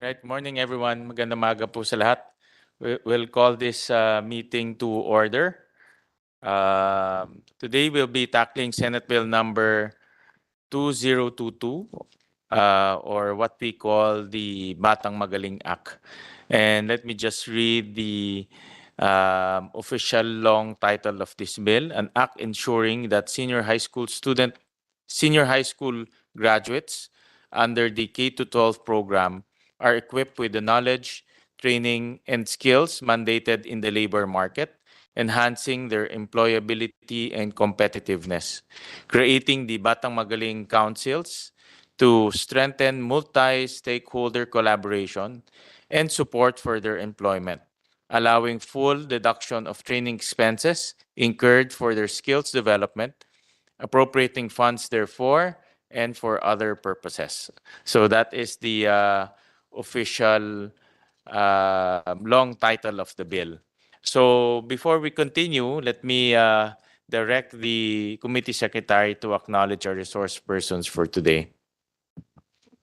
Right, morning everyone. Magandang umaga po sa lahat. We'll call this meeting to order. Today we'll be tackling Senate Bill number 2022, or what we call the Batang Magaling Act. And let me just read the official long title of this bill: an act ensuring that senior high school graduates under the K-12 program are equipped with the knowledge, training, and skills mandated in the labor market, enhancing their employability and competitiveness, creating the Batang Magaling Councils to strengthen multi-stakeholder collaboration and support for their employment, allowing full deduction of training expenses incurred for their skills development, appropriating funds therefore, and for other purposes. So that is the official long title of the bill. So before we continue, let me direct the committee secretary to acknowledge our resource persons for today.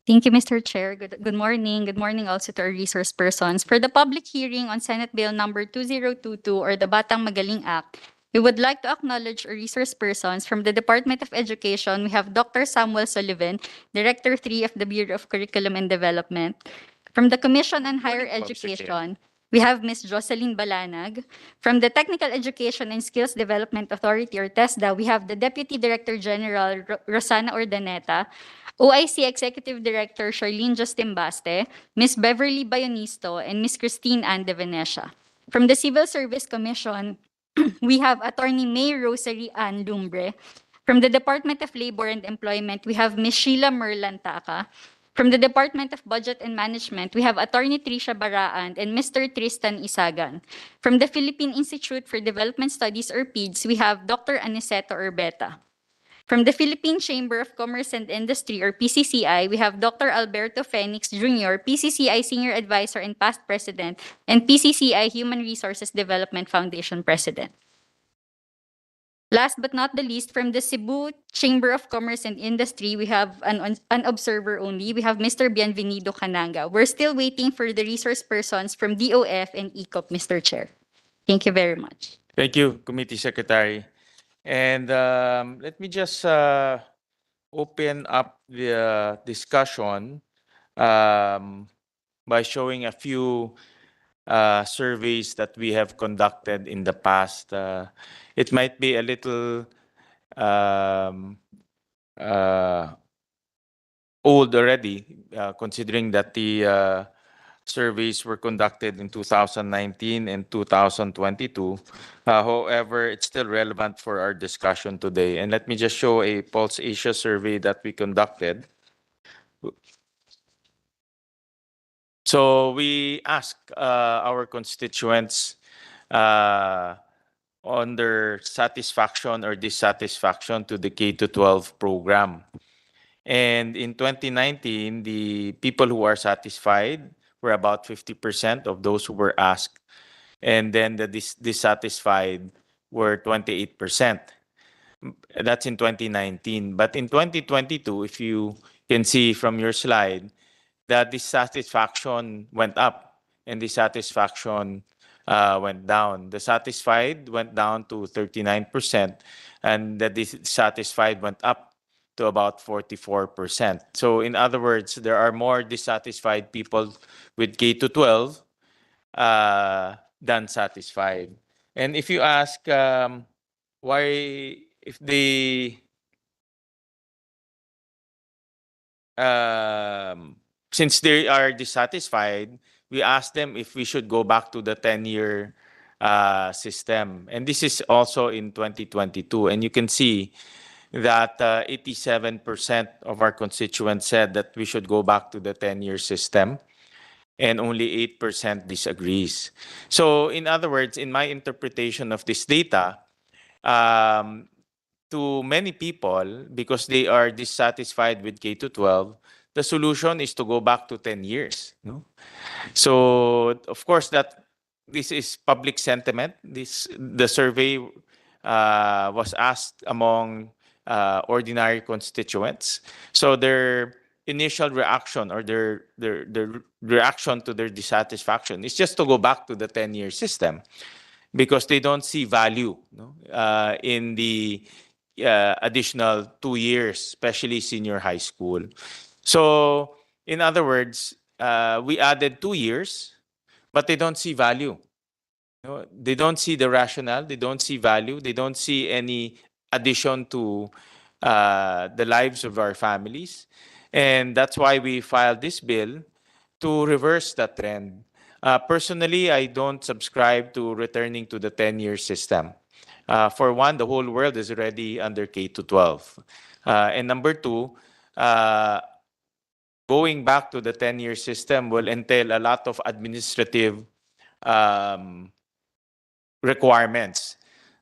Thank you, Mr. Chair. Good morning. Good morning also to our resource persons. For the public hearing on Senate Bill number 2022 or the Batang Magaling Act, we would like to acknowledge our resource persons from the Department of Education. We have Dr. Samuel Sullivan, Director 3 of the Bureau of Curriculum and Development. From the Commission on Higher Education, we have Ms. Jocelyn Balanag. From the Technical Education and Skills Development Authority or TESDA, we have the Deputy Director General Rosana Ordaneta, OIC Executive Director Charlene Justin-Baste, Ms. Beverly Bayonisto, and Ms. Christine Ann de Venecia. From the Civil Service Commission, we have Attorney May Rosary Ann Lumbre. From the Department of Labor and Employment, we have Ms. Sheila Merlantaka. From the Department of Budget and Management, we have Attorney Tricia Baraan and Mr. Tristan Isagan. From the Philippine Institute for Development Studies or PIDS, we have Dr. Aniceto Urbeta. From the Philippine Chamber of Commerce and Industry or PCCI, we have Dr. Alberto Fenix Jr., PCCI Senior Advisor and Past President, and PCCI Human Resources Development Foundation President. Last but not the least, from the Cebu Chamber of Commerce and Industry, we have an observer only. We have Mr. Bienvenido Cananga. We're still waiting for the resource persons from DOF and ECOP, Mr. Chair. Thank you very much. Thank you, Committee Secretary. And let me just open up the discussion by showing a few surveys that we have conducted in the past. It might be a little old already, considering that the surveys were conducted in 2019 and 2022. However, it's still relevant for our discussion today. And let me just show a Pulse Asia survey that we conducted. So we asked our constituents on their satisfaction or dissatisfaction to the K-12 program. And in 2019, the people who are satisfied were about 50% of those who were asked. And then the dissatisfied were 28%. That's in 2019. But in 2022, if you can see from your slide, the dissatisfaction went up and dissatisfaction went down. The satisfied went down to 39%, and the dissatisfied went up to about 44%. So in other words, there are more dissatisfied people with K to 12 than satisfied. And if you ask why, if they since they are dissatisfied, we ask them if we should go back to the 10-year system. And this is also in 2022. And you can see that 87% of our constituents said that we should go back to the 10-year system, and only 8% disagrees. So in other words, in my interpretation of this data, to many people, because they are dissatisfied with K to 12, the solution is to go back to 10 years. No? So of course that this is public sentiment. The survey was asked among ordinary constituents. So there initial reaction or their reaction to their dissatisfaction is just to go back to the 10-year system because they don't see value, no, in the additional 2 years, especially senior high school. So, in other words, we added 2 years, but they don't see value. No, they don't see the rationale. They don't see value. They don't see any addition to the lives of our families. And that's why we filed this bill to reverse that trend. Personally, I don't subscribe to returning to the 10-year system. For one, the whole world is already under K to 12. And number two, uh, going back to the 10-year system will entail a lot of administrative um, requirements.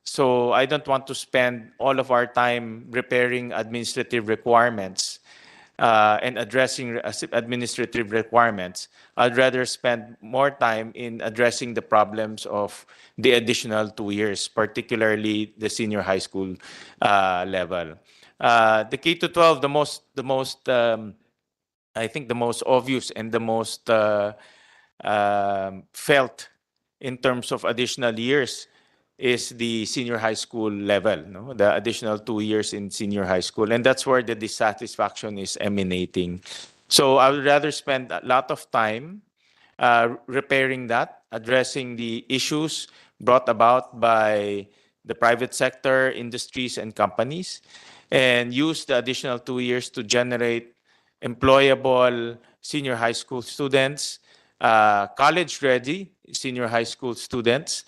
So I don't want to spend all of our time repairing administrative requirements and addressing administrative requirements. I'd rather spend more time in addressing the problems of the additional 2 years, particularly the senior high school level. The K to 12, I think the most obvious and the most felt in terms of additional years is the senior high school level, no? The additional 2 years in senior high school. And that's where the dissatisfaction is emanating. So I would rather spend a lot of time repairing that, addressing the issues brought about by the private sector, industries, and companies, and use the additional 2 years to generate employable senior high school students, college ready senior high school students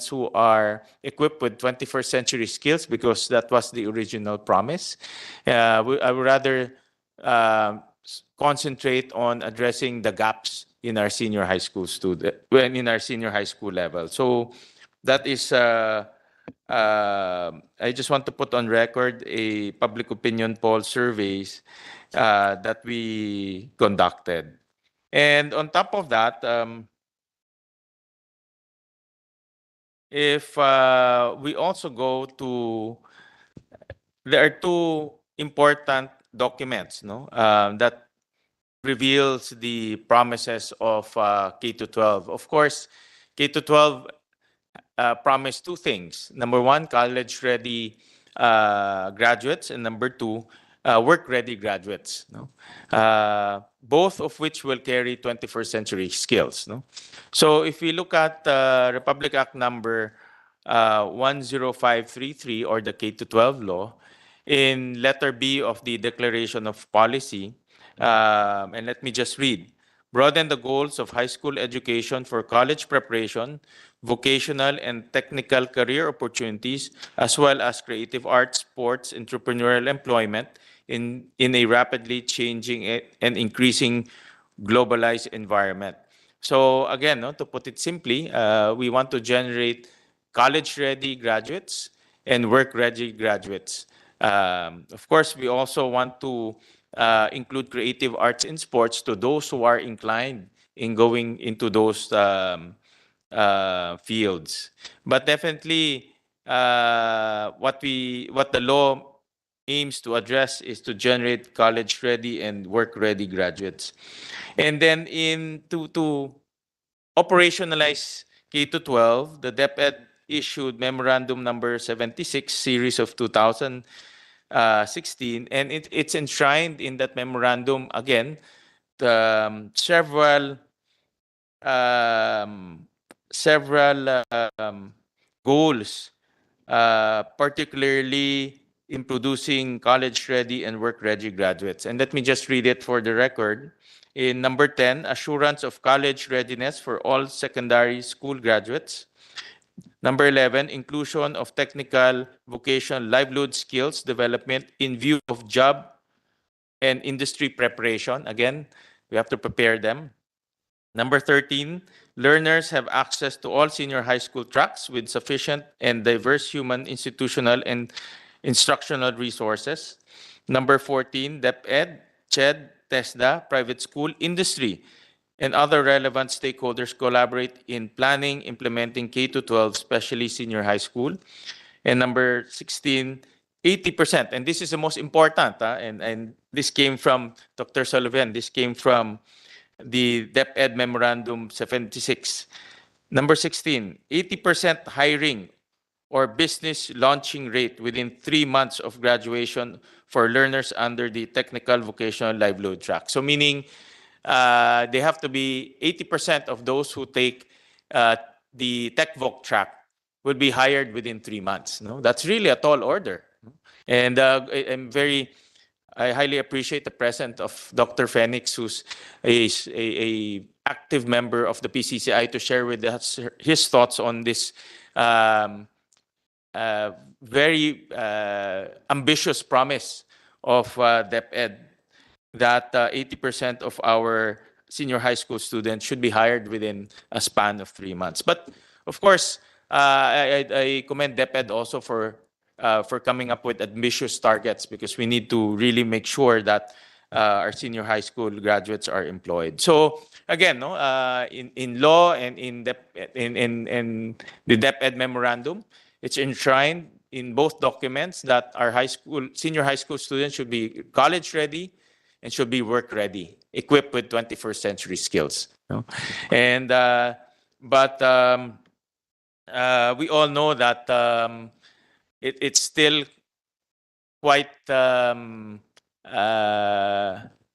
who are equipped with 21st century skills because that was the original promise. I would rather concentrate on addressing the gaps in our senior high school in our senior high school level. So that is I just want to put on record a public opinion poll surveys that we conducted. And on top of that, if we also go to, there are two important documents, no, that reveals the promises of K to 12. Of course, K to 12 promised two things. Number one, college-ready graduates, and number two, work-ready graduates. No? Both of which will carry 21st century skills. No? So if we look at Republic Act number 10533 or the K to 12 law, in letter B of the Declaration of Policy, and let me just read. Broaden the goals of high school education for college preparation, vocational and technical career opportunities, as well as creative arts, sports, entrepreneurial employment in a rapidly changing and increasing globalized environment. So again, no, to put it simply, we want to generate college-ready graduates and work-ready graduates. Of course, we also want to include creative arts and sports to those who are inclined in going into those fields. But definitely, what the law aims to address is to generate college-ready and work-ready graduates. And then to operationalize K to 12, the DepEd issued Memorandum Number 76, Series of 2016, and it's enshrined in that memorandum again several um, several goals, particularly in producing college-ready and work-ready graduates. And let me just read it for the record. In number 10, assurance of college readiness for all secondary school graduates. Number 11, inclusion of technical, vocational, livelihood skills development in view of job and industry preparation. Again, we have to prepare them. Number 13, learners have access to all senior high school tracks with sufficient and diverse human, institutional, and instructional resources. Number 14, DepEd, CHED, TESDA, private school, industry, and other relevant stakeholders collaborate in planning, implementing K to 12, especially senior high school. And number 16, 80%, and this is the most important, and this came from Dr. Sullivan, this came from the DepEd Memorandum 76. Number 16, 80% hiring or business launching rate within 3 months of graduation for learners under the technical vocational livelihood track. So meaning they have to be 80% of those who take the TechVoc track will be hired within 3 months. No, that's really a tall order. And I'm very, I highly appreciate the presence of Dr. Phoenix, who's a active member of the PCCI, to share with us his thoughts on this um, very ambitious promise of DepEd that 80% of our senior high school students should be hired within a span of 3 months. But of course, I commend DepEd also for coming up with ambitious targets, because we need to really make sure that our senior high school graduates are employed. So again, no, in law and in the DepEd memorandum, it's enshrined in both documents that our senior high school students should be college ready and should be work ready, equipped with 21st century skills. No? And but we all know that it's still quite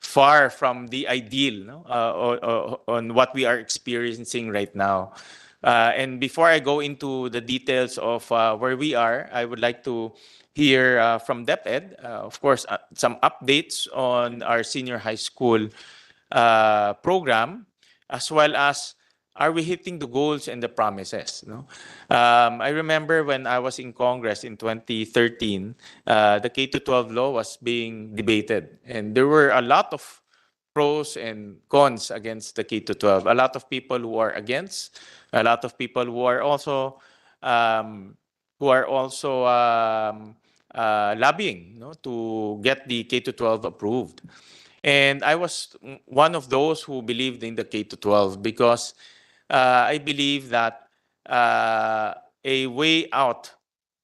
far from the ideal, no? On what we are experiencing right now. And before I go into the details of where we are, I would like to hear from DepEd, of course, some updates on our senior high school program, as well as are we hitting the goals and the promises? No? I remember when I was in Congress in 2013, the K-12 law was being debated, and there were a lot of pros and cons against the K-12. A lot of people who are against, a lot of people um, who are also lobbying, no, to get the K-12 approved. And I was one of those who believed in the K-12 because I believe that a way out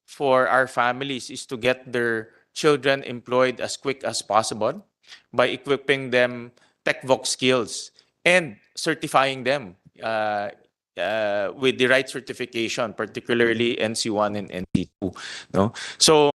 for our families is to get their children employed as quick as possible by equipping them TechVoc skills and certifying them with the right certification, particularly NC1 and NC2. No? So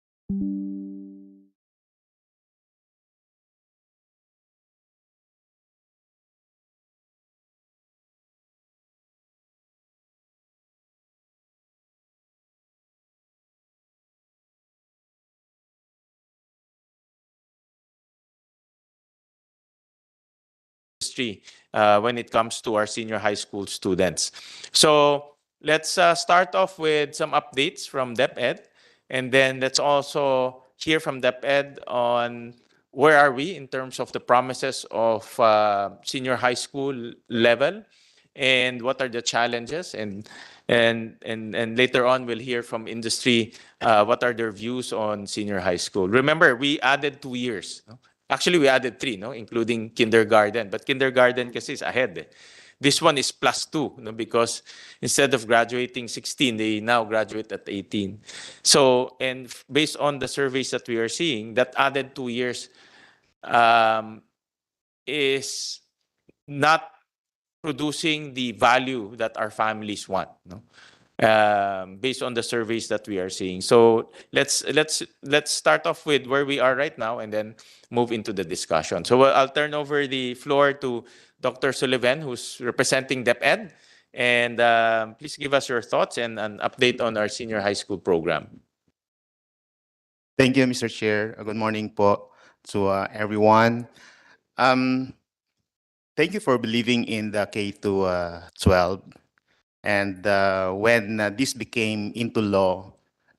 industry when it comes to our senior high school students. So let's start off with some updates from DepEd, and then let's also hear from DepEd on where are we in terms of the promises of senior high school level, and what are the challenges, and later on we'll hear from industry what are their views on senior high school. Remember, we added 2 years. No? Actually, we added three, no, including kindergarten. But kindergarten kasi is ahead. Eh. This one is +2, no, because instead of graduating 16, they now graduate at 18. So, and based on the surveys that we are seeing, that added 2 years is not producing the value that our families want. No? Based on the surveys that we are seeing. So let's start off with where we are right now, and then move into the discussion. So I'll turn over the floor to Dr. Sullivan, who's representing DepEd, and please give us your thoughts and an update on our senior high school program. Thank you, Mr. Chair. Good morning po to everyone. Thank you for believing in the K to 12. And when this became into law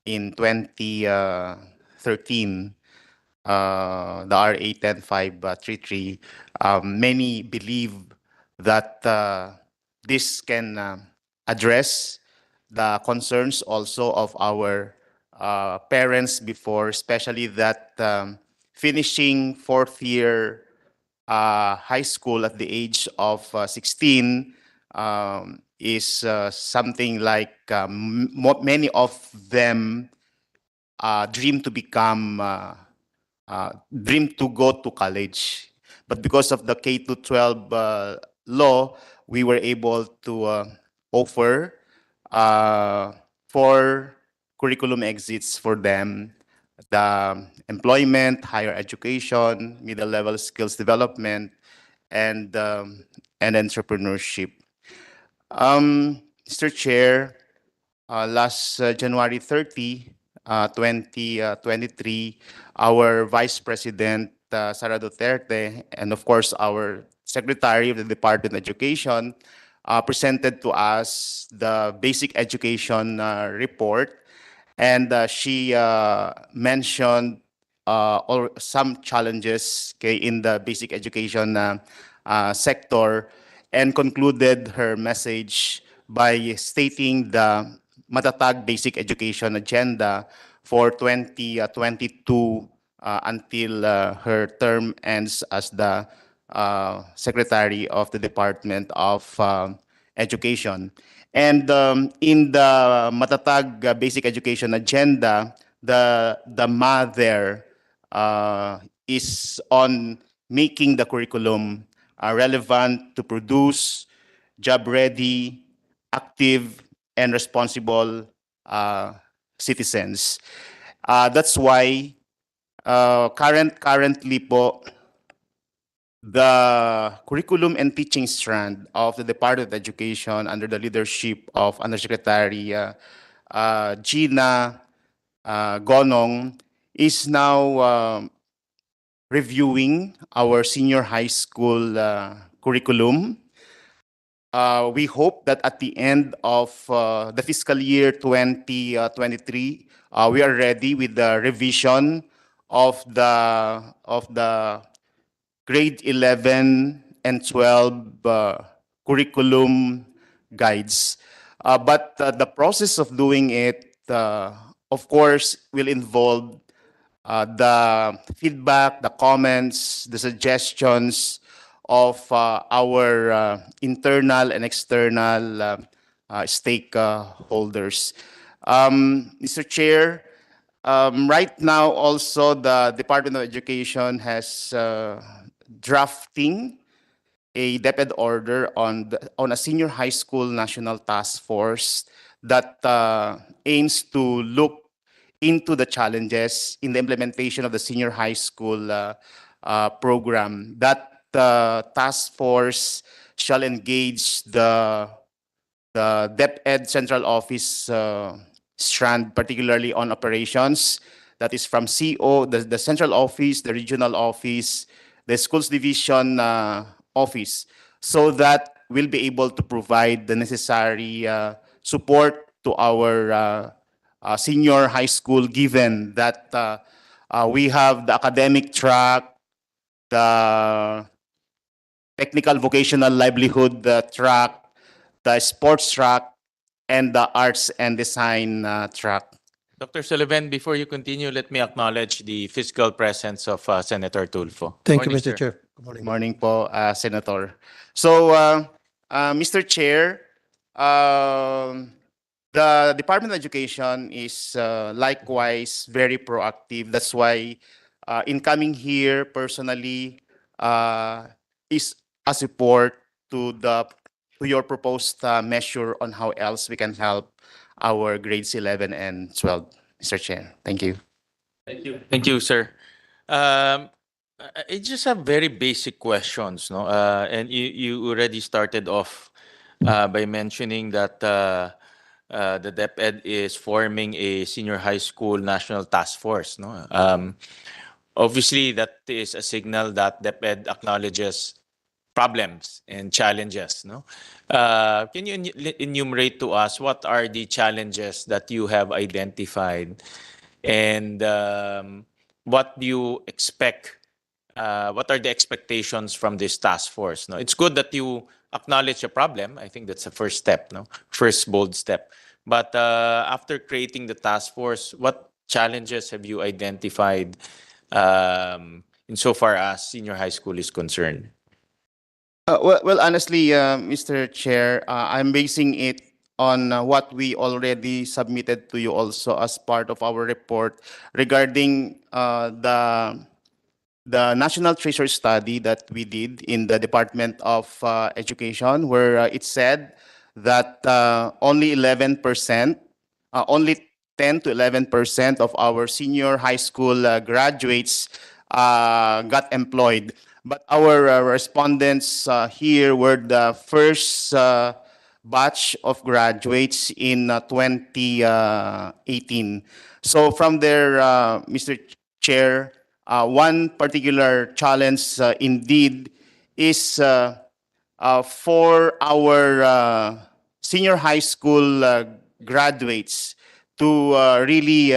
in 2013, the RA 10533, many believe that this can address the concerns also of our parents before, especially that finishing fourth year high school at the age of 16 is something like many of them dream to become dream to go to college. But because of the K to 12 law, we were able to offer uh, four curriculum exits for them: the employment, higher education, middle level skills development, and entrepreneurship. Mr. Chair, last January 30, 2023, our Vice President Sara Duterte, and of course our Secretary of the Department of Education, presented to us the Basic Education Report, and she mentioned or some challenges, okay, in the basic education sector, and concluded her message by stating the Matatag Basic Education Agenda for 2022 until her term ends as the Secretary of the Department of Education. And in the Matatag Basic Education Agenda, the mother is on making the curriculum relevant to produce job-ready, active, and responsible citizens. That's why currently po, the curriculum and teaching strand of the Department of Education under the leadership of Undersecretary Gina Gonong is now reviewing our senior high school curriculum. We hope that at the end of the fiscal year 2023, we are ready with the revision of the grade 11 and 12 curriculum guides. But the process of doing it, of course, will involve the feedback, the comments, the suggestions of our internal and external stakeholders. Mr. Chair, right now also the Department of Education has drafting a DepEd order on a senior high school national task force that aims to look into the challenges in the implementation of the senior high school program. That task force shall engage the DepEd Central Office strand, particularly on operations. That is from CO, the central office, the regional office, the schools division office, so that we'll be able to provide the necessary support to our senior high school, given that we have the academic track, the technical vocational livelihood track, the sports track, and the arts and design track. Dr. Sullivan, before you continue, let me acknowledge the physical presence of Senator Tulfo. Thank you, Morning, Mr. sir. Chair. Good morning. Morning po, Senator. So, Mr. Chair, the Department of Education is likewise very proactive. That's why in coming here personally is a support to your proposed measure on how else we can help our grades 11 and 12, Mr. Chair. Thank you. Thank you, sir. I just have very basic questions, no? And you already started off by mentioning that the DepEd is forming a senior high school national task force, no? Obviously, that is a signal that DepEd acknowledges problems and challenges, no? Can you enumerate to us what are the challenges that you have identified, and what do you expect? What are the expectations from this task force? No, it's good that you acknowledge a problem. I think that's the first step, no, first bold step. But after creating the task force, what challenges have you identified insofar as senior high school is concerned? Well, honestly, Mr. Chair, I'm basing it on what we already submitted to you also as part of our report regarding the National Treasure Study that we did in the Department of Education, where it said that only 11%, only 10 to 11% of our senior high school graduates got employed. But our respondents here were the first batch of graduates in 2018. So from there, Mr. Chair, one particular challenge indeed is for our senior high school graduates to really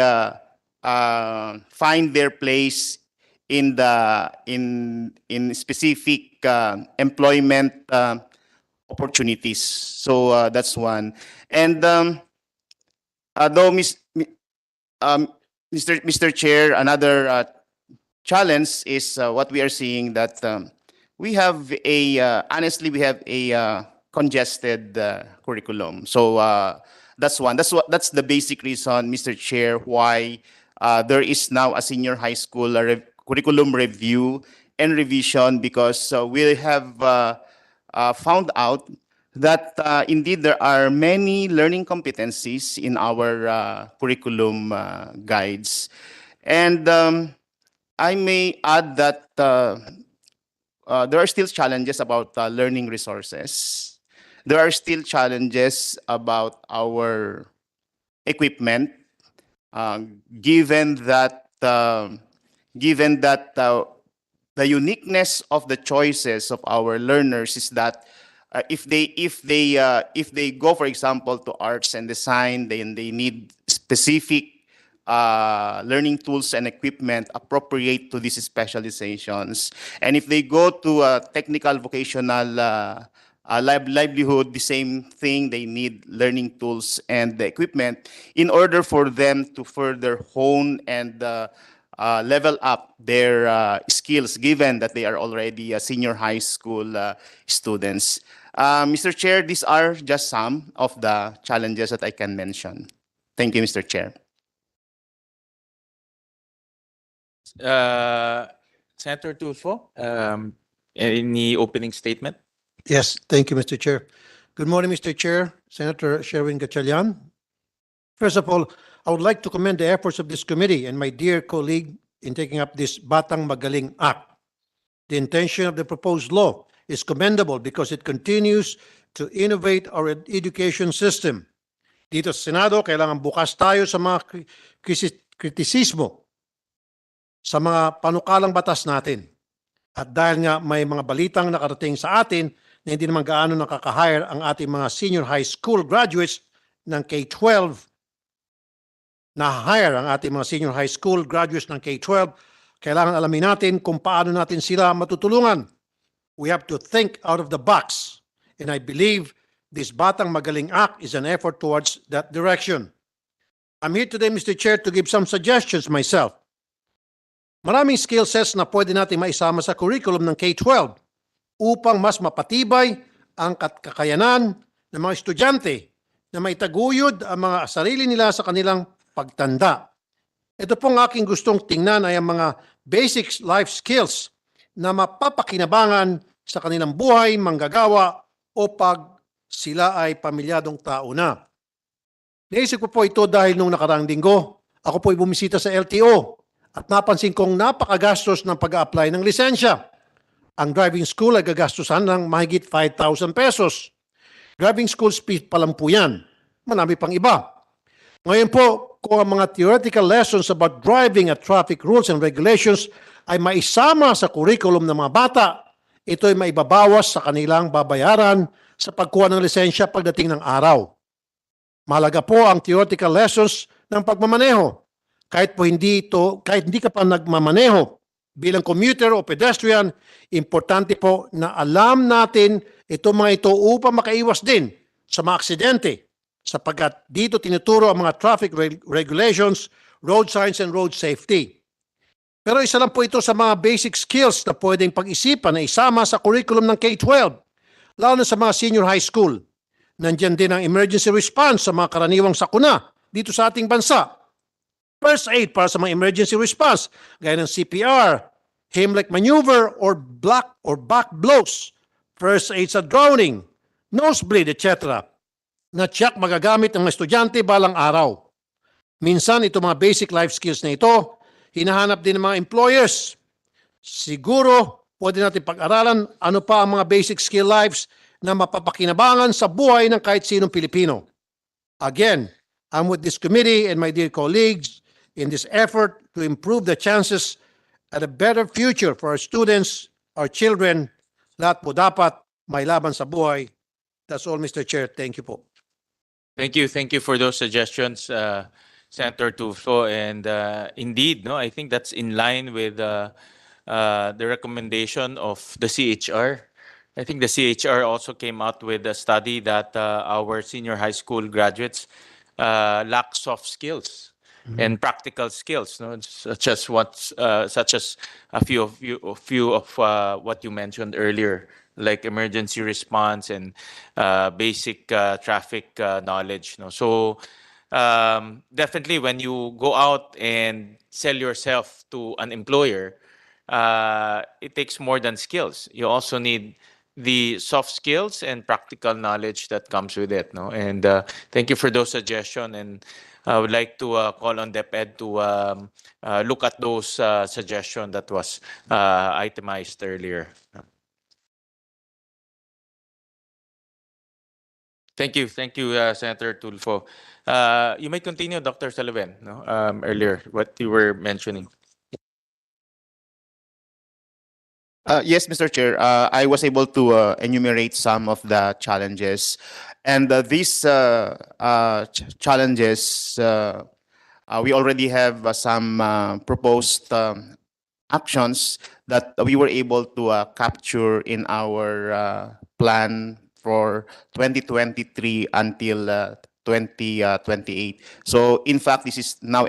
find their place in the in specific employment opportunities. So that's one. And though Mr. Chair, another challenge is what we are seeing that we have a honestly we have a congested curriculum. So that's one. That's the basic reason, Mr. Chair, why there is now a senior high school curriculum review and revision, because we have found out that indeed there are many learning competencies in our curriculum guides. And I may add that there are still challenges about learning resources. There are still challenges about our equipment, given that the uniqueness of the choices of our learners is that if they go, for example, to arts and design, then they need specific learning tools and equipment appropriate to these specializations. And if they go to a technical vocational livelihood, the same thing, they need learning tools and the equipment in order for them to further hone and level up their skills, given that they are already senior high school students. Mr. Chair, these are just some of the challenges that I can mention. Thank you, Mr. Chair. Senator Tulfo, any opening statement? Yes, thank you, Mr. Chair. Good morning, Mr. Chair, Senator Sherwin Gatchalian. First of all, I would like to commend the efforts of this committee and my dear colleague in taking up this Batang Magaling Act. The intention of the proposed law is commendable because it continues to innovate our education system. Dito sa Senado, kailangan bukas tayo sa mga kritisismo sa mga panukalang batas natin. At dahil nga may mga balitang nakarating sa atin na hindi naman gaano nakaka-hire ang ating mga senior high school graduates ng K-12, na-hire ang ating mga senior high school graduates ng K-12, kailangan alamin natin kung paano natin sila matutulungan. We have to think out of the box. And I believe this Batang Magaling Act is an effort towards that direction. I'm here today, Mr. Chair, to give some suggestions myself. Maraming skill sets na pwede natin maisama sa curriculum ng K-12 upang mas mapatibay ang kakayanan ng mga estudyante na maitaguyod ang mga sarili nila sa kanilang pagtanda. Ito pong aking gustong tingnan ay ang mga basic life skills na mapapakinabangan sa kanilang buhay, manggagawa o pag sila ay pamilyadong tao na. Naisip ko po ito dahil nung nakaraang linggo, ako po ay bumisita sa LTO at napansin kong napakagastos ng pag-a-apply ng lisensya. Ang driving school ay gagastusan ng mahigit 5,000 pesos. Driving school speed pa lang po yan. Marami pang iba. Ngayon po, kung ang mga theoretical lessons about driving at traffic rules and regulations ay maisama sa curriculum ng mga bata, ito ay maibabawas sa kanilang babayaran sa pagkuha ng lisensya pagdating ng araw. Mahalaga po ang theoretical lessons ng pagmamaneho. Kahit hindi ka pa nagmamaneho bilang commuter o pedestrian, importante po na alam natin itong mga ito upang makaiwas din sa mga aksidente, sapagkat dito tinuturo ang mga traffic regulations, road signs, and road safety. Pero isa lang po ito sa mga basic skills na pwedeng pag-isipan na isama sa curriculum ng K-12, lalo na sa mga senior high school. Nandiyan din ang emergency response sa mga karaniwang sakuna dito sa ating bansa. First aid para sa mga emergency response, gaya ng CPR, Heimlich maneuver or back blows, first aid sa drowning, nosebleed, etc. na tiyak magagamit ng mga estudyante balang araw. Minsan, ito mga basic life skills na ito, hinahanap din ng mga employers. Siguro, pwede natin pag-aralan ano pa ang mga basic skill lives na mapapakinabangan sa buhay ng kahit sinong Pilipino. Again, I'm with this committee and my dear colleagues in this effort to improve the chances at a better future for our students, our children. Lahat po dapat may laban sa buhay. That's all, Mr. Chair. Thank you po. Thank you. Thank you for those suggestions, Senator Tufo. And indeed, no, I think that's in line with the recommendation of the CHR. I think the CHR also came out with a study that our senior high school graduates lack soft skills and practical skills, no, such as a few of what you mentioned earlier, like emergency response and basic traffic knowledge. No, so definitely when you go out and sell yourself to an employer, it takes more than skills. You also need the soft skills and practical knowledge that comes with it. No, and thank you for those suggestions. And I would like to call on DepEd to look at those suggestions that was itemized earlier. Thank you, Senator Tulfo. You may continue, Dr. Sullivan. No, earlier what you were mentioning. Yes, Mr. Chair. I was able to enumerate some of the challenges, and these challenges, we already have some proposed actions that we were able to capture in our plan for 2023 until 2028. So, in fact, this is now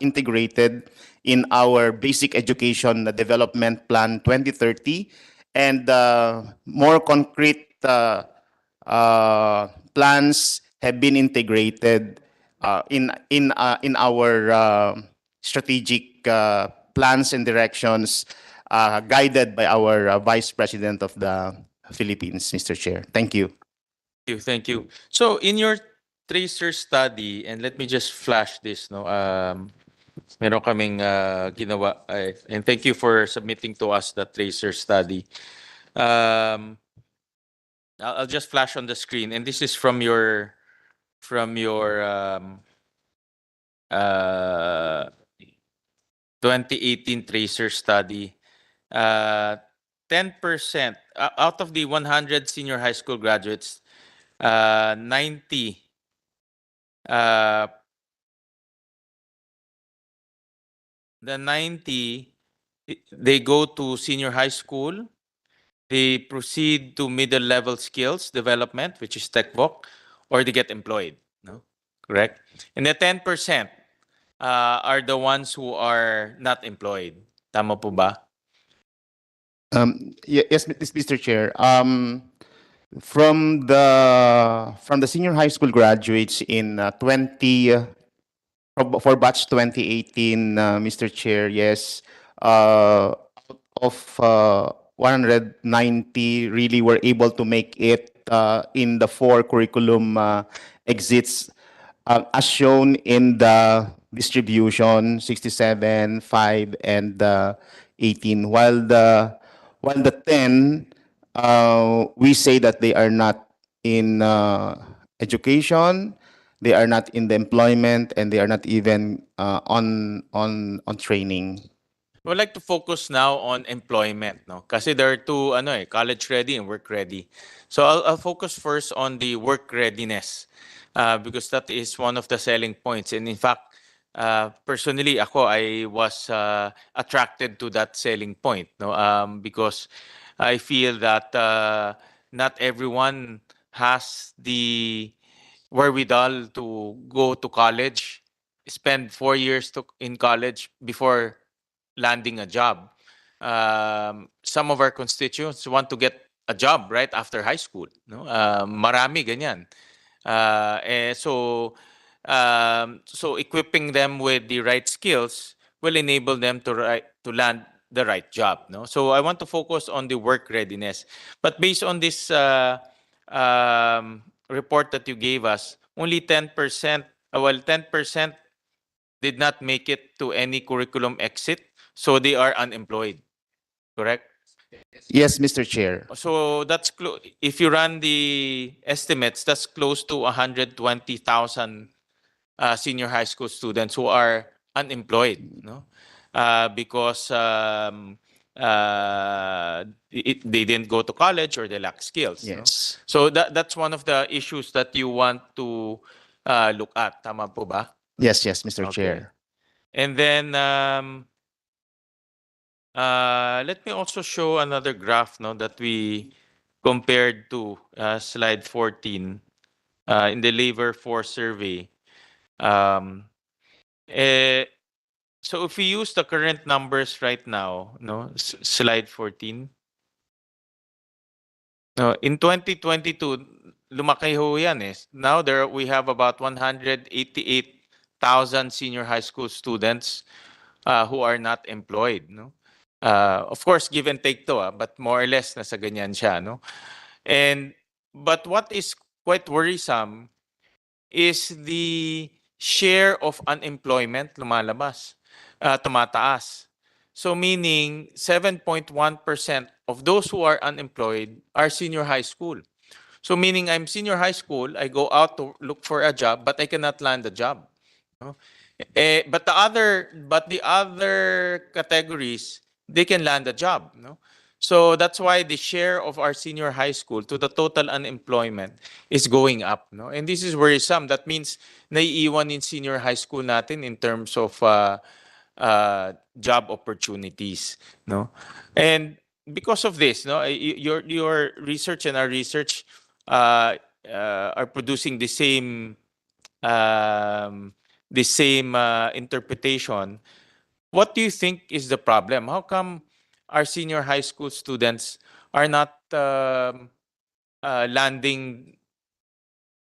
integrated in our basic education development plan 2030, and more concrete plans have been integrated in our strategic plans and directions guided by our Vice President of the Philippines, Mr. Chair. Thank you. Thank you. So in your tracer study, and let me just flash this, no, meron kaming ginawa, and thank you for submitting to us the tracer study. I'll just flash on the screen, and this is from your uh, 2018 tracer study. 10% out of the 100 senior high school graduates, 90 the 90 they go to senior high school, they proceed to middle level skills development, which is TechVoc, or they get employed. No, correct. And the 10% are the ones who are not employed. Tama po ba? Yes, Mr. Chair. From the senior high school graduates in 20 for batch 2018, Mr. Chair, yes, out of 190 really were able to make it in the 4 curriculum exits as shown in the distribution 67, 5, and 18. While the 10, we say that they are not in education, they are not in the employment, and they are not even on training. We'd like to focus now on employment, no? Kasi there are two, college ready and work ready. So I'll focus first on the work readiness, because that is one of the selling points. And in fact, personally, I was attracted to that selling point, no? Because I feel that not everyone has the wherewithal to go to college, spend 4 years in college before landing a job. Some of our constituents want to get a job right after high school. No, marami ganyan. So equipping them with the right skills will enable them to land the right job. No, so I want to focus on the work readiness. But based on this report that you gave us, only 10%. Well, 10% did not make it to any curriculum exit, so they are unemployed. Correct? Yes, Mr. Chair. So that's if you run the estimates, that's close to 120,000 senior high school students who are unemployed, no? Because they didn't go to college or they lack skills. No? Yes. So that's one of the issues that you want to look at. Tama po ba? Yes, yes, Mr. Okay. Chair. And then let me also show another graph, no, that we compared to slide 14 in the labor force survey. Um, eh, so if we use the current numbers right now, no, slide 14. No, in 2022, lumaki ho yan eh. Now we have about 188,000 senior high school students who are not employed, no? Of course, give and take to, but more or less nasa ganyan siya, no? But what is quite worrisome is the share of unemployment lumalabas, tumataas. So meaning 7.1% of those who are unemployed are senior high school. So meaning I'm senior high school, I go out to look for a job, but I cannot land a job. No? But the other categories, they can land a job. No? So that's why the share of our senior high school to the total unemployment is going up. No? And this is worrisome. That means naiiwan in senior high school natin in terms of job opportunities. No? And because of this, no, your research and our research are producing the same interpretation. What do you think is the problem? How come our senior high school students are not landing,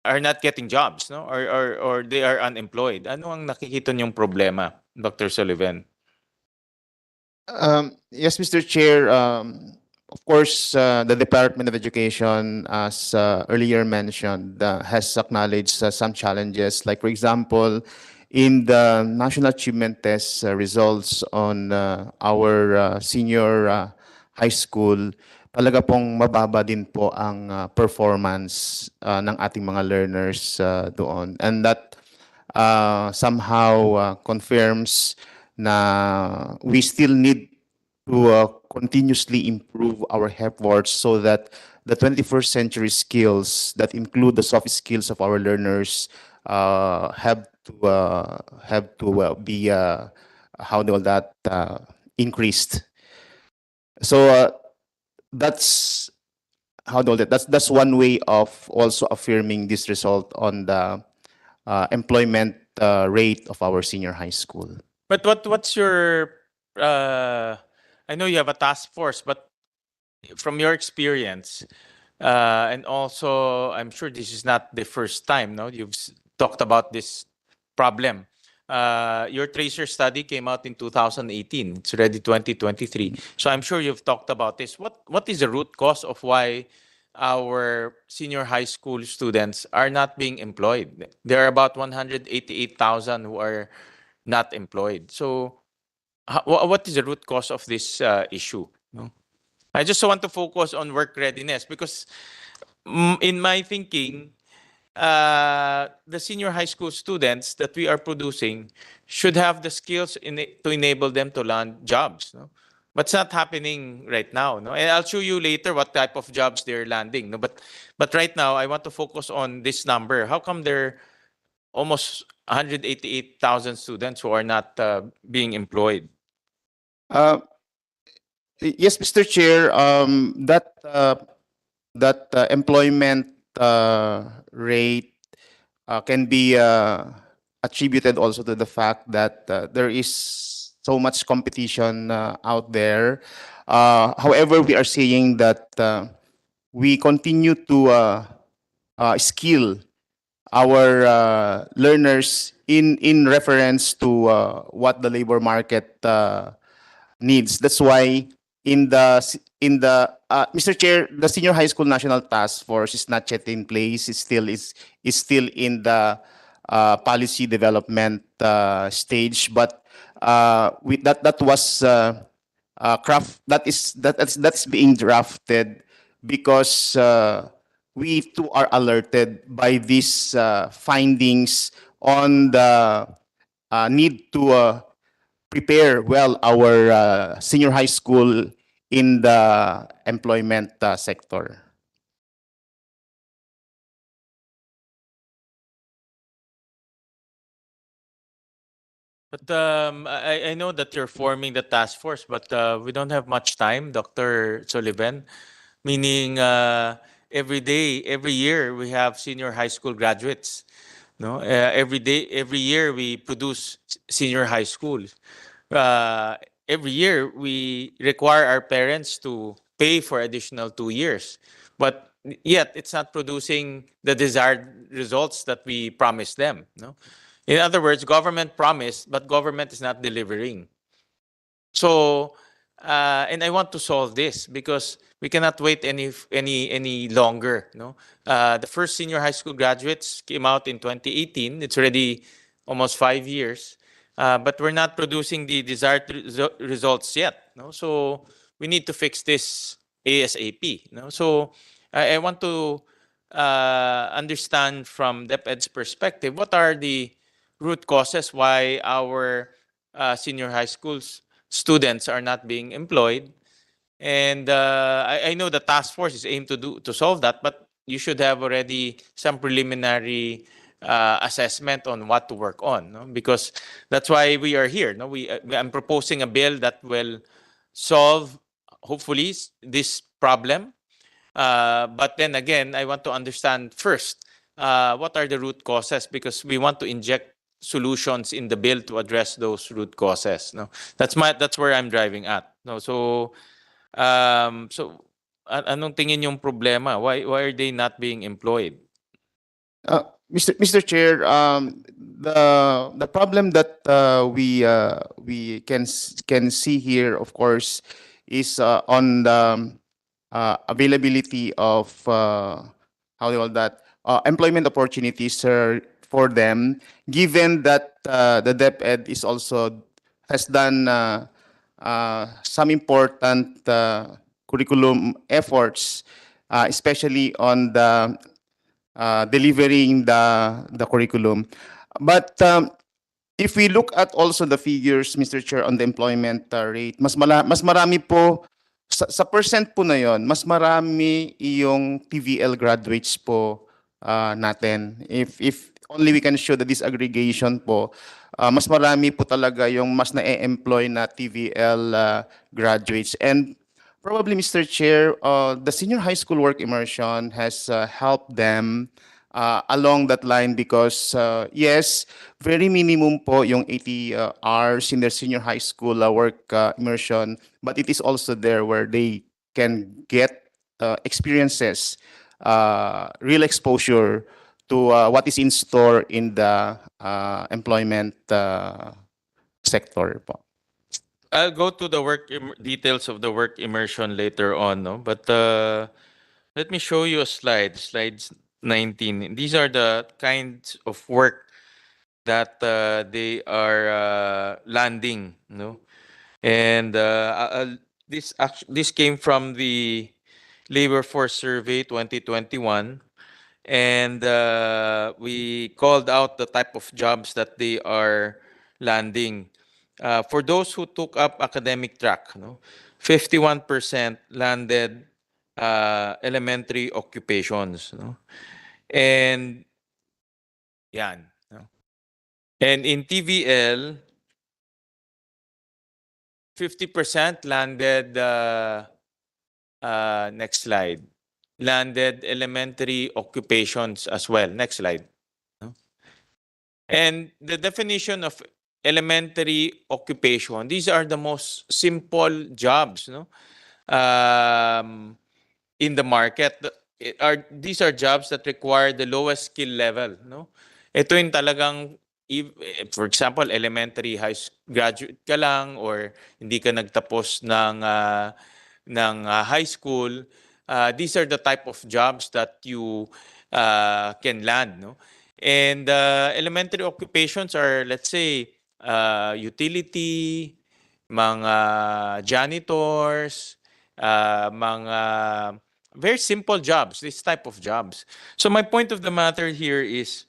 are not getting jobs, no? Or they are unemployed? Ano ang nakikita niyong problema, Dr. Sullivan? Yes, Mr. Chair. Of course, the Department of Education, as earlier mentioned, has acknowledged some challenges. Like, for example, in the National Achievement Test results on our senior high school, talaga pong mababa din po ang performance ng ating mga learners doon. And that somehow confirms na we still need to continuously improve our efforts so that the 21st century skills that include the soft skills of our learners have to be how do that increased. So that's how do that's one way of also affirming this result on the employment rate of our senior high school. But what's your I know you have a task force, but from your experience, and also I'm sure this is not the first time, no? You've talked about this problem. Your tracer study came out in 2018. It's already 2023. So I'm sure you've talked about this. What is the root cause of why our senior high school students are not being employed? There are about 188,000 who are not employed. So what is the root cause of this issue? No? I just want to focus on work readiness because in my thinking, the senior high school students that we are producing should have the skills to enable them to land jobs. No? But it's not happening right now. No? And I'll show you later what type of jobs they're landing. No? But right now, I want to focus on this number. How come there are almost 188,000 students who are not being employed? Yes, Mr. Chair, that employment rate can be attributed also to the fact that there is so much competition out there. However, we are seeing that we continue to skill our learners in reference to what the labor market needs. That's why Mr. Chair, the Senior High School National Task Force is not yet in place. Is still in the policy development stage. But with that was craft that's being drafted because we too are alerted by these findings on the need to prepare well our senior high school in the employment sector. But I know that you're forming the task force, but we don't have much time, Dr. Sullivan. Meaning, every day, every year, we have senior high school graduates. No, every day, every year, we produce senior high schools. Uh, every year, we require our parents to pay for additional 2 years, but yet it's not producing the desired results that we promised them. No, in other words, government promised, but government is not delivering. So, and I want to solve this because we cannot wait any longer. No, the first senior high school graduates came out in 2018. It's already almost 5 years, but we're not producing the desired results yet. No, so we need to fix this ASAP. No, so I want to understand from DepEd's perspective what are the root causes why our senior high schools students are not being employed. And I know the task force is aimed to solve that, but you should have already some preliminary assessment on what to work on, no? Because that's why we are here. No, I'm proposing a bill that will solve, hopefully, this problem. But then again, I want to understand first what are the root causes, because we want to inject solutions in the bill to address those root causes. No, that's where I'm driving at. No, so anong tingin yung problema? Why are they not being employed? Mr. Chair, the problem that we can see here, of course, is on the availability of how do you call that employment opportunities for them, given that the DepEd is also has done some important curriculum efforts, especially on the delivering the curriculum. But if we look at also the figures, Mr. Chair, on the employment rate, mas marami po sa percent po na yon, mas marami yung TVL graduates po natin. If only we can show the disaggregation po, mas marami po talaga yung mas na-employ na TVL graduates. And probably, Mr. Chair, the senior high school work immersion has helped them along that line because, yes, very minimum po yung 80 hours in their senior high school work immersion, but it is also there where they can get experiences, real exposure to what is in store in the employment sector po. I'll go to the details of the work immersion later on, no? But let me show you a slide 19. These are the kinds of work that they are landing, no? And this came from the Labor Force Survey 2021, and we called out the type of jobs that they are landing. For those who took up academic track, no, 51% landed elementary occupations, no? And yan, no? And in TVL, 50% landed next slide. Landed elementary occupations as well. Next slide. No? And the definition of elementary occupation, these are the most simple jobs, no? in the market. These are jobs that require the lowest skill level, no? Ito yung talagang for example, elementary graduate ka lang or hindi ka nagtapos ng high school. These are the type of jobs that you can land, no? And elementary occupations are, let's say, utility, mga janitors, mga very simple jobs, this type of jobs. So my point of the matter here is,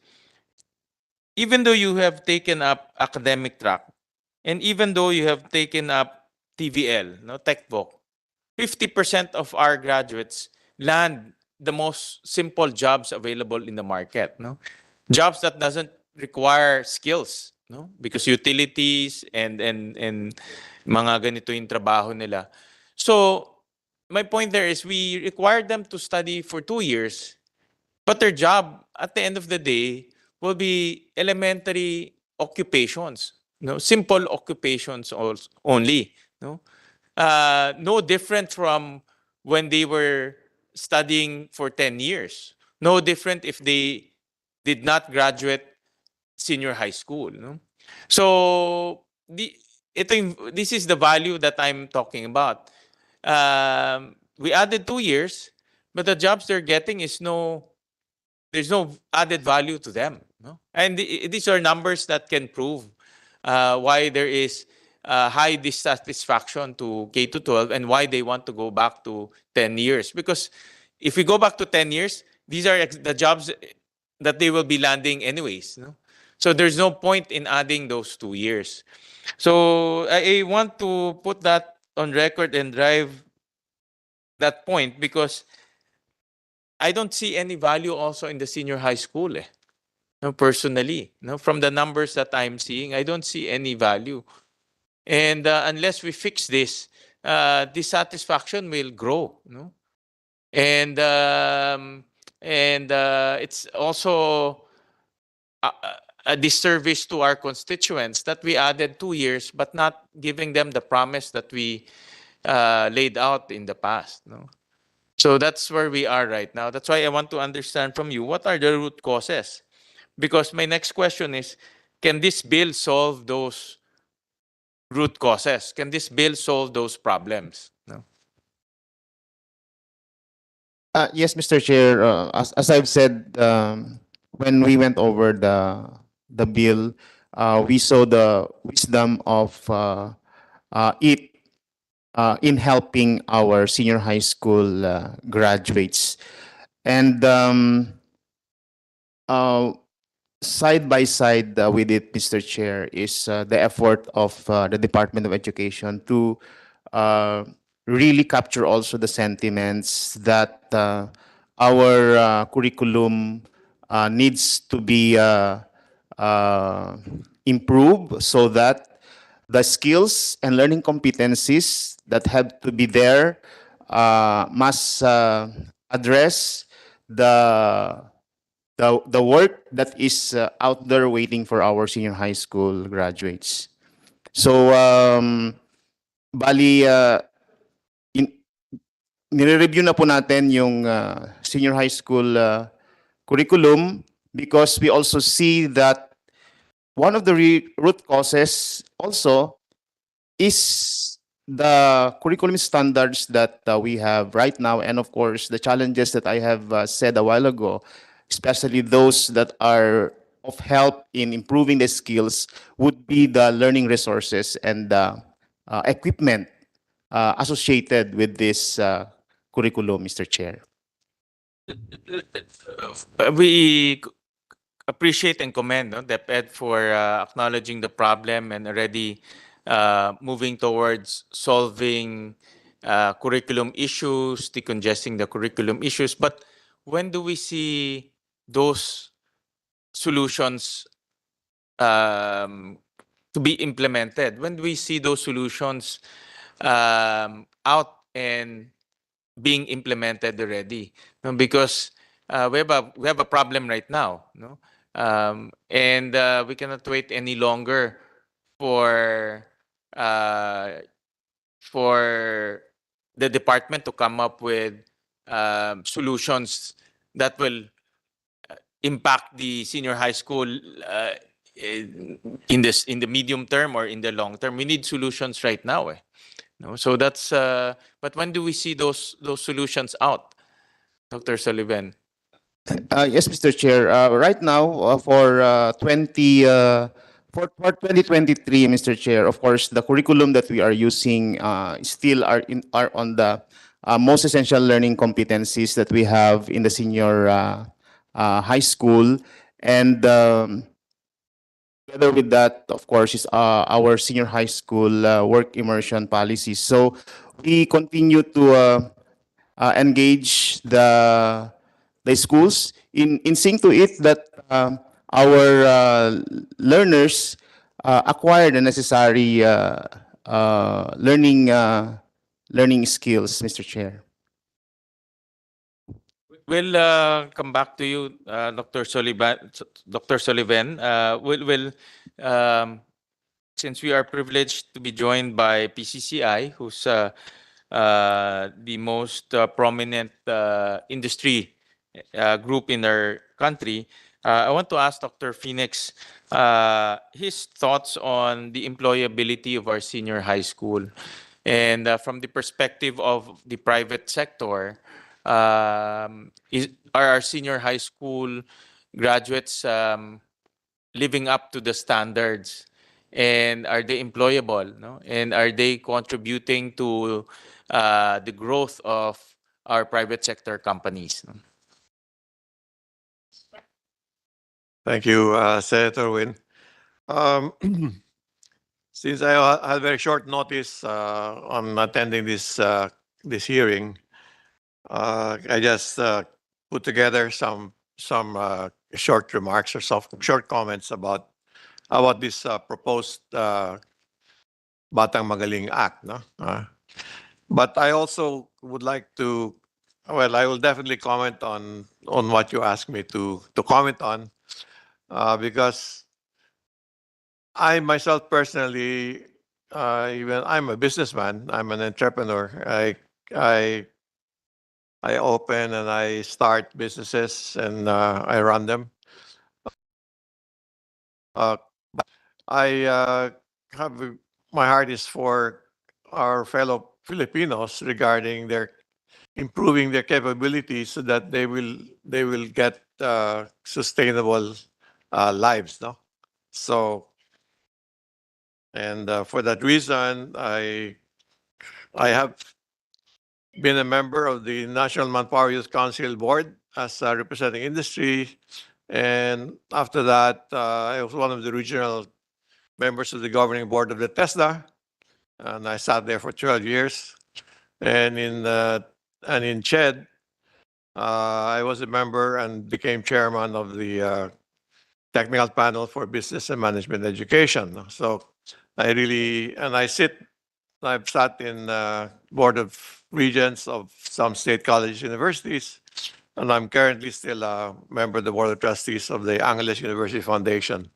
even though you have taken up academic track, and even though you have taken up TVL, no, TechVoc, 50% of our graduates land the most simple jobs available in the market, no? Jobs that doesn't require skills, no? Because utilities and mga ganito yung trabaho nila. So, my point there is we require them to study for 2 years, but their job at the end of the day will be elementary occupations, no? Simple occupations only, no? No different from when they were studying for 10 years. No different if they did not graduate senior high school. No? So, this is the value that I'm talking about. We added 2 years, but the jobs they're getting there's no added value to them. No? And these are numbers that can prove why there is high dissatisfaction to K to 12 and why they want to go back to 10 years. Because if we go back to 10 years, these are the jobs that they will be landing anyways. No? So there's no point in adding those 2 years. So I want to put that on record and drive that point because I don't see any value also in the senior high school. No, personally, no, from the numbers that I'm seeing, I don't see any value. And unless we fix this, dissatisfaction will grow. No? And it's also a disservice to our constituents that we added 2 years, but not giving them the promise that we laid out in the past. No? So that's where we are right now. That's why I want to understand from you, what are the root causes? Because my next question is, can this bill solve those root causes? Can this bill solve those problems? No? Yes, Mr. Chair. As I've said, when we went over the bill, we saw the wisdom of it in helping our senior high school graduates. And side by side with it, Mr. Chair, is the effort of the Department of Education to uh, really capture also the sentiments that our curriculum needs to be improved so that the skills and learning competencies that have to be there must address the the work that is out there waiting for our senior high school graduates. So, bali, in, nire-review na po natin yung senior high school curriculum because we also see that one of the root causes also is the curriculum standards that we have right now, and of course the challenges that I have said a while ago, especially those that are of help in improving the skills, would be the learning resources and the equipment associated with this curriculum, Mr. Chair. We appreciate and commend DepEd for acknowledging the problem and already moving towards solving curriculum issues, decongesting the curriculum issues. But when do we see those solutions to be implemented? When do we see those solutions out and being implemented already? No, because we have a problem right now, no? And we cannot wait any longer for uh, for the department to come up with solutions that will impact the senior high school in the medium term or in the long term. We need solutions right now. No? So that's but when do we see those solutions out, Dr. Sullivan? Yes, Mr. Chair. Right now, for 2023, Mr. Chair, of course, the curriculum that we are using still are on the most essential learning competencies that we have in the senior high school, and together with that, of course, is our senior high school work immersion policies. So we continue to engage the schools in sync to it that our learners acquire the necessary learning skills, Mr. Chair. We'll come back to you, Dr. Sullivan. Dr. Sullivan, since we are privileged to be joined by PCCI, who's the most prominent industry group in our country, I want to ask Dr. Phoenix his thoughts on the employability of our senior high school. And from the perspective of the private sector, are our senior high school graduates living up to the standards? And are they employable? No? And are they contributing to the growth of our private sector companies? No? Thank you, Senator Win. Um, since I had very short notice on attending this hearing, I just put together some short remarks or some short comments about this proposed Batang Magaling Act. No? But I also would like to, well, I will definitely comment on what you asked me to comment on, because I myself personally, even I'm a businessman, I'm an entrepreneur. I open and I start businesses and I run them. But I have my heart is for our fellow Filipinos regarding their improving their capabilities so that they will get sustainable lives. No, so and for that reason, I have been a member of the National Manpower Youth Council Board as representing industry. And after that, I was one of the regional members of the governing board of the TESDA, and I sat there for 12 years. And in CHED, I was a member and became chairman of the technical panel for business and management education. So I've sat in board of regents of some state college universities, and I'm currently still a member of the board of trustees of the Angeles University Foundation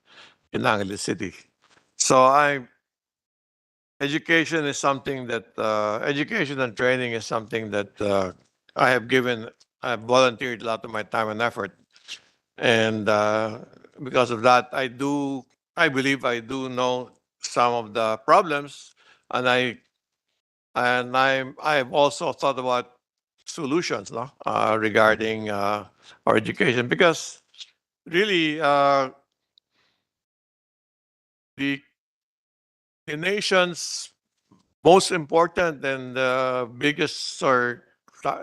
in Angeles City. So education is something that, education and training is something that I've volunteered a lot of my time and effort. And because of that, I believe I do know some of the problems, and I've also thought about solutions, no, regarding our education, because really the nation's most important and biggest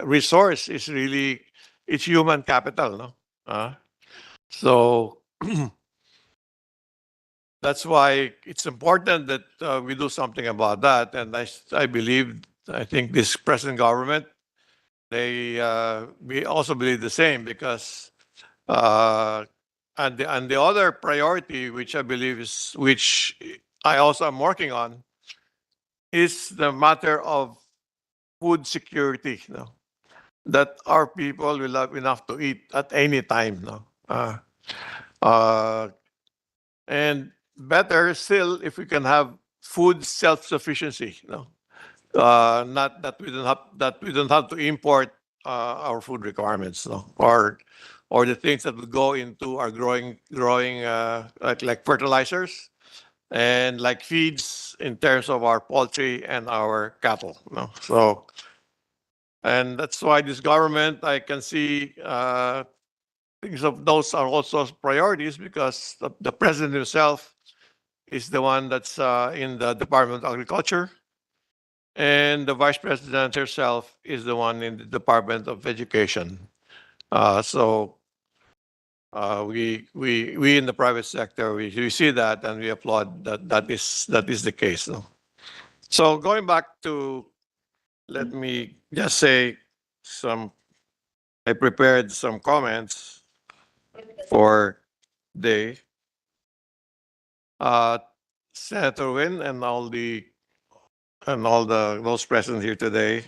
resource is really it's human capital, no. So that's why it's important that we do something about that. And I think this present government, we also believe the same, because and the other priority, which I believe which I also am working on, is the matter of food security. No? That our people will have enough to eat at any time. No? And better still if we can have food self-sufficiency. No? Not that we don't have to import our food requirements, no? Or the things that would go into our growing like fertilizers and like feeds in terms of our poultry and our cattle, no? So, and that's why this government, I can see things of those are also priorities because the president himself is the one that's in the Department of Agriculture, and the vice president herself is the one in the Department of Education. So we in the private sector we see that and we applaud that is the case. No? So going back to, let me just say some. I prepared some comments for the uh, Senator Win and all the those present here today.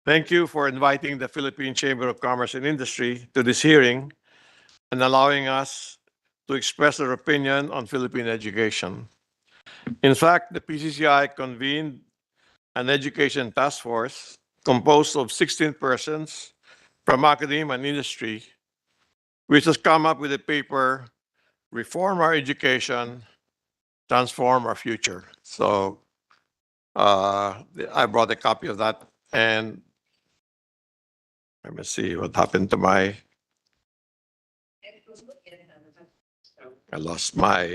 Thank you for inviting the Philippine Chamber of Commerce and Industry to this hearing and allowing us to express our opinion on Philippine education. In fact, the PCCI convened an education task force composed of 16 persons from academia and industry, which has come up with a paper, Reform Our Education, Transform Our Future. So I brought a copy of that, and let me see what happened to my, I lost my,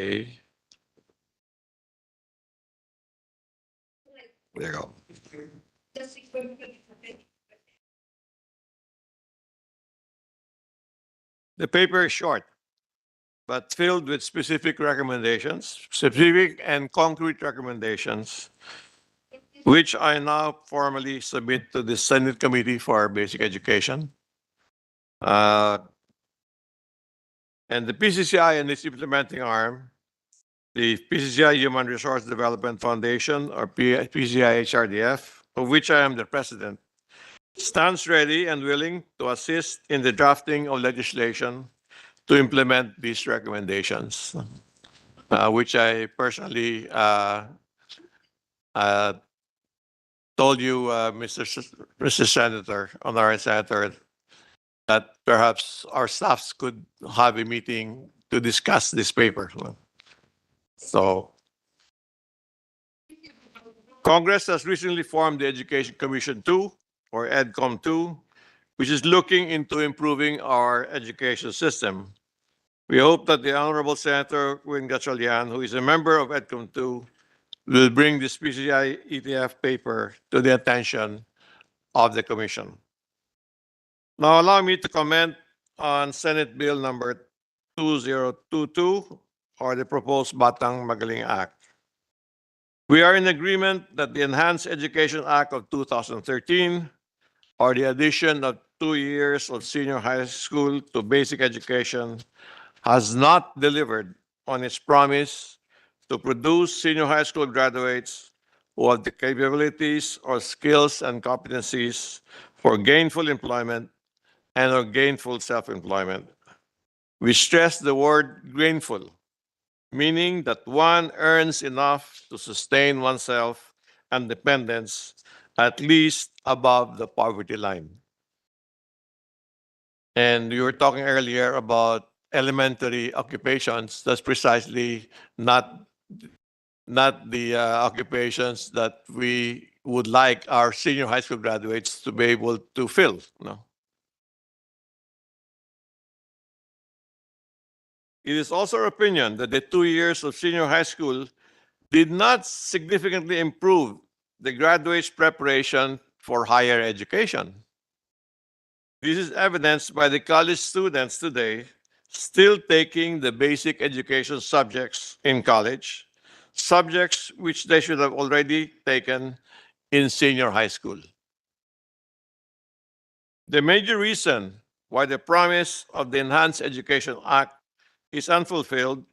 there you go. The paper is short, but filled with specific recommendations, specific and concrete recommendations, which I now formally submit to the Senate Committee for Basic Education. And the PCCI and its implementing arm, the PCCI Human Resource Development Foundation, or PCCI HRDF, of which I am the president, stands ready and willing to assist in the drafting of legislation to implement these recommendations, which I personally told you, Mr. Senator, Honorary Senator, that perhaps our staffs could have a meeting to discuss this paper. So, Congress has recently formed the Education Commission 2, or EDCOM 2, which is looking into improving our education system. We hope that the Honorable Senator Gatchalian, who is a member of EDCOM 2, will bring this PCI ETF paper to the attention of the Commission. Now, allow me to comment on Senate Bill number 2022, or the proposed Batang Magaling Act. We are in agreement that the Enhanced Education Act of 2013, or the addition of 2 years of senior high school to basic education, has not delivered on its promise to produce senior high school graduates who have the capabilities or skills and competencies for gainful employment and or gainful self-employment. We stress the word gainful, meaning that one earns enough to sustain oneself and dependents at least above the poverty line. And you were talking earlier about elementary occupations. That's precisely not the occupations that we would like our senior high school graduates to be able to fill. No. It is also our opinion that the 2 years of senior high school did not significantly improve the graduates' preparation for higher education. This is evidenced by the college students today still taking the basic education subjects in college, subjects which they should have already taken in senior high school. The major reason why the promise of the Enhanced Education Act is unfulfilled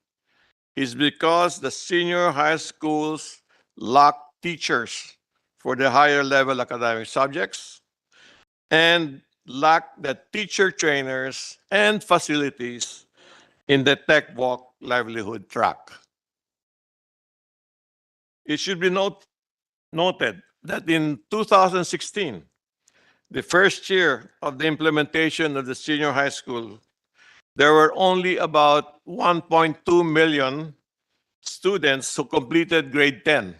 is because the senior high schools lack teachers for the higher level academic subjects and lack the teacher trainers and facilities in the Tech Walk livelihood track. It should be noted that in 2016, the first year of the implementation of the senior high school, there were only about 1.2 million students who completed grade 10.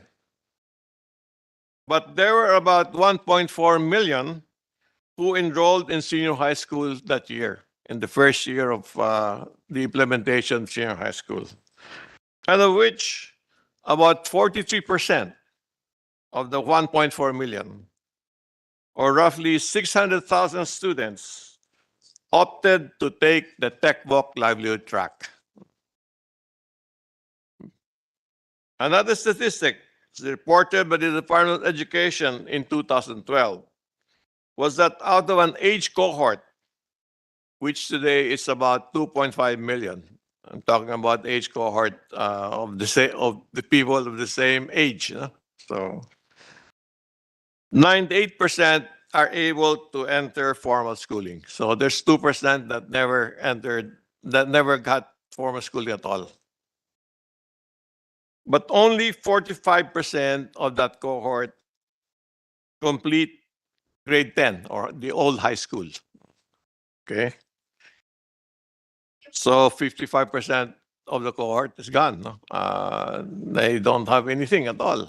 But there were about 1.4 million who enrolled in senior high school that year, in the first year of the implementation of senior high school. And of which about 43% of the 1.4 million, or roughly 600,000 students, opted to take the TechVoc livelihood track. Another statistic reported by the Department of Education in 2012 was that out of an age cohort, which today is about 2.5 million, I'm talking about age cohort of the people of the same age. So 98% are able to enter formal schooling. So there's 2% that never entered, that never got formal schooling at all. But only 45% of that cohort complete grade 10 or the old high school. Okay. So 55% of the cohort is gone. No? They don't have anything at all.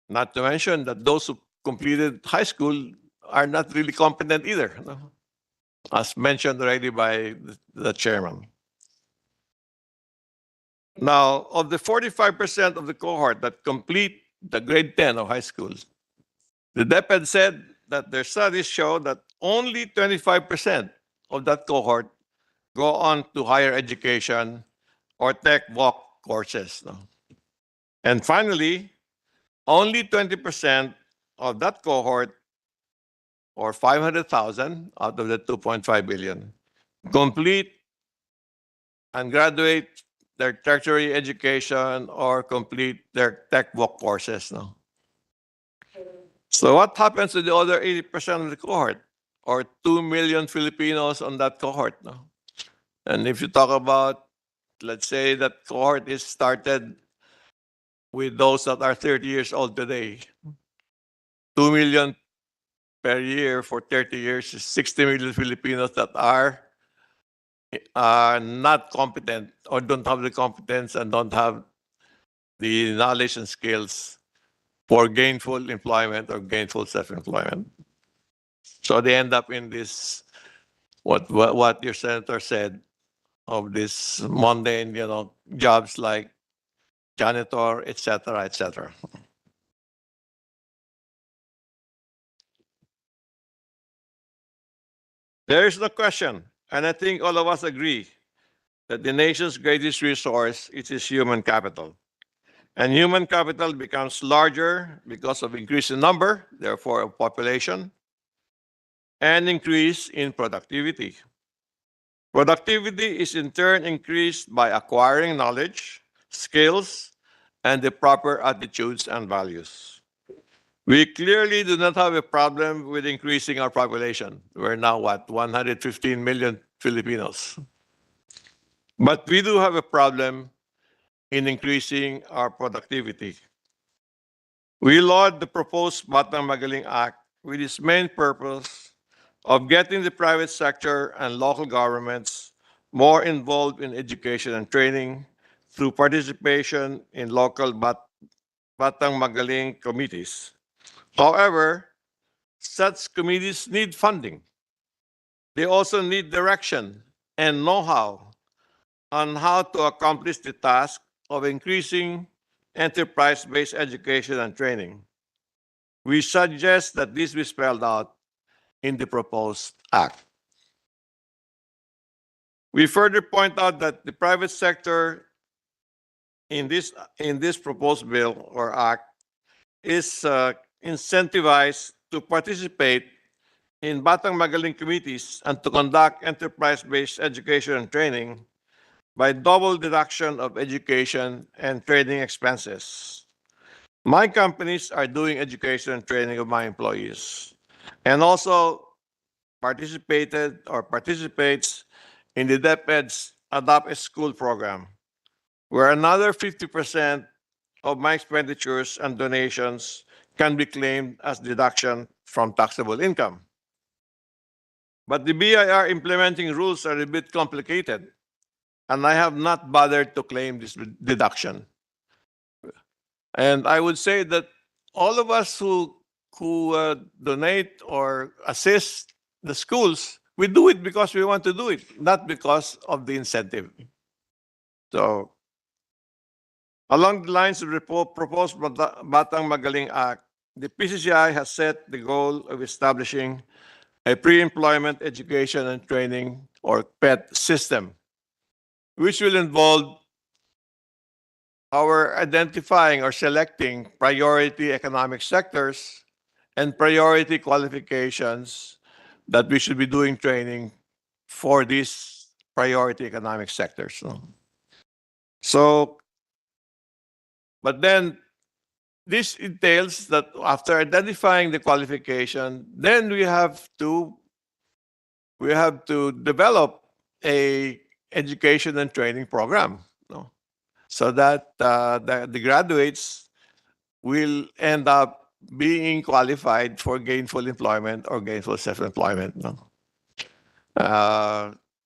Not to mention that those who completed high school are not really competent either, no? As mentioned already by the chairman. Now, of the 45% of the cohort that complete the grade 10 of high school, the DepEd said that their studies show that only 25% of that cohort go on to higher education or tech walk courses. No? And finally, only 20% of that cohort, or 500,000 out of the 2.5 billion, complete and graduate their tertiary education or complete their tech walk courses. No? So what happens to the other 80% of the cohort, or 2 million Filipinos on that cohort? No? And if you talk about, let's say that cohort is started with those that are 30 years old today, 2 million per year for 30 years is 60 million Filipinos that are not competent or don't have the competence and don't have the knowledge and skills for gainful employment or gainful self-employment. So they end up in this, what your senator said, of this mundane, jobs like janitor, etc., etc. There is no question, and I think all of us agree, that the nation's greatest resource is its human capital. And human capital becomes larger because of increase in number, therefore of population, and increase in productivity. Productivity is in turn increased by acquiring knowledge, skills, and the proper attitudes and values. We clearly do not have a problem with increasing our population. We're now, 115 million Filipinos. But we do have a problem in increasing our productivity. We laud the proposed Batang Magaling Act with its main purpose of getting the private sector and local governments more involved in education and training through participation in local Batang Magaling committees. However, such committees need funding. They also need direction and know-how on how to accomplish the task of increasing enterprise-based education and training. We suggest that this be spelled out in the proposed act. We further point out that the private sector in this proposed bill or act is incentivized to participate in Batang Magaling committees and to conduct enterprise-based education and training by double deduction of education and training expenses. My companies are doing education and training of my employees and also participated or participates in the DepEd's Adopt a School program, where another 50% of my expenditures and donations can be claimed as deduction from taxable income. But the BIR implementing rules are a bit complicated, and I have not bothered to claim this deduction. And I would say that all of us who donate or assist the schools, we do it because we want to do it, not because of the incentive. So, along the lines of the proposed Batang Magaling Act, the PCCI has set the goal of establishing a pre-employment education and training, or PET system, which will involve our identifying or selecting priority economic sectors and priority qualifications that we should be doing training for these priority economic sectors. So, but then this entails that after identifying the qualification, then we have to develop a education and training program, so that the graduates will end up being qualified for gainful employment or gainful self-employment.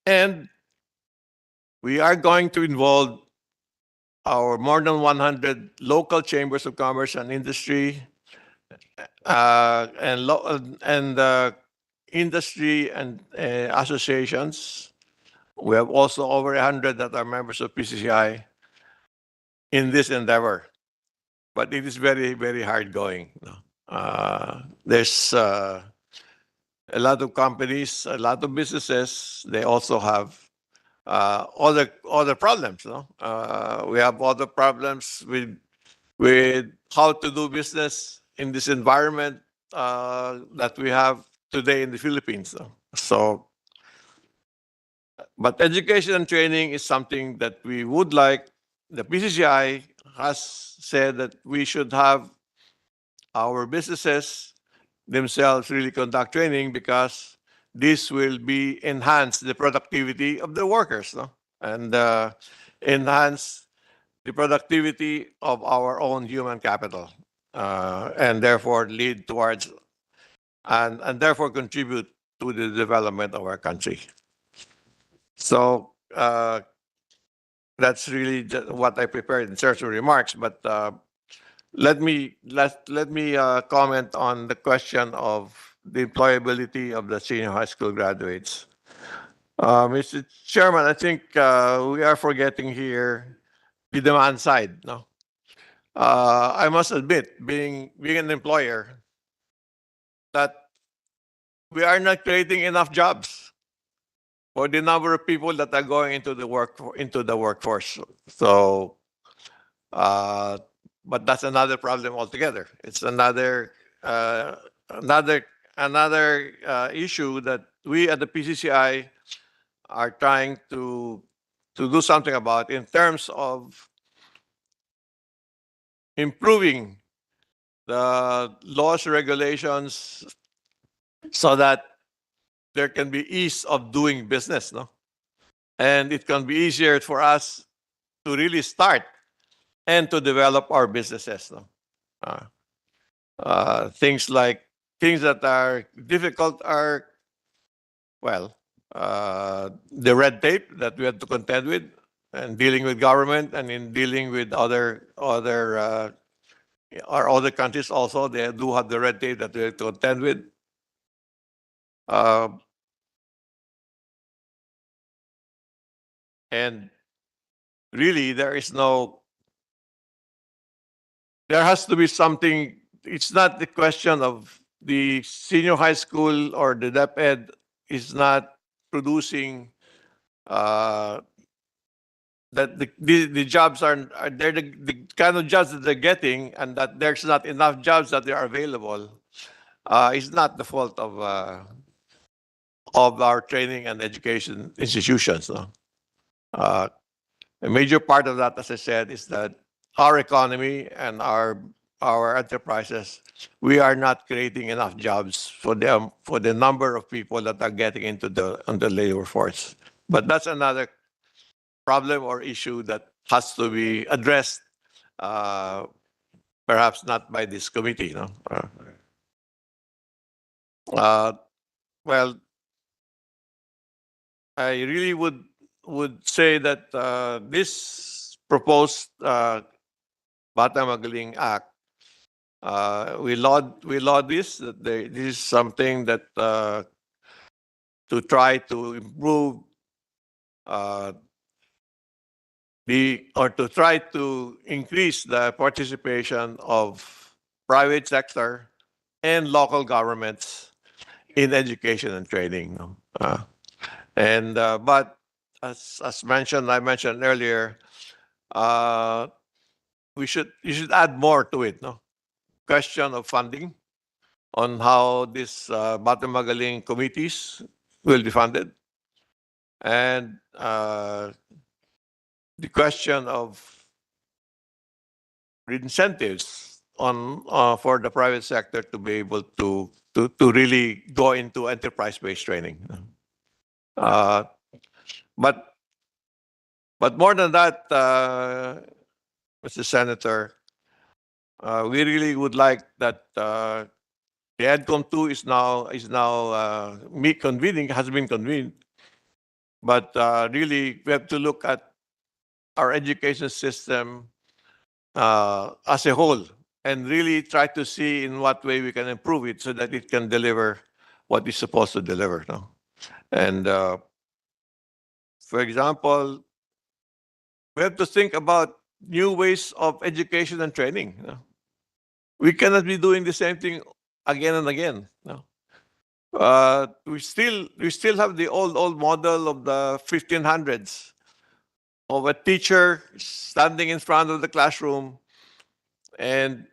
And we are going to involve our more than 100 local chambers of commerce and industry, and industry and associations. We have also over 100 that are members of PCCI in this endeavor, but it is very, very hard going. There's a lot of companies, a lot of businesses. They also have other problems. We have other problems with how to do business in this environment that we have today in the Philippines. So, but education and training is something that we would like. The PCCI has said that we should have our businesses themselves really conduct training, because this will be enhance the productivity of the workers, and enhance the productivity of our own human capital, and therefore lead towards and therefore contribute to the development of our country. So that's really what I prepared in terms of remarks. But let me comment on the question of the employability of the senior high school graduates. Mr. Chairman, I think we are forgetting here the demand side. No, I must admit, being an employer, that we are not creating enough jobs for the number of people that are going into the workforce. So, but that's another problem altogether. It's another issue that we at the PCCI are trying to do something about, in terms of improving the laws, regulations, so that there can be ease of doing business, and it can be easier for us to really start and to develop our businesses. Things that are difficult are, well, the red tape that we have to contend with, and dealing with government, and in dealing with other countries also, they do have the red tape that we have to contend with. And really, there has to be something. It's not the question of the senior high school or the DepEd is not producing that the jobs are they're the kind of jobs that they're getting, and that there's not enough jobs that are available. Is not the fault of our training and education institutions. A major part of that, as I said, is that our economy and our enterprises, we are not creating enough jobs for the number of people that are getting into the labor force. But that's another problem or issue that has to be addressed perhaps not by this committee. No? Uh, well, I really would say that this proposed Batang Magaling Act, we laud this. That this is something that to try to improve uh, or to try to increase the participation of private sector and local governments in education and training. No? But as mentioned, I mentioned earlier, uh, you should add more to it. No, question of funding on how this Batang Magaling committees will be funded, and the question of incentives on for the private sector to be able to really go into enterprise-based training. Uh, but more than that, Mr. Senator, we really would like that the EDCOM 2 is now convening, has been convened, but really we have to look at our education system as a whole and really try to see in what way we can improve it so that it can deliver what it's supposed to deliver. No? And for example, we have to think about new ways of education and training. You know? We cannot be doing the same thing again and again. No? We still have the old model of the 1500s of a teacher standing in front of the classroom and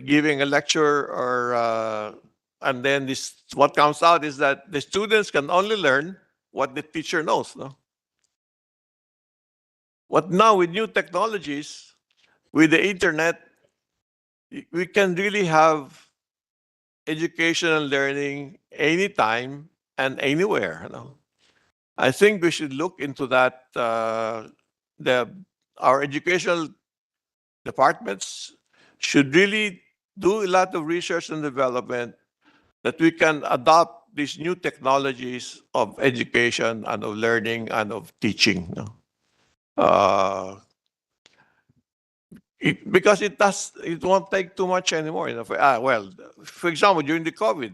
giving a lecture, or and then what comes out is that the students can only learn what the teacher knows. No? What now with new technologies, with the internet, we can really have education and learning anytime and anywhere. You know? I think we should look into that. Our educational departments should really do a lot of research and development that we can adopt these new technologies of education and of learning and of teaching. You know? Because it won't take too much anymore. You know, for example, during the COVID,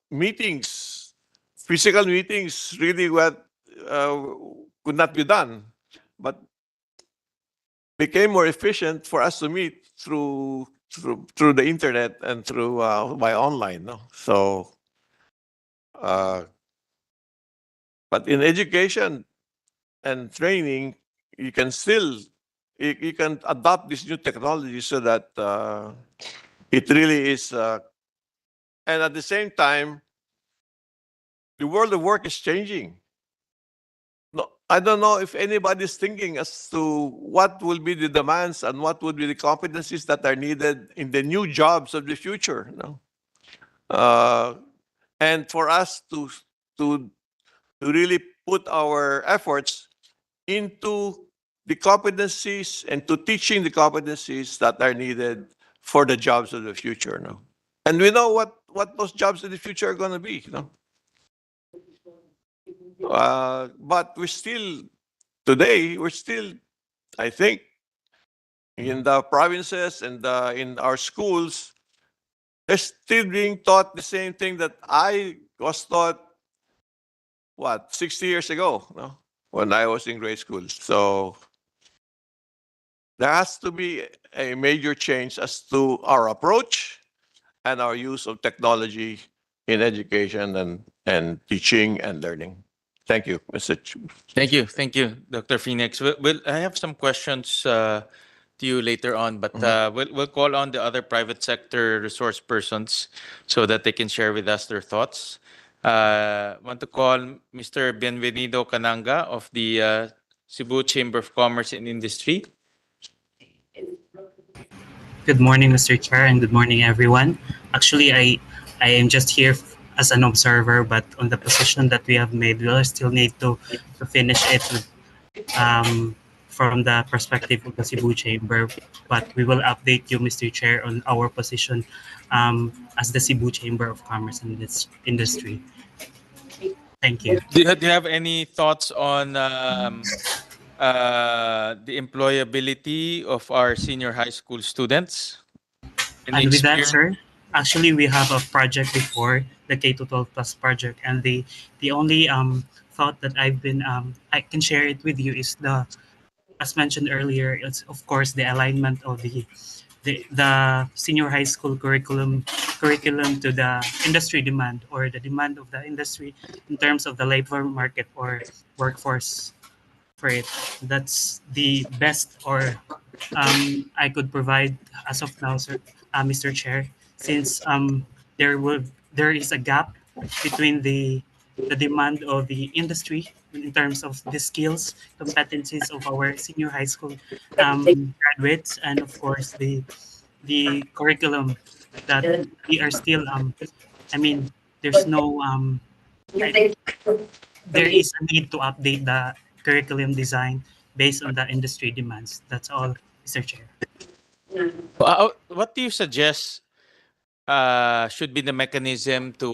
meetings, physical meetings, really could not be done, but became more efficient for us to meet through the internet and through by online. No, so. But in education and training, you can still you can adopt this new technology so that it really is. And at the same time, the world of work is changing. No, I don't know if anybody's thinking as to what will be the demands and what would be the competencies that are needed in the new jobs of the future. No? And for us to really put our efforts into the competencies and to teaching the competencies that are needed for the jobs of the future. No? And we know what those jobs of the future are going to be. No? But today, we're still, I think, in the provinces and in our schools, they're still being taught the same thing that I was taught, 60 years ago, no? When I was in grade school. So there has to be a major change as to our approach and our use of technology in education and teaching and learning. Thank you, Mr. Thank you, Dr. Phoenix. I have some questions to you later on, but we'll call on the other private sector resource persons so that they can share with us their thoughts. Want to call Mr. Bienvenido Cananga of the Cebu Chamber of Commerce and Industry. Good morning, Mr. Chair, and good morning, everyone. Actually, I am just here as an observer, but on the position that we have made, we'll still need to finish it with from the perspective of the Cebu Chamber, but we will update you, Mr. Chair, on our position as the Cebu Chamber of Commerce and Industry. Thank you. Do you have any thoughts on the employability of our senior high school students? Any And with that, experience? sir, actually we have a project before the K to 12 plus project, and the only thought that I can share it with you is the, as mentioned earlier, it's of course the alignment of the senior high school curriculum to the industry demand, or the demand of the industry in terms of the labor market or workforce for it. That's the best or I could provide as of now, sir, Mr. Chair, since there is a gap between the demand of the industry in terms of the skills, competencies of our senior high school graduates, and of course the curriculum that we are still I mean there's no I, there is a need to update the curriculum design based on the industry demands. That's all, Mr. Chair. What do you suggest should be the mechanism to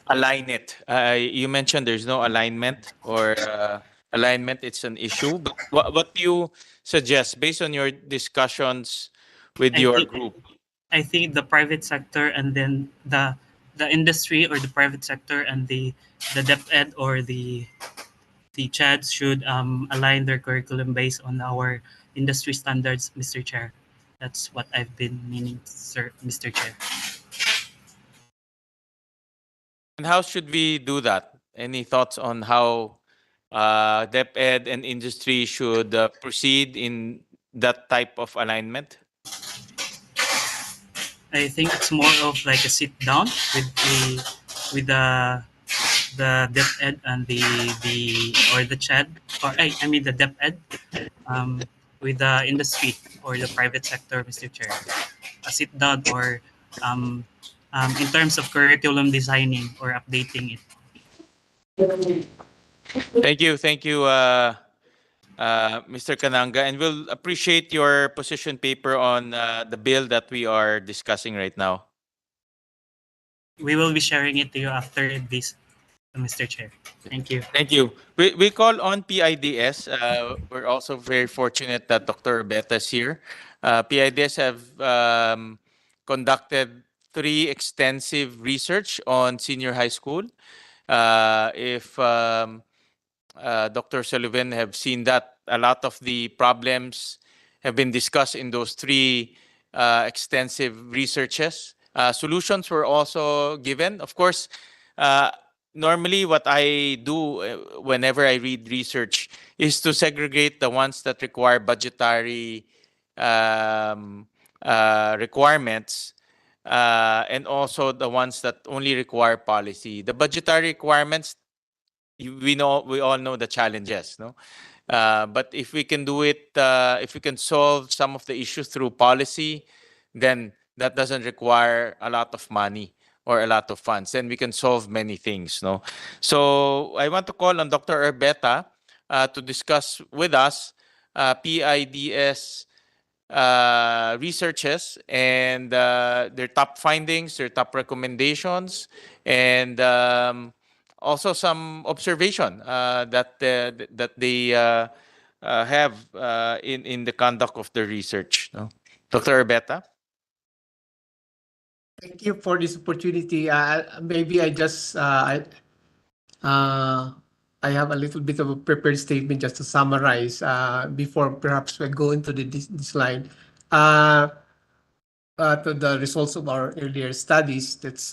align it? You mentioned there's no alignment, or alignment, it's an issue. But what do you suggest based on your discussions with I your think group? I think the private sector and then the industry or the private sector and the DepEd or the CHADs should align their curriculum based on our industry standards, Mr. Chair. That's what I've been meaning, sir, Mr. Chair. And how should we do that? Any thoughts on how DepEd and industry should proceed in that type of alignment? I think it's more of like a sit down with the DepEd and the or the CHAD, or I mean the DepEd with the industry or the private sector, Mr. Chair. A sit down or um, in terms of curriculum designing or updating it. Thank you, Mr. Kananga, and we'll appreciate your position paper on the bill that we are discussing right now. We will be sharing it to you after this, Mr. Chair. Thank you. Thank you. We call on PIDS. We're also very fortunate that Dr. Beta is here. PIDS have conducted 3 extensive research on senior high school. If Dr. Sullivan have seen that, a lot of the problems have been discussed in those 3 extensive researches. Solutions were also given. Of course, normally what I do whenever I read research is to segregate the ones that require budgetary requirements, and also the ones that only require policy. The budgetary requirements, we all know the challenges, no? But if we can do it, if we can solve some of the issues through policy, then that doesn't require a lot of money or a lot of funds. Then we can solve many things, no? So I want to call on Dr. Urbeta to discuss with us PIDS researches and their top findings, their top recommendations, and also some observation that they have in the conduct of the research. No? Dr. Urbeta? Thank you for this opportunity. Maybe I have a little bit of a prepared statement just to summarize before perhaps we go into this slide. To the results of our earlier studies that's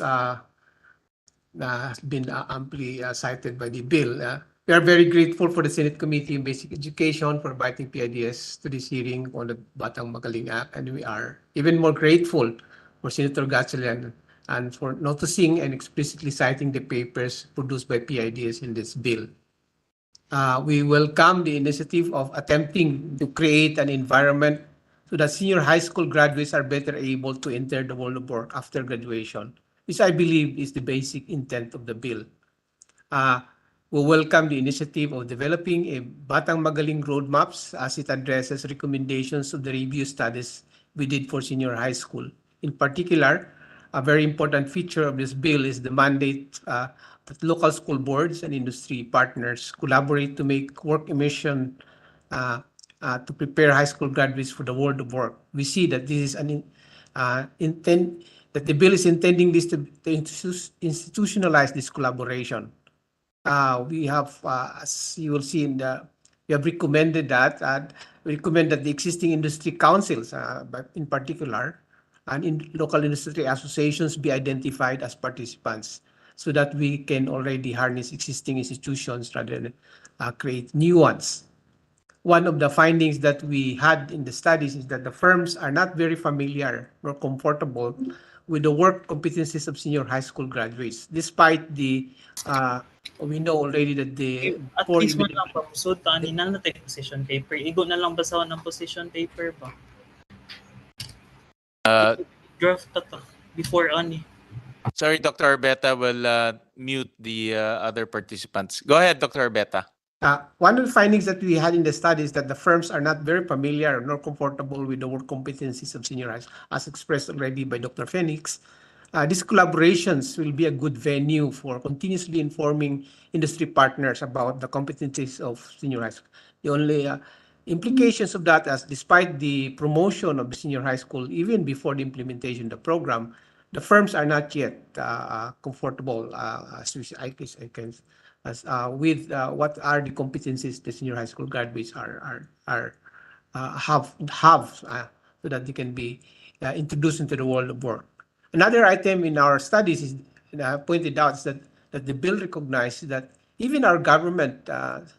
been amply cited by the bill. We are very grateful for the Senate Committee on Basic Education for inviting PIDS to this hearing on the Batang Magaling Act, and we are even more grateful for Senator Gatchalian and for noticing and explicitly citing the papers produced by PIDS in this bill. We welcome the initiative of attempting to create an environment so that senior high school graduates are better able to enter the world of work after graduation, which I believe is the basic intent of the bill. We welcome the initiative of developing a Batang Magaling roadmaps as it addresses recommendations of the review studies we did for senior high school. In particular, a very important feature of this bill is the mandate that local school boards and industry partners collaborate to make work immersion to prepare high school graduates for the world of work. We see that this is that the bill is intending this to institutionalize this collaboration. We have, as you will see we have recommended that, we recommend that the existing industry councils, in particular, and in local industry associations be identified as participants so that we can already harness existing institutions rather than create new ones. One of the findings that we had in the studies is that the firms are not very familiar or comfortable with the work competencies of senior high school graduates, despite we know already that At least man lang ba, so tani na lang tayo position paper. Igo na lang basahan ng position paper ba? Draft to before ani. Sorry, Dr. Arbeta will mute the other participants. Go ahead, Dr. Arbeta. One of the findings that we had in the study is that the firms are not very familiar nor comfortable with the work competencies of senior high, as expressed already by Dr. Phoenix. These collaborations will be a good venue for continuously informing industry partners about the competencies of senior high school. The only implications of that, as despite the promotion of the senior high school, even before the implementation of the program, the firms are not yet comfortable, I can with what are the competencies the senior high school graduates have so that they can be introduced into the world of work. Another item in our studies is pointed out is that the bill recognizes that even our government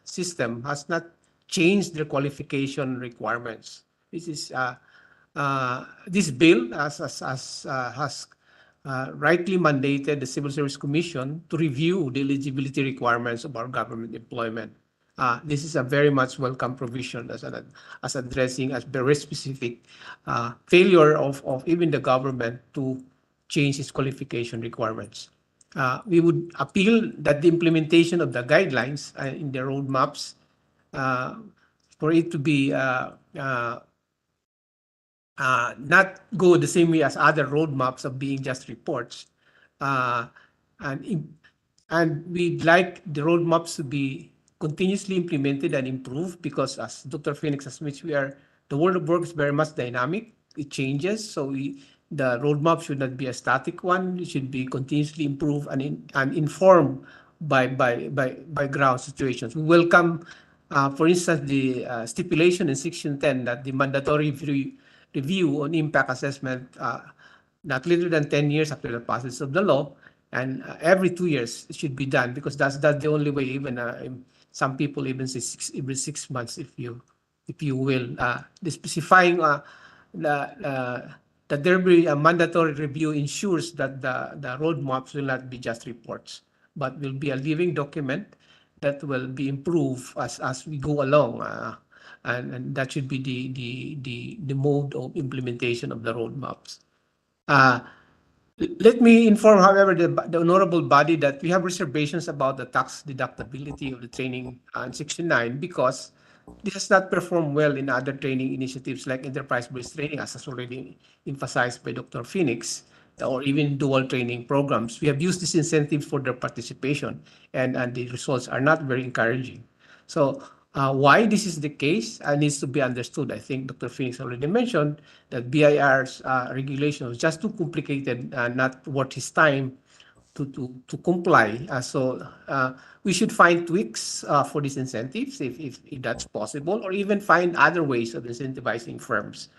system has not changed their qualification requirements. This is this bill has rightly mandated the Civil Service Commission to review the eligibility requirements of our government employment. This is a very much welcome provision as addressing as very specific failure of even the government to change its qualification requirements. We would appeal that the implementation of the guidelines in the roadmaps for it to be not go the same way as other roadmaps of being just reports. And we'd like the roadmaps to be continuously implemented and improved because, as Dr. Phoenix has mentioned, the world of work is very much dynamic. It changes, so the roadmap should not be a static one. It should be continuously improved and informed by ground situations. We welcome, for instance, the stipulation in Section 10 that the mandatory review on impact assessment not later than 10 years after the passage of the law, and every 2 years it should be done because that's the only way. Even some people even say every 6 months, if you will. The specifying that there be a mandatory review ensures that the roadmaps will not be just reports, but will be a living document that will be improved as we go along. And that should be the mode of implementation of the roadmaps. Let me inform, however, the honorable body that we have reservations about the tax deductibility of the training in Section 9 because this has not performed well in other training initiatives like enterprise-based training, as has already emphasized by Dr. Phoenix, or even dual training programs. We have used these incentives for their participation, and the results are not very encouraging. So why this is the case needs to be understood. I think Dr. Phoenix already mentioned that BIR's regulation was just too complicated and not worth his time to comply. So we should find tweaks for these incentives if that's possible, or even find other ways of incentivizing firms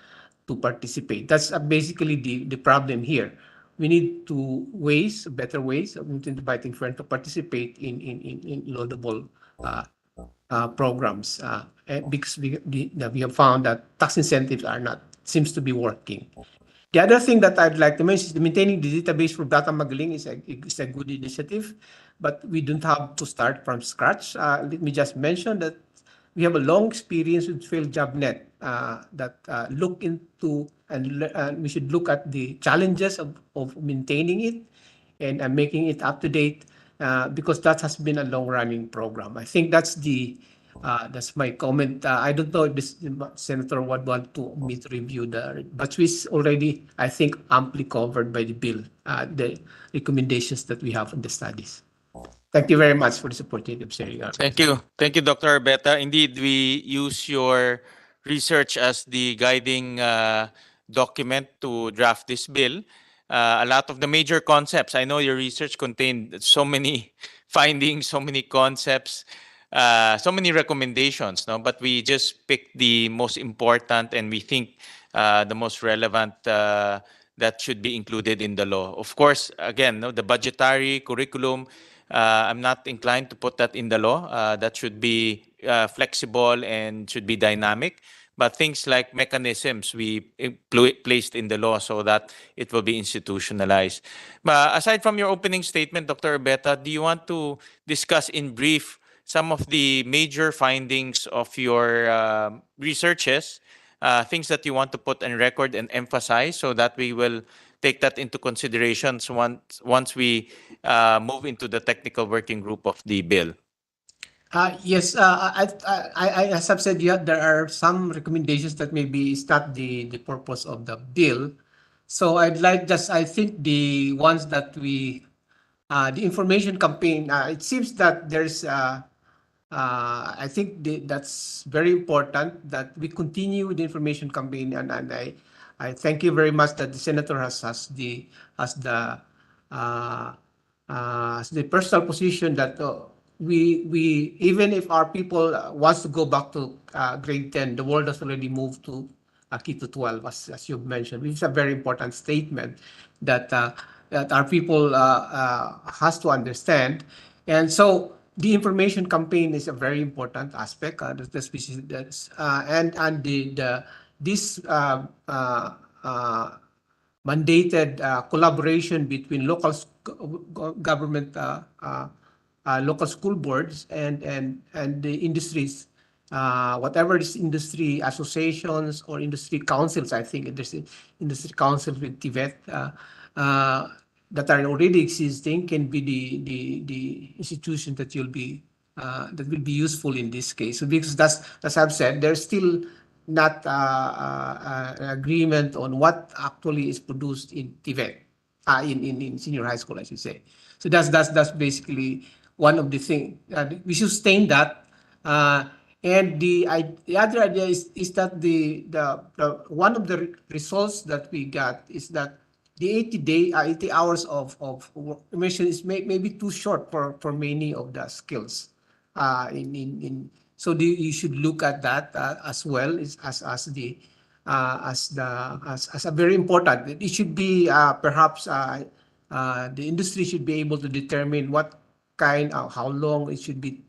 to participate. That's basically the problem here. We need better ways of incentivizing firms to participate in laudable programs because we have found that tax incentives seems to be working. The other thing that I'd like to mention is maintaining the database for Batang Magaling is a good initiative, but we don't have to start from scratch. Let me just mention that we have a long experience with FailJobNet that look into and we should look at the challenges of maintaining it and making it up to date. because that has been a long-running program. I think that's my comment. I don't know if this Senator would want to me to review but it's already, I think, amply covered by the bill, the recommendations that we have in the studies. Thank you very much for this opportunity of sharing. Thank you. Thank you, Dr. Arbeta. Indeed, we use your research as the guiding document to draft this bill. A lot of the major concepts, I know your research contained so many findings, so many concepts, so many recommendations, no? But we just picked the most important and we think the most relevant that should be included in the law. Of course, again, no, the budgetary curriculum, I'm not inclined to put that in the law. That should be flexible and should be dynamic. But things like mechanisms we placed in the law so that it will be institutionalized. Aside from your opening statement, Dr. Urbeta, do you want to discuss in brief some of the major findings of your researches, things that you want to put on record and emphasize so that we will take that into considerations once we move into the technical working group of the bill? Yes, as I've said, yeah, there are some recommendations that maybe is not the purpose of the bill. So I'd like just, I think the ones that the information campaign, it seems that there's, I think that's very important that we continue with the information campaign, and I thank you very much that the senator has the uh, personal position that we even if our people wants to go back to grade 10, the world has already moved to K to 12, as you've mentioned, which is a very important statement that that our people has to understand. And so the information campaign is a very important aspect. And this mandated collaboration between local government, local school boards, and the industries, whatever is industry associations or industry councils. I think there's industry councils with Tibet that are already existing can be the institution that you'll be that will be useful in this case. So because that's, as I've said, there's still not an agreement on what actually is produced in Tibet, in senior high school, I should say. So that's basically one of the things. We sustain that. And the other idea is that the one of the results that we got is that the 80 hours of immersion is maybe too short for many of the skills. So you should look at that as well as a very important. It should be perhaps the industry should be able to determine what kind of how long it should be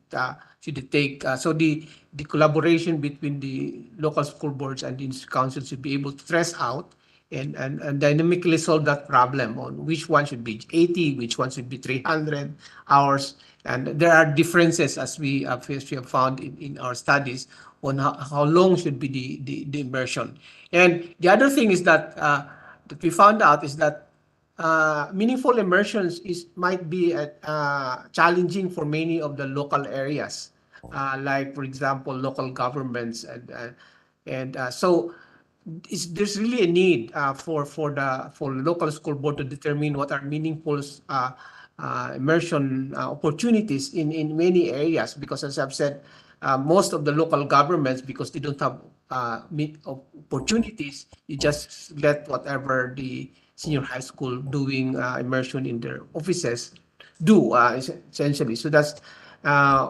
should it take. So the collaboration between the local school boards and the industry council should be able to stress out and dynamically solve that problem on which one should be 80, which one should be 300 hours. And there are differences, as we have found in our studies, on how long should be the immersion. And the other thing is that that we found out is that meaningful immersions might be challenging for many of the local areas, like, for example, local governments, and so there's really a need for local school board to determine what are meaningful immersion opportunities in many areas, because as I've said, most of the local governments, because they don't have opportunities, you just let whatever the senior high school doing immersion in their offices do, essentially. So that's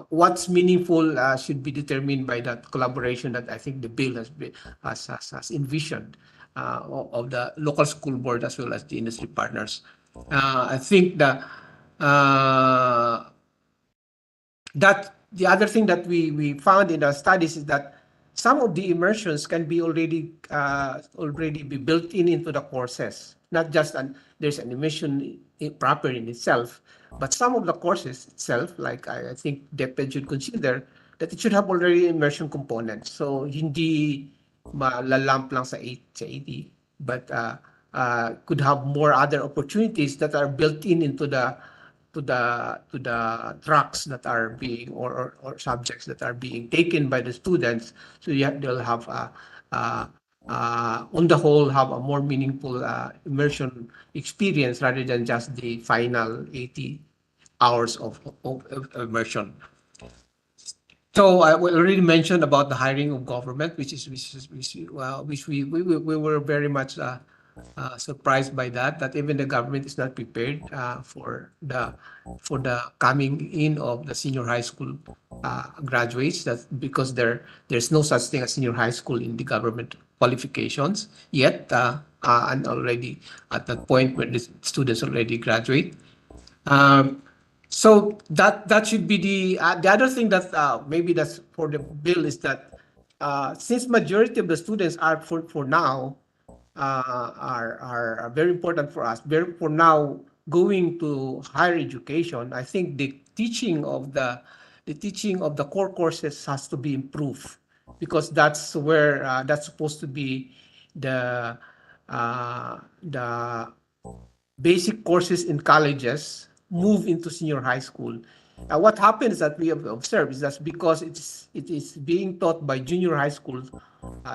what's meaningful should be determined by that collaboration that I think the bill has envisioned of the local school board as well as the industry partners. I think that the other thing that we found in our studies is that some of the immersions can be already be built into the courses. Not just there's an immersion proper in itself, but some of the courses itself, like I think DepEd should consider that it should have already immersion components. So hindi malalamp lang sa 80, but could have more other opportunities that are built into the to the tracks that are being or subjects that are being taken by the students. So they'll have on the whole have a more meaningful immersion experience rather than just the final 80 hours of immersion. So I already mentioned about the hiring of government, which we were very much surprised by that. That even the government is not prepared for the coming in of the senior high school graduates. That because there's no such thing as senior high school in the government qualifications yet, and already at that point where the students already graduate. Um, so that should be the other thing that maybe that's for the bill is that since majority of the students are for now are very important for us. Very for now going to higher education, I think the teaching of the core courses has to be improved because that's where that's supposed to be the basic courses in colleges move into senior high school. What happens that we have observed is that because it is being taught by junior high school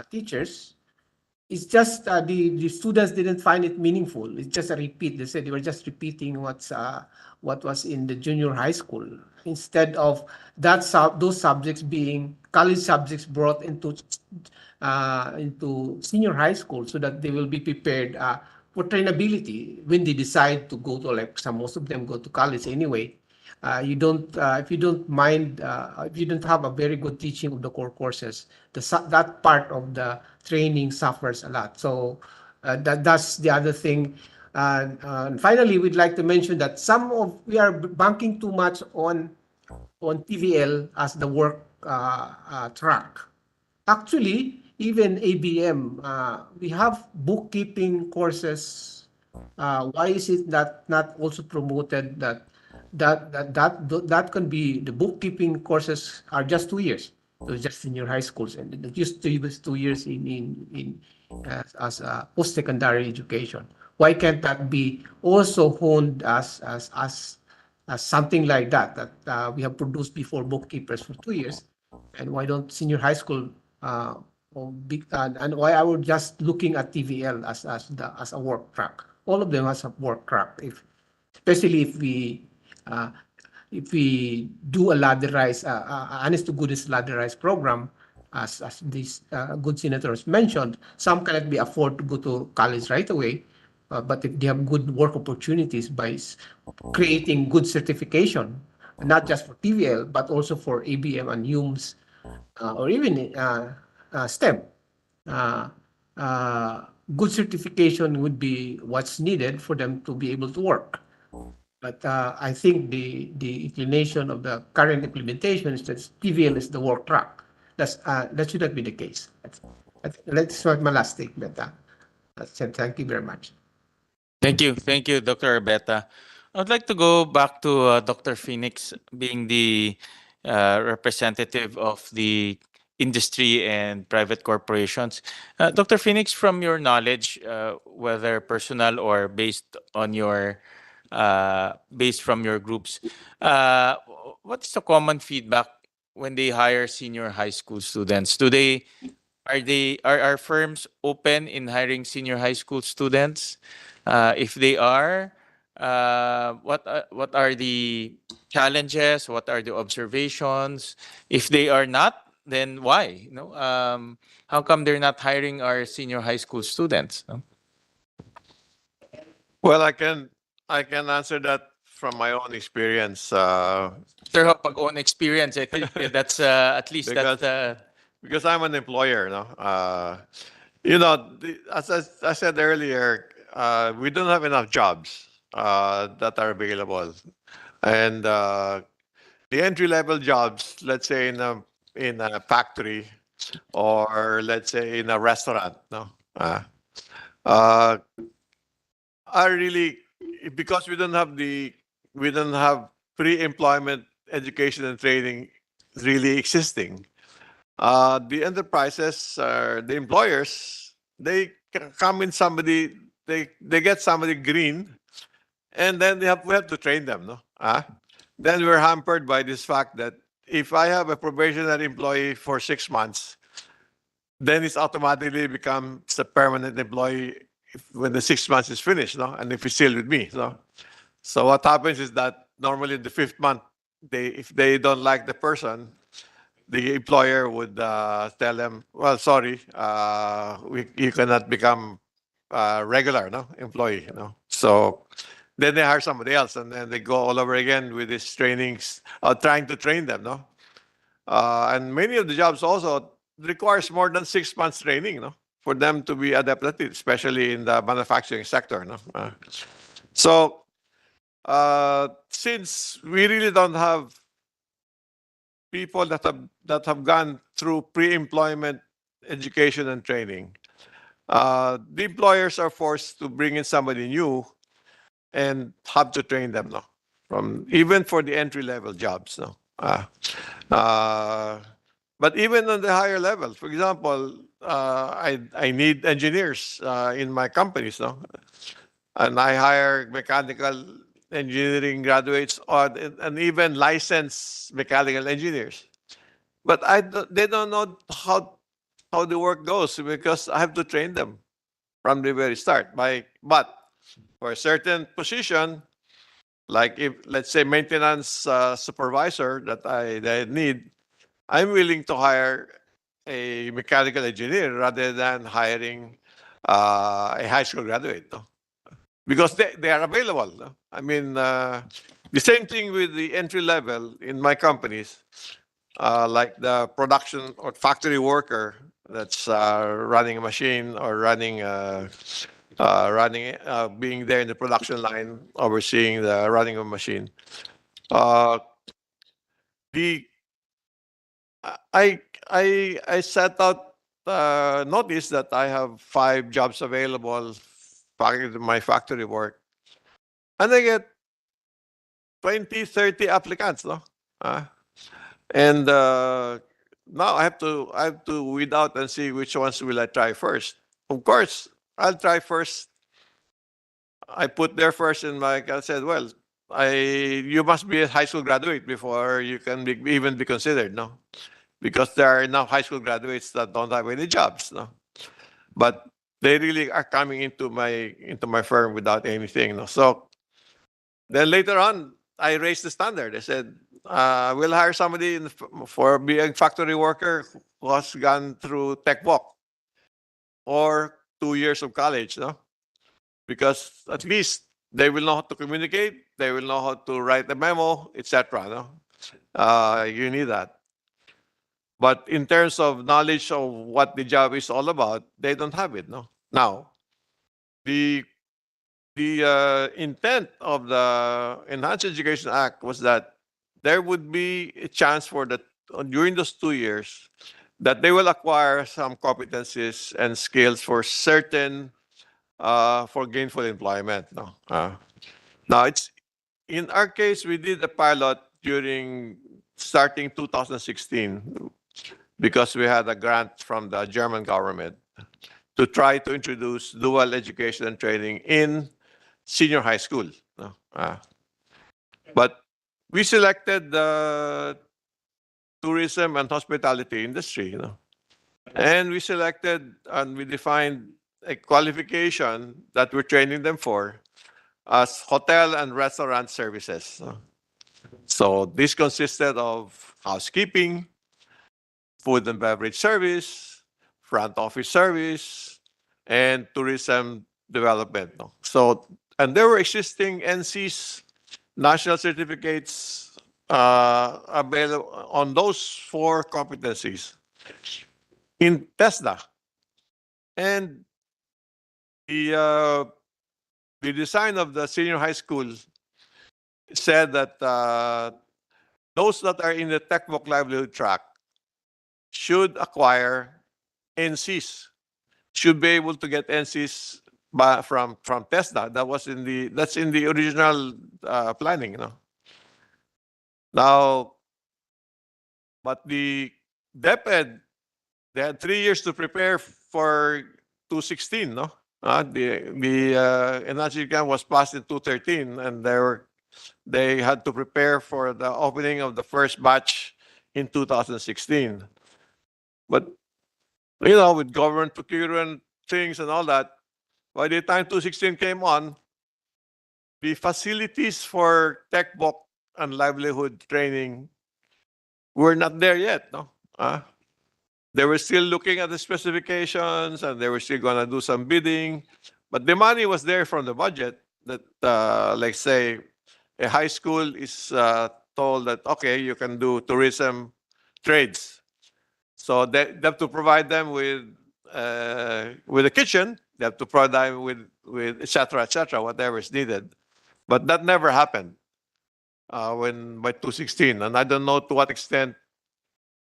teachers, it's just the students didn't find it meaningful. It's just a repeat. They said they were just repeating what was in the junior high school instead of those subjects being college subjects brought into senior high school so that they will be prepared for trainability when they decide to go to most of them go to college anyway. You don't if you don't mind if you don't have a very good teaching of the core courses, that part of the training suffers a lot. So that's the other thing. And finally, we'd like to mention that we are banking too much on TVL as the work track. Actually, even ABM, we have bookkeeping courses. Why is it that not also promoted that can be the bookkeeping courses are just 2 years. So just in your high schools, and it used to be 2 years in as a post-secondary education. Why can't that be also honed as something like that we have produced before bookkeepers for 2 years, and why don't senior high school and why are we just looking at TVL as a work track? All of them has a work track. Especially uh, if we do a ladderized, honest to goodness ladderized program, as these good senators mentioned, some cannot be afford to go to college right away. But if they have good work opportunities by creating good certification, not just for TVL, but also for ABM and HUMS, or even STEM, uh, uh, good certification would be what's needed for them to be able to work. But I think the inclination of the current implementation is that TVL is the work track. That should not be the case. That's my last statement. Thank you very much. Thank you, Dr. Arbeta. I'd like to go back to Dr. Phoenix, being the representative of the industry and private corporations. Dr. Phoenix, from your knowledge, whether personal or based from your groups, what's the common feedback when they hire senior high school students? Are firms open in hiring senior high school students? If they are, what are the challenges? What are the observations? If they are not, then why? How come they're not hiring our senior high school students? No? Well, I can answer that from my own experience. Sir, pag own experience, I think that's at least Because- because I'm an employer, no. As I said earlier, we don't have enough jobs that are available, and the entry level jobs, let's say in a factory, or let's say in a restaurant, no, uh, are really, because we don't have pre-employment education and training really existing. The enterprises, the employers, they come in somebody, they get somebody green, And then we have to train them, no? Then we're hampered by this fact that if I have a probationary employee for 6 months, then it's automatically becomes a permanent employee when the 6 months is finished, no? And if it's still with me, no? So what happens is that normally in the fifth month, if they don't like the person, the employer would tell them, well, sorry, you cannot become regular, no, employee, no. So then they hire somebody else, and then they go all over again with these trainings, trying to train them, no. And many of the jobs also requires more than 6 months training, no, for them to be adapted, especially in the manufacturing sector, no. So since we really don't have people that have gone through pre-employment education and training, the employers are forced to bring in somebody new and have to train them, no, from even for the entry level jobs, no. Uh, but even on the higher level, for example, I need engineers in my companies, no, and I hire mechanical engineering graduates and even licensed mechanical engineers. But they don't know how the work goes because I have to train them from the very start. But for a certain position, like if let's say maintenance supervisor that I need, I'm willing to hire a mechanical engineer rather than hiring a high school graduate, no? Because they are available, no? I mean, the same thing with the entry level in my companies, like the production or factory worker that's running a machine or being there in the production line, overseeing the running of a machine. Uh, the I set out notice that I have 5 jobs available in my factory work, and I get 20, 30 applicants, no? And now I have to weed out and see which ones will I try first. Of course, I'll try first. I put there first in my. I said, well, you must be a high school graduate before you can even be considered, no? Because there are now high school graduates that don't have any jobs, no? But they really are coming into my firm without anything, no? So then later on, I raised the standard. I said, we'll hire somebody for being factory worker who has gone through tech walk or 2 years of college, no? Because at least they will know how to communicate, they will know how to write a memo, etc. No, you need that. But in terms of knowledge of what the job is all about, they don't have it. No. Now, the intent of the Enhanced Education Act was that there would be a chance for that during those 2 years that they will acquire some competencies and skills for certain for gainful employment. No. Now it's in our case we did a pilot during starting 2016 because we had a grant from the German government to try to introduce dual education and training in senior high school. No? But we selected the tourism and hospitality industry, and we selected and we defined a qualification that we're training them for as hotel and restaurant services. So this consisted of housekeeping, food and beverage service, front office service, and tourism development. No? So, and there were existing NCs, national certificates available on those 4 competencies in TESDA. And the design of the senior high school said that those that are in the textbook livelihood track should acquire NCs, should be able to get NCs from TESDA. That's in the original planning, Now, but the DepEd, they had 3 years to prepare for 2016, The enhanced exam was passed in 2013, and they had to prepare for the opening of the first batch in 2016. But with government procurement things and all that, by the time 2016 came on, the facilities for tech book and livelihood training were not there yet. No, they were still looking at the specifications, and they were still going to do some bidding, but the money was there from the budget. That, like, say, a high school is told that, okay, you can do tourism trades, so they have to provide them with a kitchen. They have to provide them with etc., whatever is needed. But that never happened when by 2016, and I don't know to what extent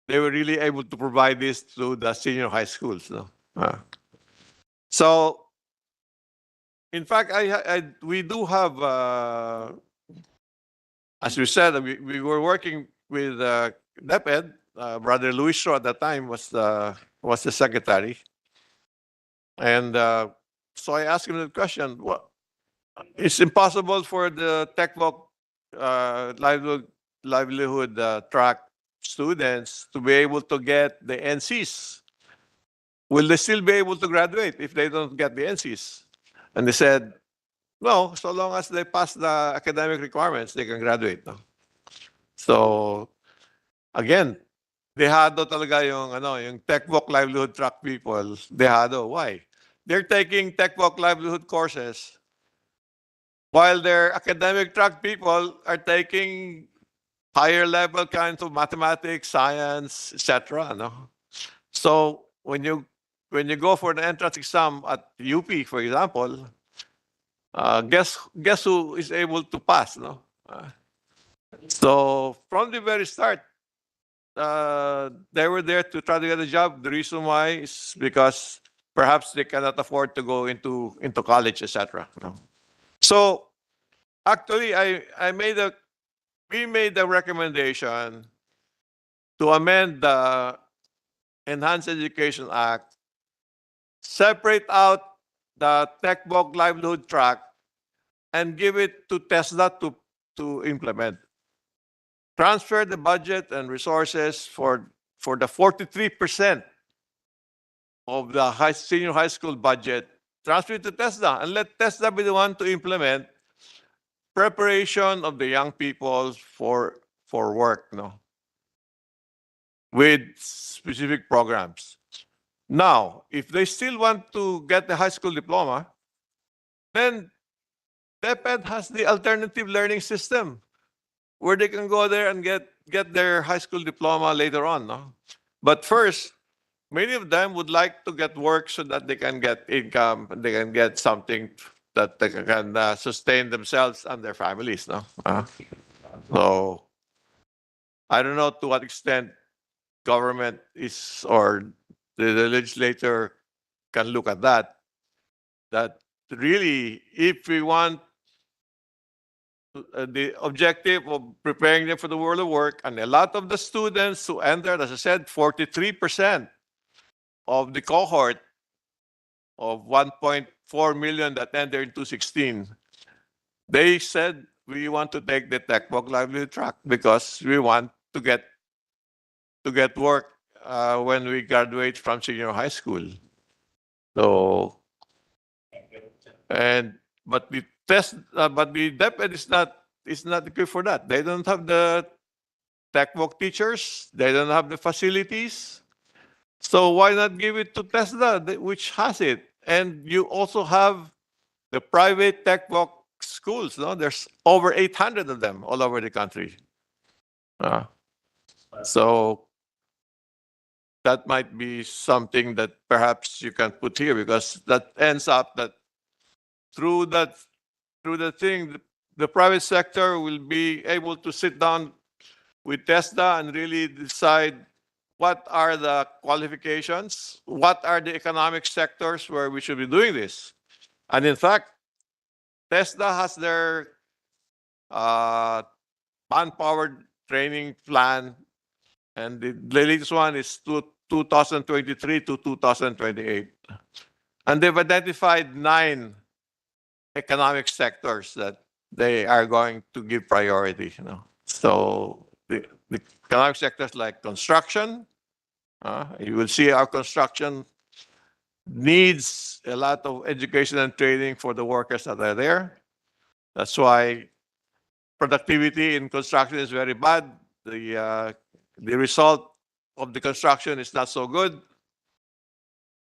they were really able to provide this to the senior high schools. No? So, in fact, we do have, as we said, we were working with DepEd. Brother Luis Ro at that time was the secretary, and so I asked him the question: Well, it's impossible for the TechVoc livelihood track students to be able to get the NCs. Will they still be able to graduate if they don't get the NCs? And they said, no, so long as they pass the academic requirements, they can graduate. No? So, again, dehado talaga yung TechVoc livelihood track people. Dehado. Why? They're taking TechVoc livelihood courses while their academic track people are taking higher level kinds of mathematics, science, etc. No? So when you go for the entrance exam at UP, for example, guess who is able to pass? No. So from the very start, they were there to try to get a job. The reason why is because perhaps they cannot afford to go into college, etc. No. So actually, we made a recommendation to amend the Enhanced Education Act, separate out the TechVoc livelihood track, and give it to TESDA to implement. Transfer the budget and resources for the 43% of the senior high school budget, transfer it to TESDA, and let TESDA be the one to implement preparation of the young people for work, no, with specific programs. Now, if they still want to get the high school diploma, then DepEd has the alternative learning system where they can go there and get their high school diploma later on. No? But first, many of them would like to get work so that they can get income, they can get something that they can sustain themselves and their families. No? So I don't know to what extent government is or the legislature can look at that. That really, if we want the objective of preparing them for the world of work, and a lot of the students who entered, as I said, 43% of the cohort of 1.4 million that entered in 2016, they said, we want to take the TechVoc livelihood track because we want to get work when we graduate from senior high school. So, but the DepEd is not equipped for that. They don't have the TechVoc teachers. They don't have the facilities. So why not give it to TESDA, which has it? And you also have the private TechVoc schools. No, there's over 800 of them all over the country. So that might be something that perhaps you can put here, because that ends up that through the thing, the private sector will be able to sit down with TESDA and really decide what are the qualifications, what are the economic sectors where we should be doing this. And in fact, TESDA has their manpower training plan, and the latest one is 2023 to 2028. And they've identified 9 economic sectors that they are going to give priority. So the economic sectors like construction, you will see our construction needs a lot of education and training for the workers that are there. That's why productivity in construction is very bad. The result of the construction is not so good.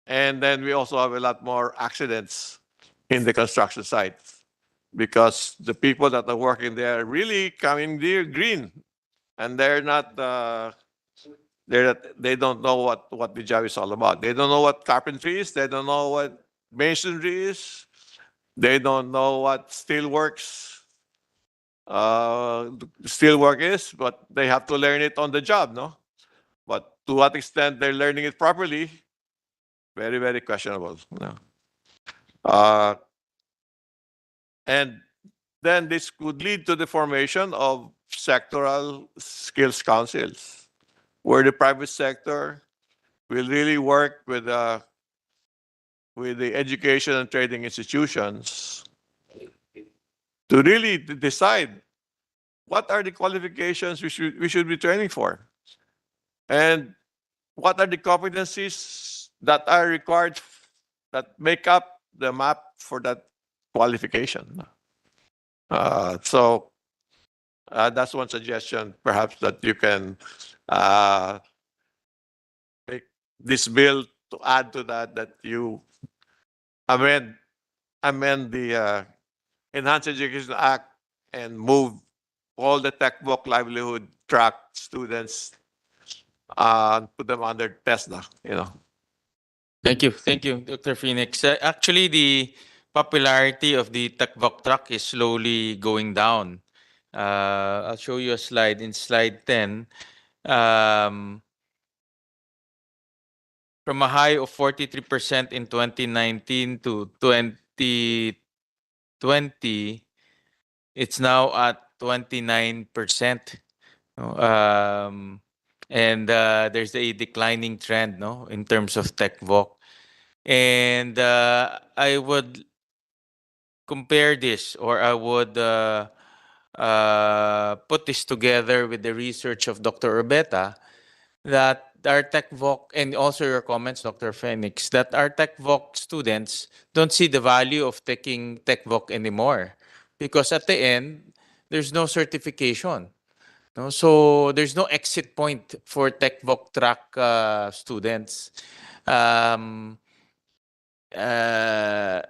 And then we also have a lot more accidents in the construction sites because the people that are working there are really coming there green, and they don't know what the job is all about. They don't know what carpentry is. They don't know what masonry is. They don't know what steelwork is, but they have to learn it on the job, no? But to what extent they're learning it properly, very, very questionable. Uh, and then this could lead to the formation of sectoral skills councils, where the private sector will really work with the education and training institutions to really decide what are the qualifications we should be training for, and what are the competencies that are required that make up the map for that qualification. So that's one suggestion, perhaps, that you can make this bill to add to that you amend the Enhanced Education Act and move all the tech book livelihood track students, put them under TESDA. Thank you, Dr. Phoenix. Actually, the popularity of the Takvok truck is slowly going down. I'll show you a slide. In slide 10, um, from a high of 43% in 2019 to 2020, it's now at 29%. And there's a declining trend, no, in terms of TechVoc. And I would compare this, or I would put this together with the research of Dr. Urbeta, that our TechVoc, and also your comments, Dr. Phoenix, that our TechVoc students don't see the value of taking TechVoc anymore, because at the end, there's no certification. No? So there's no exit point for TechVoc track students. Um, uh,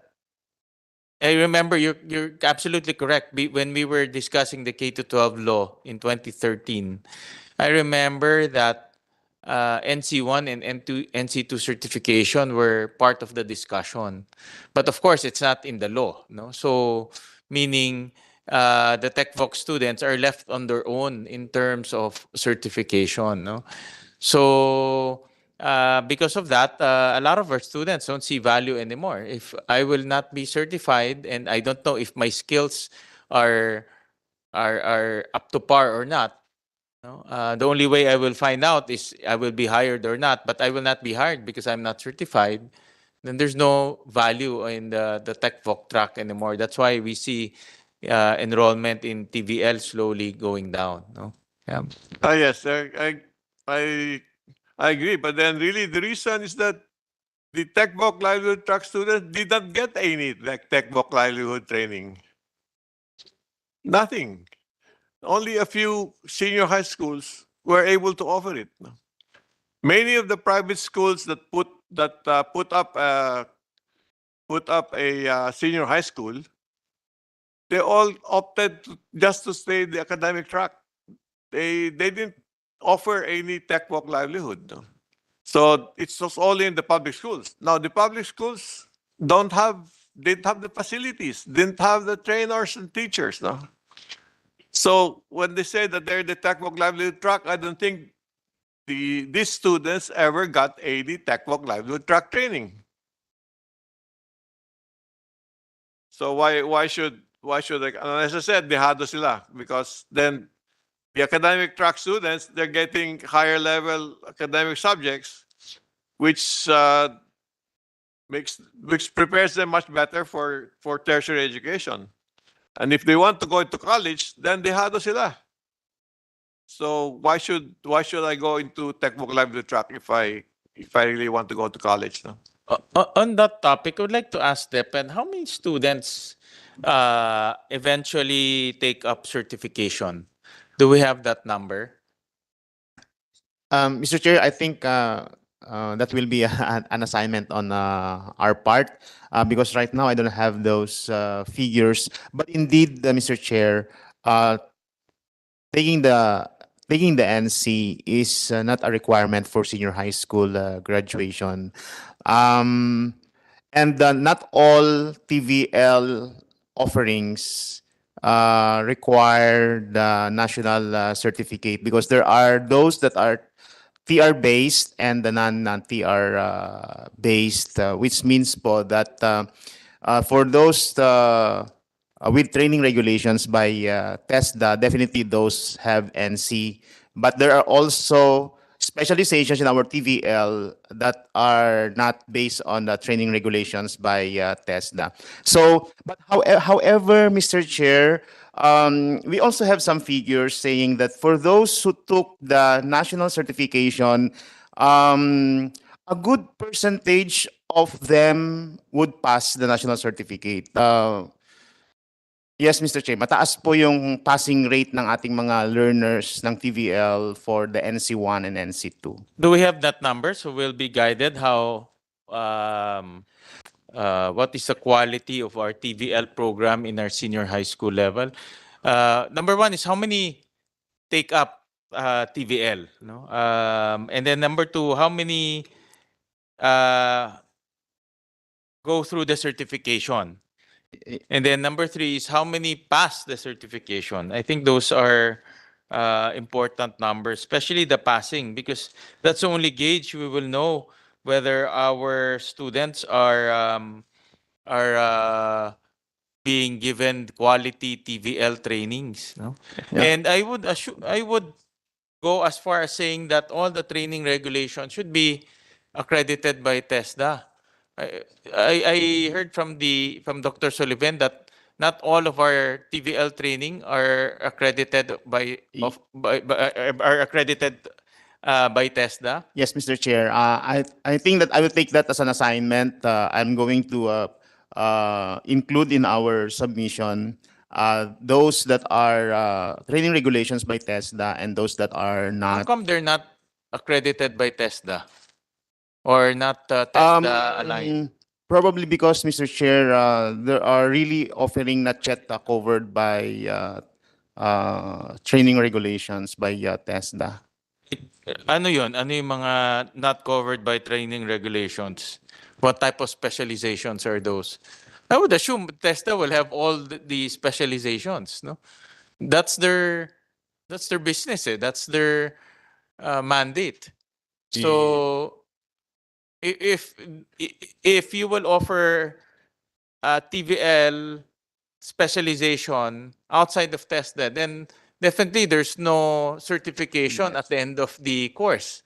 I remember you're absolutely correct. When we were discussing the K to 12 law in 2013, I remember that NC1 and NC2 certification were part of the discussion, but of course it's not in the law. No, so meaning the TechVox students are left on their own in terms of certification. No, so because of that, a lot of our students don't see value anymore. If I will not be certified and I don't know if my skills are are up to par or not, no? The only way I will find out is I will be hired or not, but I will not be hired because I'm not certified. Then there's no value in the TechVoc track anymore. That's why we see enrollment in TVL slowly going down. No? Yeah. Yes, I agree. But then really the reason is that the TechVoc livelihood track students did not get any like TechVoc livelihood training. Nothing. Only a few senior high schools were able to offer it. Many of the private schools that put up a senior high school, they all opted just to stay the academic track. They didn't offer any tech work livelihood. No? So it's just only in the public schools. Now the public schools didn't have the facilities, didn't have the trainers and teachers. No? So when they say that they're the tech work livelihood track, I don't think these students ever got any tech work livelihood track training. So why should they, as I said, dehado sila, because then the academic track students, they're getting higher level academic subjects, which which prepares them much better for tertiary education. And if they want to go into college, then dehado sila. So why should I go into textbook library track if I really want to go to college? No? On that topic, I would like to ask Depen, how many students eventually take up certification? Do we have that number? Mr. Chair, I think that will be an assignment on our part because right now I don't have those figures. But indeed, Mr. Chair, uh, taking the taking the NC is not a requirement for senior high school graduation. Um, and not all TVL offerings require the national certificate because there are those that are TR based and the non-TR based, which means po that for those with training regulations by TESDA, definitely those have NC. But there are also specializations in our TVL that are not based on the training regulations by TESDA. So, but however, Mr. Chair, we also have some figures saying that for those who took the national certification, a good percentage of them would pass the national certificate. Yes, Mr. Chair, mataas po yung passing rate ng ating mga learners ng TVL for the NC1 and NC2. Do we have that number? So we'll be guided how what is the quality of our TVL program in our senior high school level? Number one is how many take up TVL, no? And then number two, how many go through the certification? And then number three is how many pass the certification? I think those are important numbers, especially the passing, because that's the only gauge we will know whether our students are being given quality TVL trainings. No? Yeah. And I would go as far as saying that all the training regulations should be accredited by TESDA. I heard from Dr. Sullivan that not all of our TVL training are accredited are accredited by TESDA. Yes, Mr. Chair. I think that I will take that as an assignment. I'm going to include in our submission those that are training regulations by TESDA and those that are How not. come they're not accredited by TESDA or not TESDA aligned? Probably because, Mr. Chair, there are really offering not yet covered by training regulations by TESDA. Ano yun? Ano yung mga not covered by training regulations? What type of specializations are those? I would assume TESDA will have all the specializations, no? That's their business, eh? That's their mandate. So if you will offer TVL specialization outside of TESDA, then definitely there's no certification at the end of the course.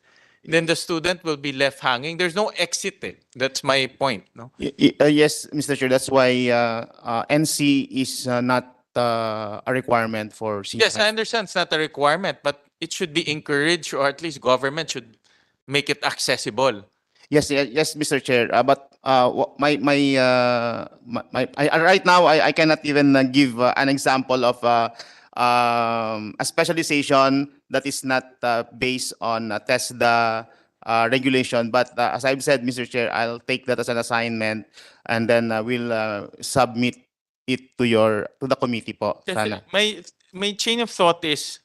Then the student will be left hanging. There's no exit. Eh. That's my point. No. Yes, Mr. Chair. That's why NC is not a requirement for senior Yes, high. I understand it's not a requirement, but it should be encouraged, or at least government should make it accessible. Yes, yes, Mr. Chair. But right now I cannot even give an example of a specialization that is not based on TESDA regulation. But as I've said, Mr. Chair, I'll take that as an assignment and then we'll submit it to the committee po. Sana. My chain of thought is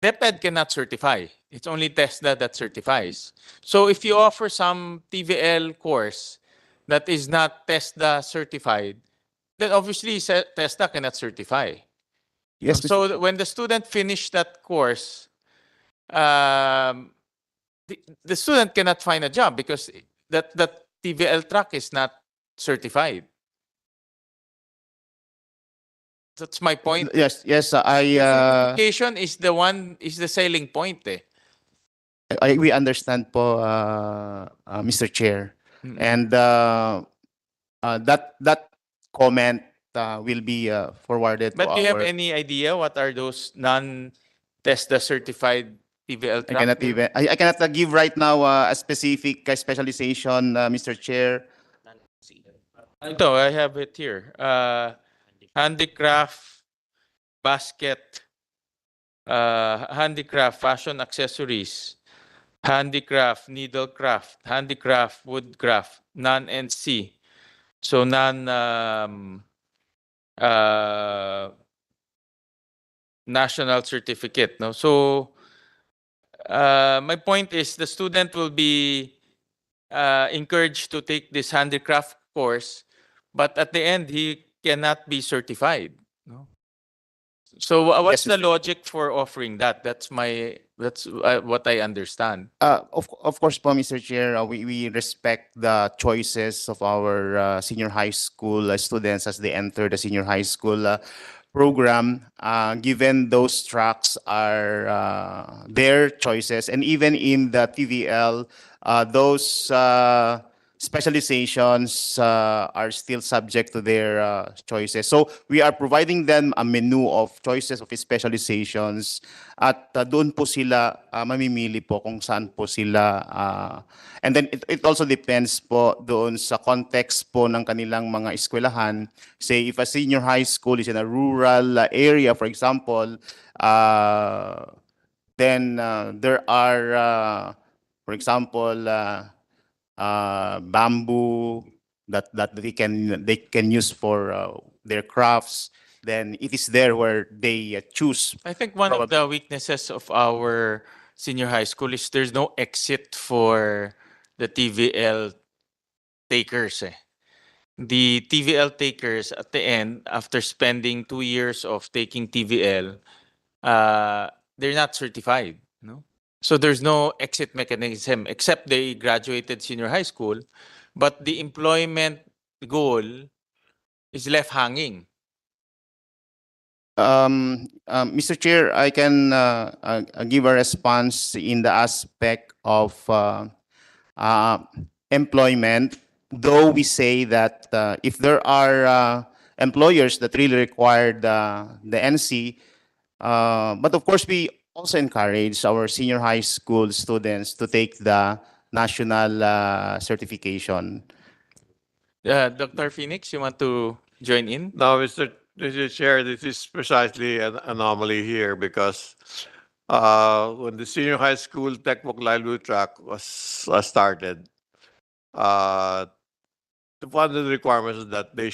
DepEd cannot certify. It's only TESDA that certifies. So if you offer some TVL course that is not TESDA certified, then obviously TESDA cannot certify. Yes, Mr. So when the student finish that course, the student cannot find a job because that TVL track is not certified. That's my point. Yes, yes. Certification is the selling point. Eh. We understand po, Mr. Chair. And that comment will be forwarded to But do you have our. any idea what are those non-TESDA certified TVL I cannot truck? even I cannot give right now a specific specialization, Mr. Chair. Ito, I have it here. Handicraft, basket, handicraft, fashion accessories, handicraft, needlecraft, handicraft, woodcraft, non-NC. So uh, national certificate. No, so my point is the student will be encouraged to take this handicraft course, but at the end he cannot be certified. No? So what's Yes, the Mr. Chair. logic for offering that? That's what I understand. Of course po, Mr. Chair, we respect the choices of our senior high school students as they enter the senior high school program, given those tracks are their choices. And even in the TVL, those specializations are still subject to their choices. So we are providing them a menu of choices of specializations at doon po sila mamimili po kung saan po sila and then it also depends po doon sa context po ng kanilang mga eskwelahan. Say if a senior high school is in a rural area, for example, then there are for example bamboo that they can use for their crafts. Then it is there where they choose. I think one of the weaknesses of our senior high school is there's no exit for the TVL takers. The TVL takers at the end, after spending 2 years of taking TVL, they're not certified. No, so there's no exit mechanism except they graduated senior high school, but the employment goal is left hanging. Mr. Chair, I can give a response in the aspect of employment, though we say that if there are employers that really require the NC, but of course we also encourage our senior high school students to take the national certification. Dr. Phoenix, you want to join in? Now, Mr. Chair, this is precisely an anomaly here because when the senior high school textbook livelihood track was started, uh, one of the requirements is that the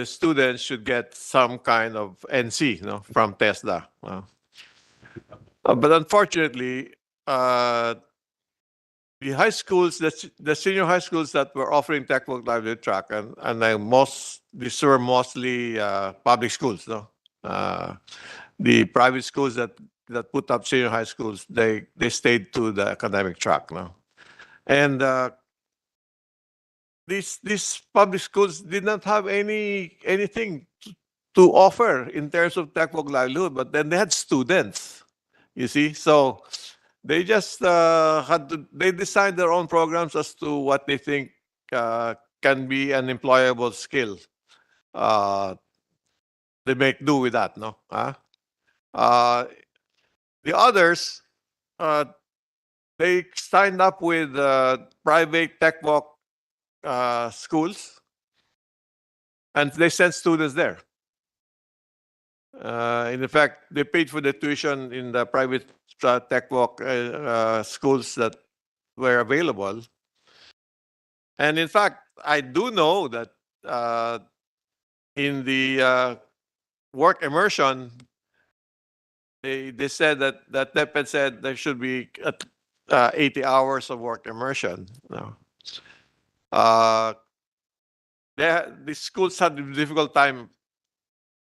students should get some kind of NC, from TESDA. But unfortunately, the high schools, the senior high schools that were offering textbook livelihood track, and these were mostly public schools, no. The private schools that put up senior high schools, they stayed to the academic track, no. And these public schools did not have anything to offer in terms of textbook livelihood, but then they had students, you see. So they just they designed their own programs as to what they think can be an employable skill. They make do with that, no? The others, they signed up with private textbook schools, and they sent students there. In fact, they paid for the tuition in the private textbook schools that were available. And in fact, I do know that in the work immersion, they said that DepEd said there should be 80 hours of work immersion. No. The schools had a difficult time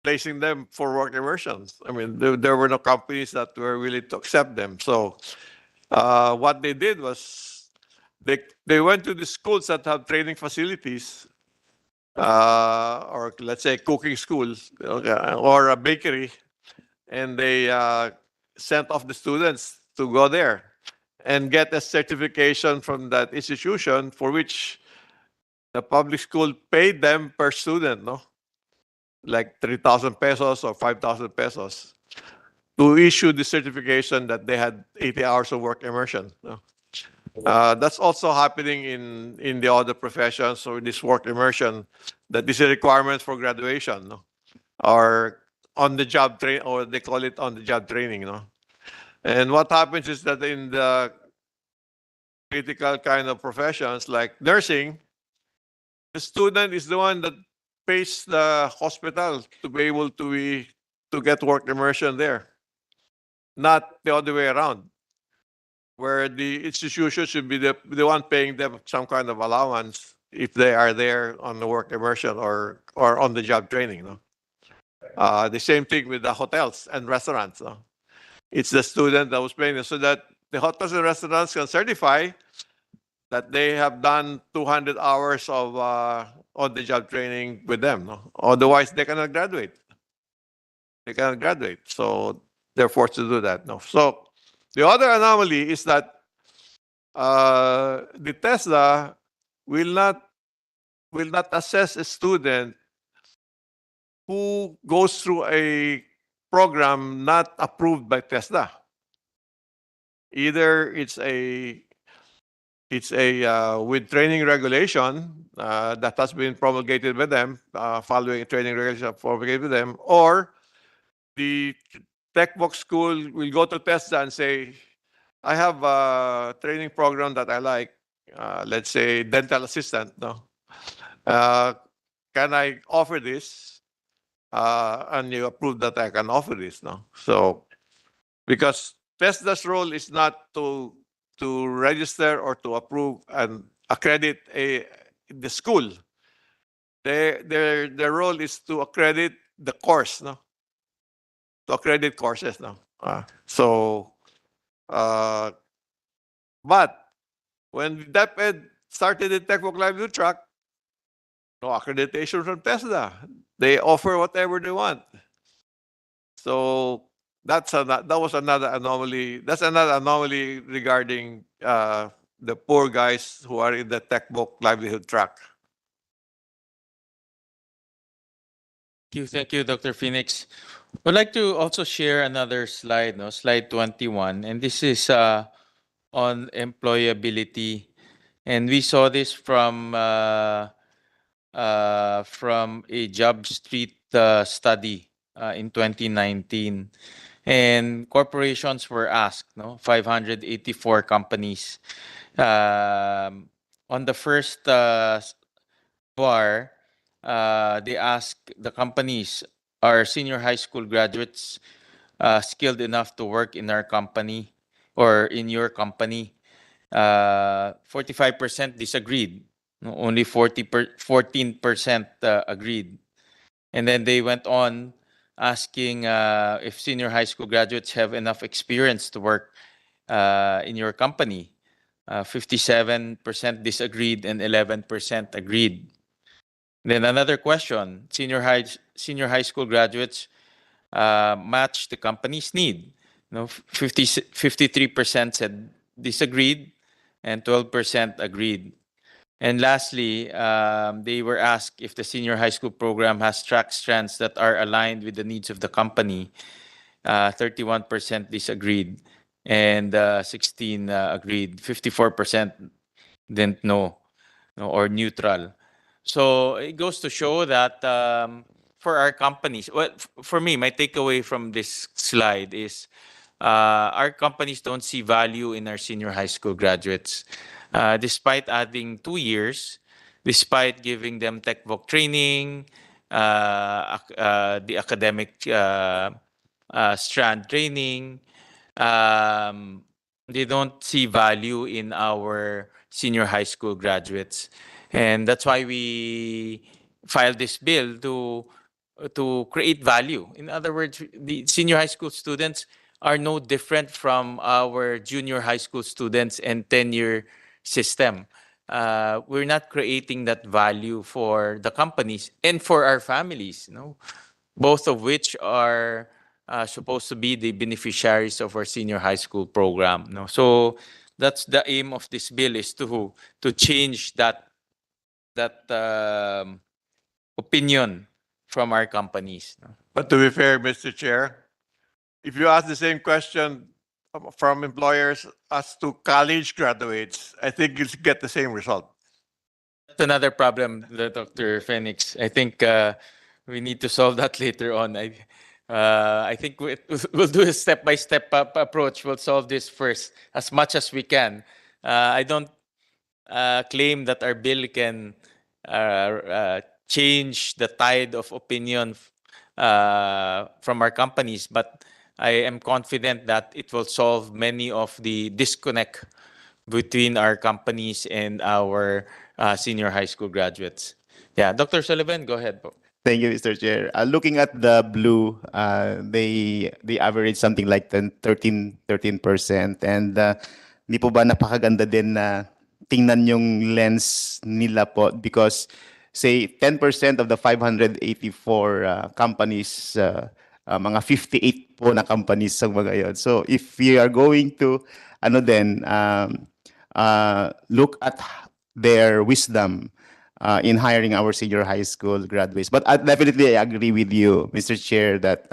placing them for work immersions. I mean, there were no companies that were willing to accept them. So what they did was they went to the schools that have training facilities, or let's say cooking schools, or a bakery, and they sent off the students to go there. and get a certification from that institution for which the public school paid them per student, no? Like 3,000 pesos or 5,000 pesos to issue the certification that they had 80 hours of work immersion. No? That's also happening in the other professions. So this work immersion, that is a requirement for graduation, no? Or on the job train, or they call it on the job training, no? And what happens is that in the critical kind of professions like nursing, the student is the one that pays the hospital to be able to get work immersion there, not the other way around, where the institution should be the one paying them some kind of allowance if they are there on the work immersion or on the job training. No? The same thing with the hotels and restaurants. No? It's the student that was paying them, so that the hotels and restaurants can certify that they have done 200 hours of on-the-job training with them. No? Otherwise, they cannot graduate. They cannot graduate. So they're forced to do that. No. So the other anomaly is that the TESDA will not assess a student who goes through a program not approved by TESDA. Either it's a with training regulation that has been promulgated by them, following training regulation promulgated by them, or the tech box school will go to TESDA and say, I have a training program that I like, let's say dental assistant, no? Can I offer this? And you approve that I can offer this, no? So, because TESDA's role is not to register or to approve and accredit the school. Their role is to accredit the course, no? To accredit courses, no? So, but when DepEd started the TechBook Livelihood Track, no accreditation from TESDA. They offer whatever they want. So that was another anomaly. That's another anomaly regarding the poor guys who are in the TechBook Livelihood Track. Thank you, Dr. Phoenix. I'd like to also share another slide, no, slide 21, and this is on employability, and we saw this from a Job Street study in 2019, and corporations were asked, no, 584 companies. On the first bar, they asked the companies, are senior high school graduates skilled enough to work in our company or in your company? 45% disagreed. No, only 14% agreed. And then they went on asking if senior high school graduates have enough experience to work in your company. 57% disagreed and 11% agreed. Then another question: senior high school graduates match the company's need. No, 53% said disagreed, and 12% agreed. And lastly, they were asked if the senior high school program has track strands that are aligned with the needs of the company. 31% disagreed, and 16 agreed. 54% didn't know, no, or neutral. So it goes to show that for our companies, well, for me, my takeaway from this slide is our companies don't see value in our senior high school graduates. Despite adding 2 years, despite giving them TechVoc training, the academic strand training, they don't see value in our senior high school graduates. And that's why we filed this bill to create value. In other words, the senior high school students are no different from our junior high school students and tenure system. We're not creating that value for the companies and for our families, both of which are supposed to be the beneficiaries of our senior high school program. So That's the aim of this bill, is to change that opinion from our companies. But to be fair, Mr. Chair, if you ask the same question from employers as to college graduates, I think you'll get the same result. That's another problem, Dr. Phoenix. I think we need to solve that later on. I think we'll do a step-by-step approach. We'll solve this first as much as we can. I don't claim that our bill can change the tide of opinion from our companies, but I am confident that it will solve many of the disconnect between our companies and our senior high school graduates. Yeah, Dr. Sullivan, go ahead po. Thank you, Mr. Chair. Looking at the blue, they average something like 13%. And di po ba napakaganda din na tingnan yung lens nila po, because say 10% of the 584 companies, mga 58 po na companies sa mga yun. So if we are going to look at their wisdom in hiring our senior high school graduates. But definitely I agree with you, Mr. Chair, that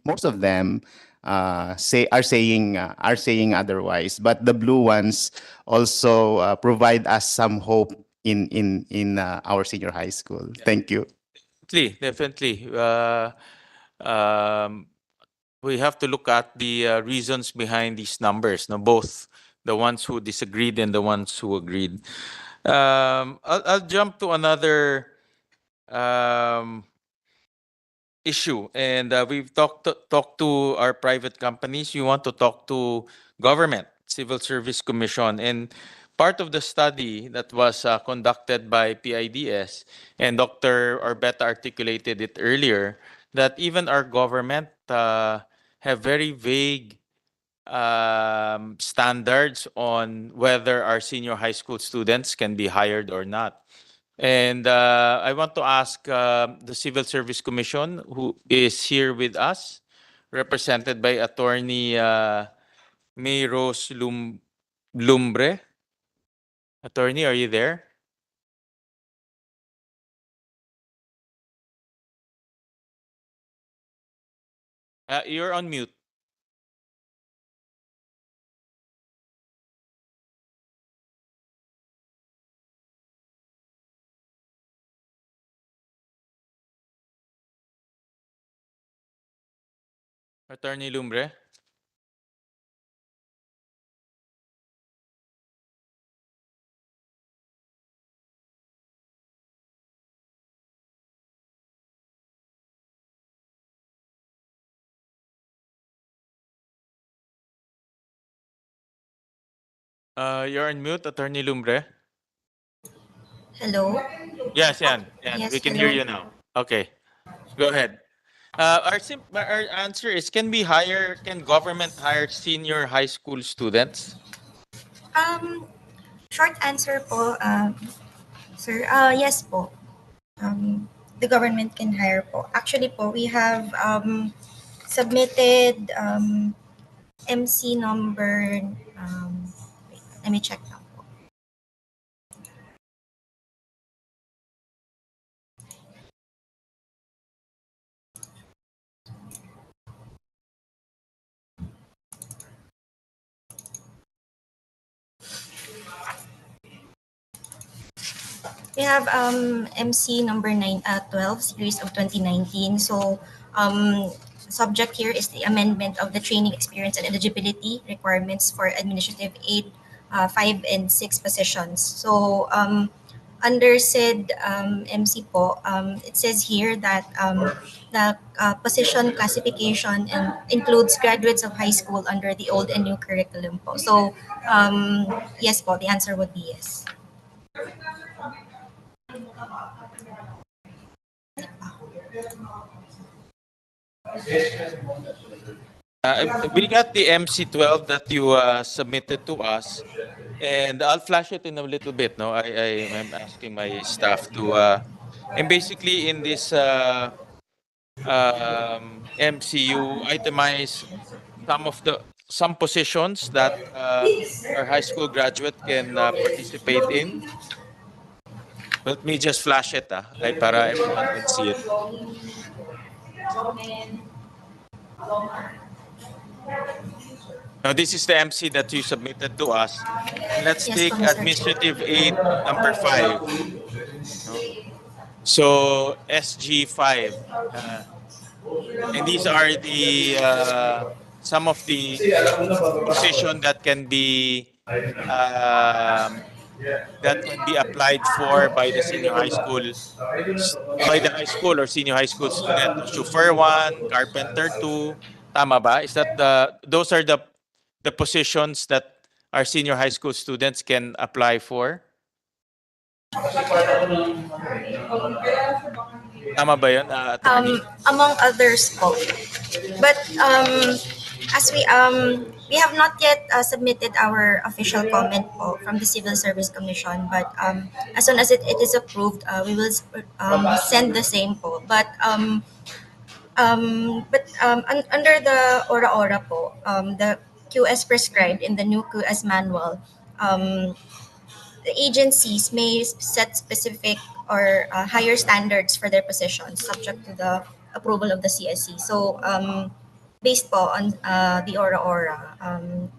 most of them are saying otherwise. But the blue ones also provide us some hope in our senior high school. Thank you. Definitely. We have to look at the reasons behind these numbers, no? Both the ones who disagreed and the ones who agreed. I'll jump to another issue, and we've talked to our private companies. We want to talk to government, Civil Service Commission, and part of the study that was conducted by PIDS, and Dr. Orbeta articulated it earlier, that even our government have very vague standards on whether our senior high school students can be hired or not. And I want to ask the Civil Service Commission, who is here with us, represented by Attorney May Rose Lumbre. Attorney, are you there? You're on mute. Attorney Lumbre? You're on mute, Attorney Lumbre. Hello? Yes, Yan. Yes, We can hear hello. you now. Okay, go ahead. Our answer is, can government hire senior high school students? Short answer po, sir, yes po. The government can hire po. Actually po, we have submitted MC number, wait, let me check now po. We have MC number 12, series of 2019. So subject here is the amendment of the training experience and eligibility requirements for administrative aid 5 and 6 positions. So under said MC po, it says here that the position classification includes graduates of high school under the old and new curriculum po. So yes po, the answer would be yes. We got the MC12 that you submitted to us, and I'll flash it in a little bit. No, I'm asking my staff to, and basically in this MCU itemize some of the some positions that our high school graduate can participate in. Let me just flash it ay para everyone can see it. Now, this is the MC that you submitted to us. And let's Yes po, take Mr. Chair. administrative aid number 5. No? So, SG5. And these are the some of the position um, that can be applied for by the senior high school by the high school or senior high school student. No? Chauffeur 1, carpenter 2, tama ba? Is that those are the positions that our senior high school students can apply for? Tama ba 'yun, attorney? Among others po. But as we have not yet submitted our official comment po from the Civil Service Commission, but as soon as it is approved, we will send the same po. Under the ora-ora po, the QS prescribed in the new QS manual, the agencies may set specific or higher standards for their positions subject to the approval of the CSC. So based po on the ora-ora,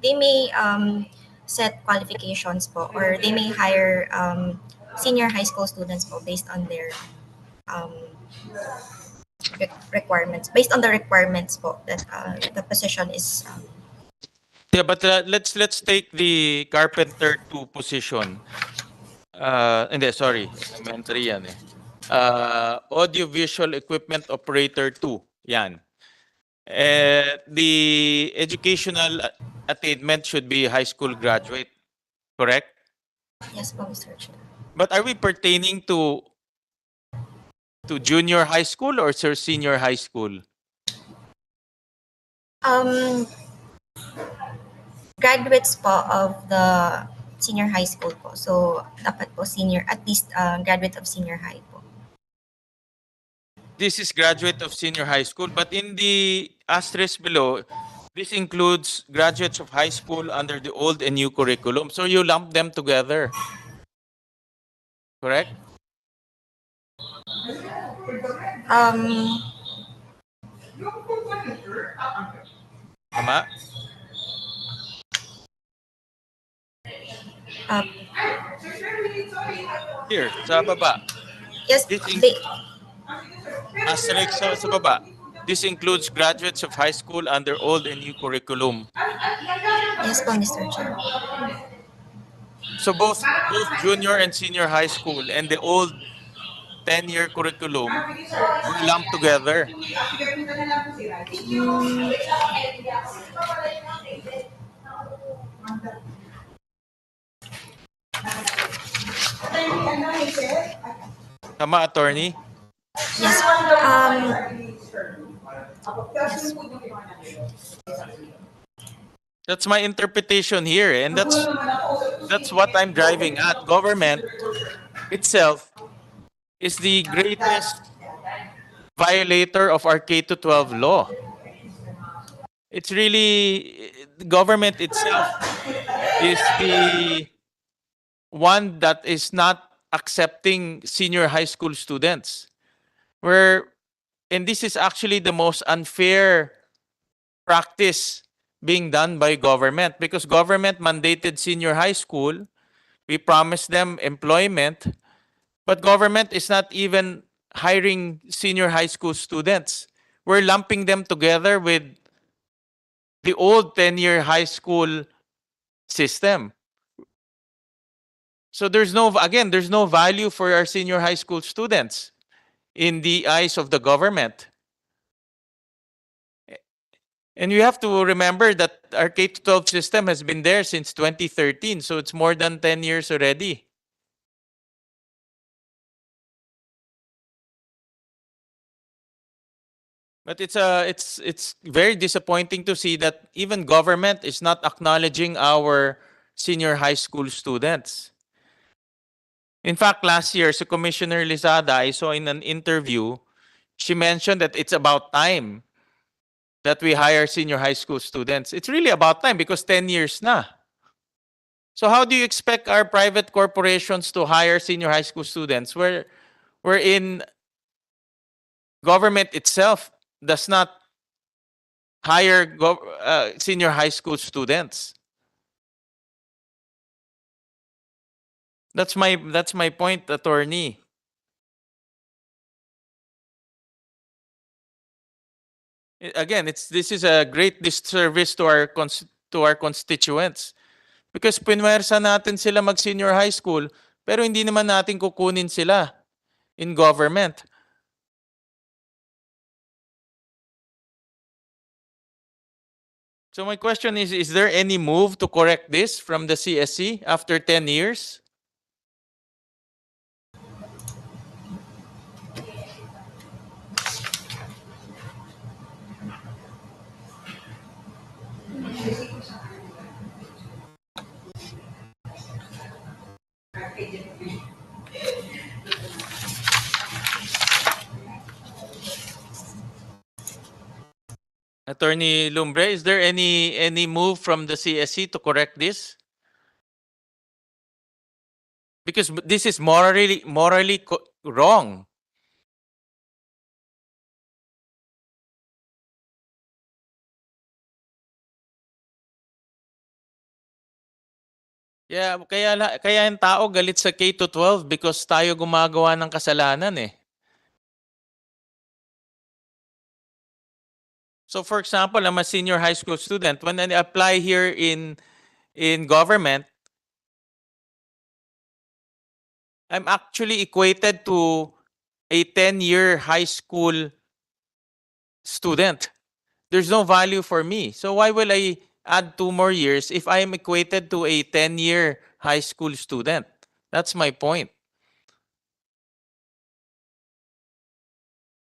they may set qualifications po, or they may hire senior high school students po based on their um, requirements, based on the requirements po that the position is. Yeah, but let's take the carpenter 2 position. Hindi, sorry. Elementary yan eh. Audiovisual equipment operator 2. Yan. The educational attainment should be high school graduate. Correct? Yes po, Mr. Chair. But are we pertaining to junior high school or senior high school? Graduates po of the senior high school po. So, dapat po senior, at least graduate of senior high po. This is graduate of senior high school, but in the asterisk below, this includes graduates of high school under the old and new curriculum. So you lump them together. Correct? Tama? Here, sa baba. Yes, This they, asterisk sa baba. This includes graduates of high school under old and new curriculum. yes po, Mr. Chair. So both junior and senior high school and the old 10-year curriculum were lumped together. Tama, attorney? Yes. That's my interpretation here, and that's what I'm driving at. Government itself is the greatest violator of our K-12 law. It's really the government itself is the one that is not accepting senior high school students. And this is actually the most unfair practice being done by government, because government mandated senior high school. We promised them employment, but government is not even hiring senior high school students. We're lumping them together with the old 10-year high school system. So there's no value for our senior high school students in the eyes of the government. And you have to remember that our K-12 system has been there since 2013, so it's more than 10 years already. But it's very disappointing to see that even government is not acknowledging our senior high school students. In fact, last year, so Commissioner Lizada, I saw in an interview, she mentioned that it's about time that we hire senior high school students. It's really about time because 10 years na. So how do you expect our private corporations to hire senior high school students wherein government itself does not hire senior high school students? That's my point, attorney. Again, this is a great disservice to our constituents because pinwersa natin sila mag senior high school pero hindi naman natin kukunin sila in government. So my question is there any move to correct this from the CSC after 10 years? Attorney Lumbre, is there any move from the CSC to correct this? Because this is morally wrong. Yeah, kaya yung tao galit sa K to 12 because tayo gumagawa ng kasalanan eh. So for example, I'm a senior high school student. When I apply here in government, I'm actually equated to a 10-year high school student. There's no value for me. So why will I add 2 more years if I am equated to a 10-year high school student? That's my point.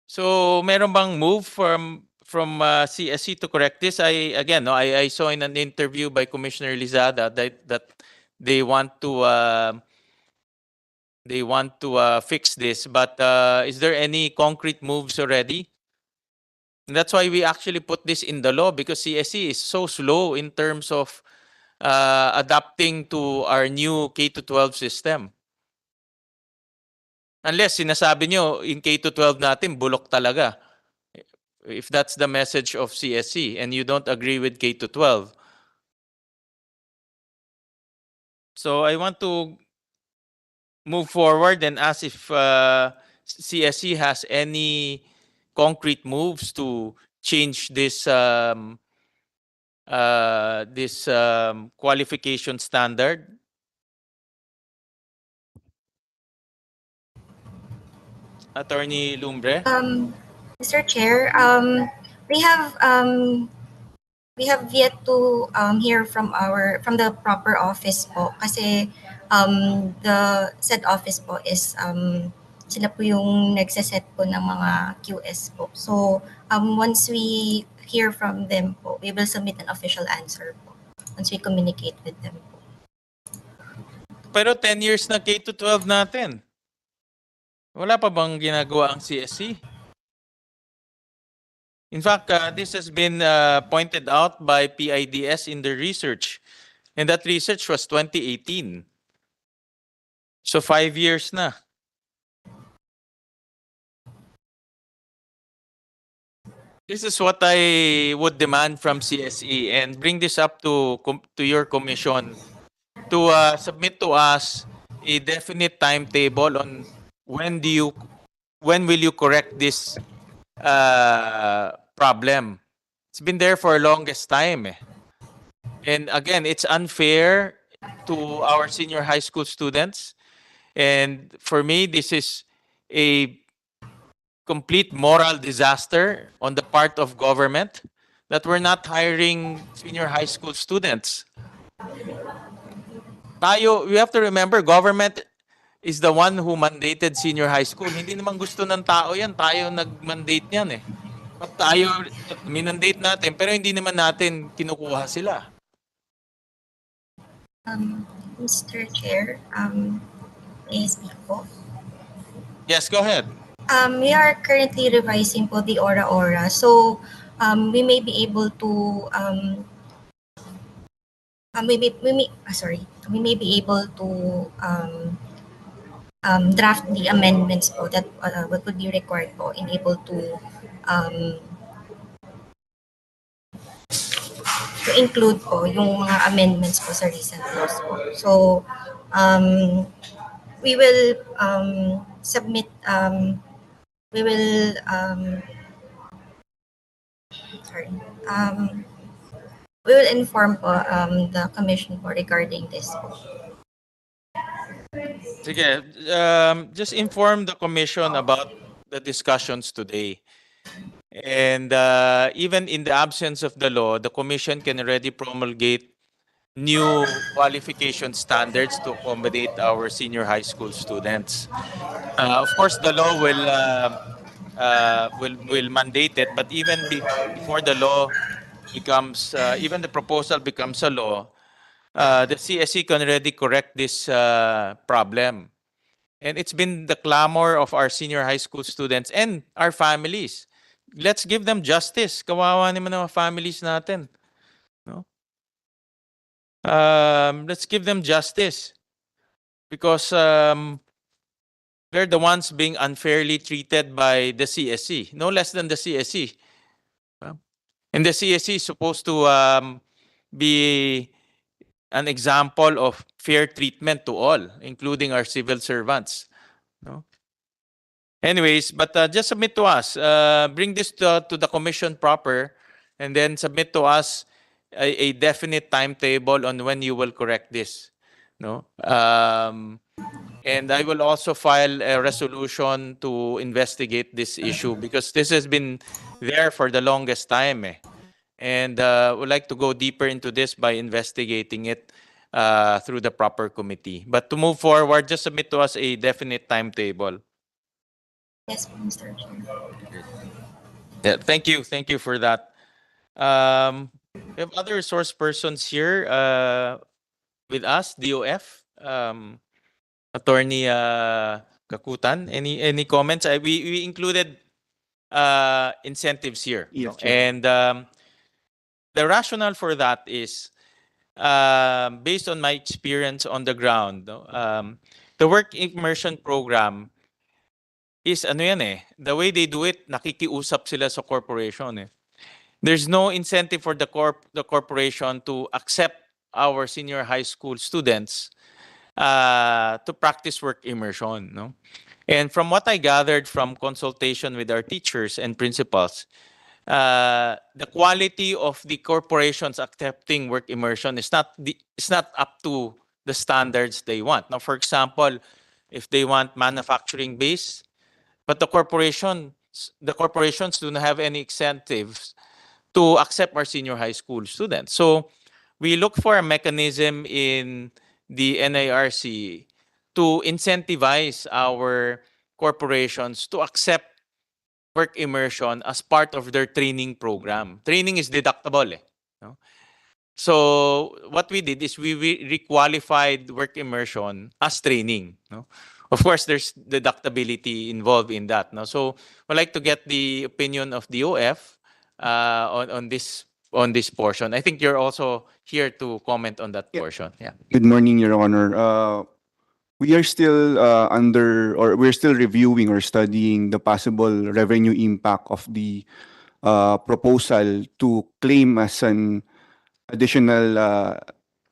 So meron bang move from CSC to correct this? I saw in an interview by Commissioner Lizada that they want to fix this, but is there any concrete moves already? And that's why we actually put this in the law because CSC is so slow in terms of adapting to our new K to 12 system. Unless sinasabi nyo in K to 12 natin bulok talaga. If that's the message of CSC and you don't agree with K to 12. So I want to move forward and ask if CSC has any concrete moves to change this qualification standard. Attorney Lumbre. Mr. Chair, we have yet to hear from the proper office po kasi the said office po is sila po yung nagse-set po ng mga QS po. So once we hear from them po, we will submit an official answer po once we communicate with them po. Pero 10 years na K to 12 natin. Wala pa bang ginagawa ang CSC? In fact, this has been pointed out by PIDS in their research. And that research was 2018. So 5 years na. This is what I would demand from CSE and bring this up to your commission to submit to us a definite timetable on when will you correct this problem. It's been there for the longest time. And again, it's unfair to our senior high school students. And for me, this is a complete moral disaster on the part of government that we're not hiring senior high school students. We have to remember, government is the one who mandated senior high school. Hindi naman gusto ng tao yan. Tayo nag-mandate niyan eh. At tayo, minandate natin, pero hindi naman natin kinukuha sila. Mr. Chair, may I speak po? Yes, go ahead. We are currently revising po the Ora-Ora. So, we may be able to we may be able to draft the amendments po that what would be required po in able um, to include po yung mga amendments po sa recent laws po. So, we will submit, we will, sorry, we will inform po the commission po regarding this po. Sige, just inform the commission about the discussions today. And even in the absence of the law, the commission can already promulgate new qualification standards to accommodate our senior high school students. Of course, the law will mandate it, but even before the law becomes, even the proposal becomes a law, the CSE can already correct this problem. And it's been the clamor of our senior high school students and our families. Let's give them justice. Kawawa naman ang mga families natin. No? Let's give them justice. Because they're the ones being unfairly treated by the CSE. No less than the CSE. And the CSE is supposed to be an example of fair treatment to all, including our civil servants. No? Anyways, but just submit to us. Bring this to the commission proper, and then submit to us a definite timetable on when you will correct this. No, and I will also file a resolution to investigate this issue because this has been there for the longest time. And would like to go deeper into this by investigating it through the proper committee. But to move forward, just submit to us a definite timetable. Yes, Mr. Chair. Yeah, thank you. Thank you for that. We have other resource persons here with us, DOF. Attorney Kakutan, any comments? We included incentives here. Yes, No? Chair. And the rationale for that is based on my experience on the ground. No? The work immersion program is ano yan the way they do it, nakikiusap sila sa corporation There's no incentive for the corporation to accept our senior high school students to practice work immersion. No? And from what I gathered from consultation with our teachers and principals, the quality of the corporations accepting work immersion is not up to the standards they want. Now, for example, if they want manufacturing base, but the corporations do not have any incentives to accept our senior high school students. So we look for a mechanism in the NIRC to incentivize our corporations to accept work immersion as part of their training program. Training is deductible. No? So what we did is we requalified work immersion as training. No? Of course, there's deductibility involved in that. No? So I'd like to get the opinion of DOF on this portion. I think you're also here to comment on that portion. Yeah. Good morning, Your Honor. We are still we're still reviewing or studying the possible revenue impact of the proposal to claim as an additional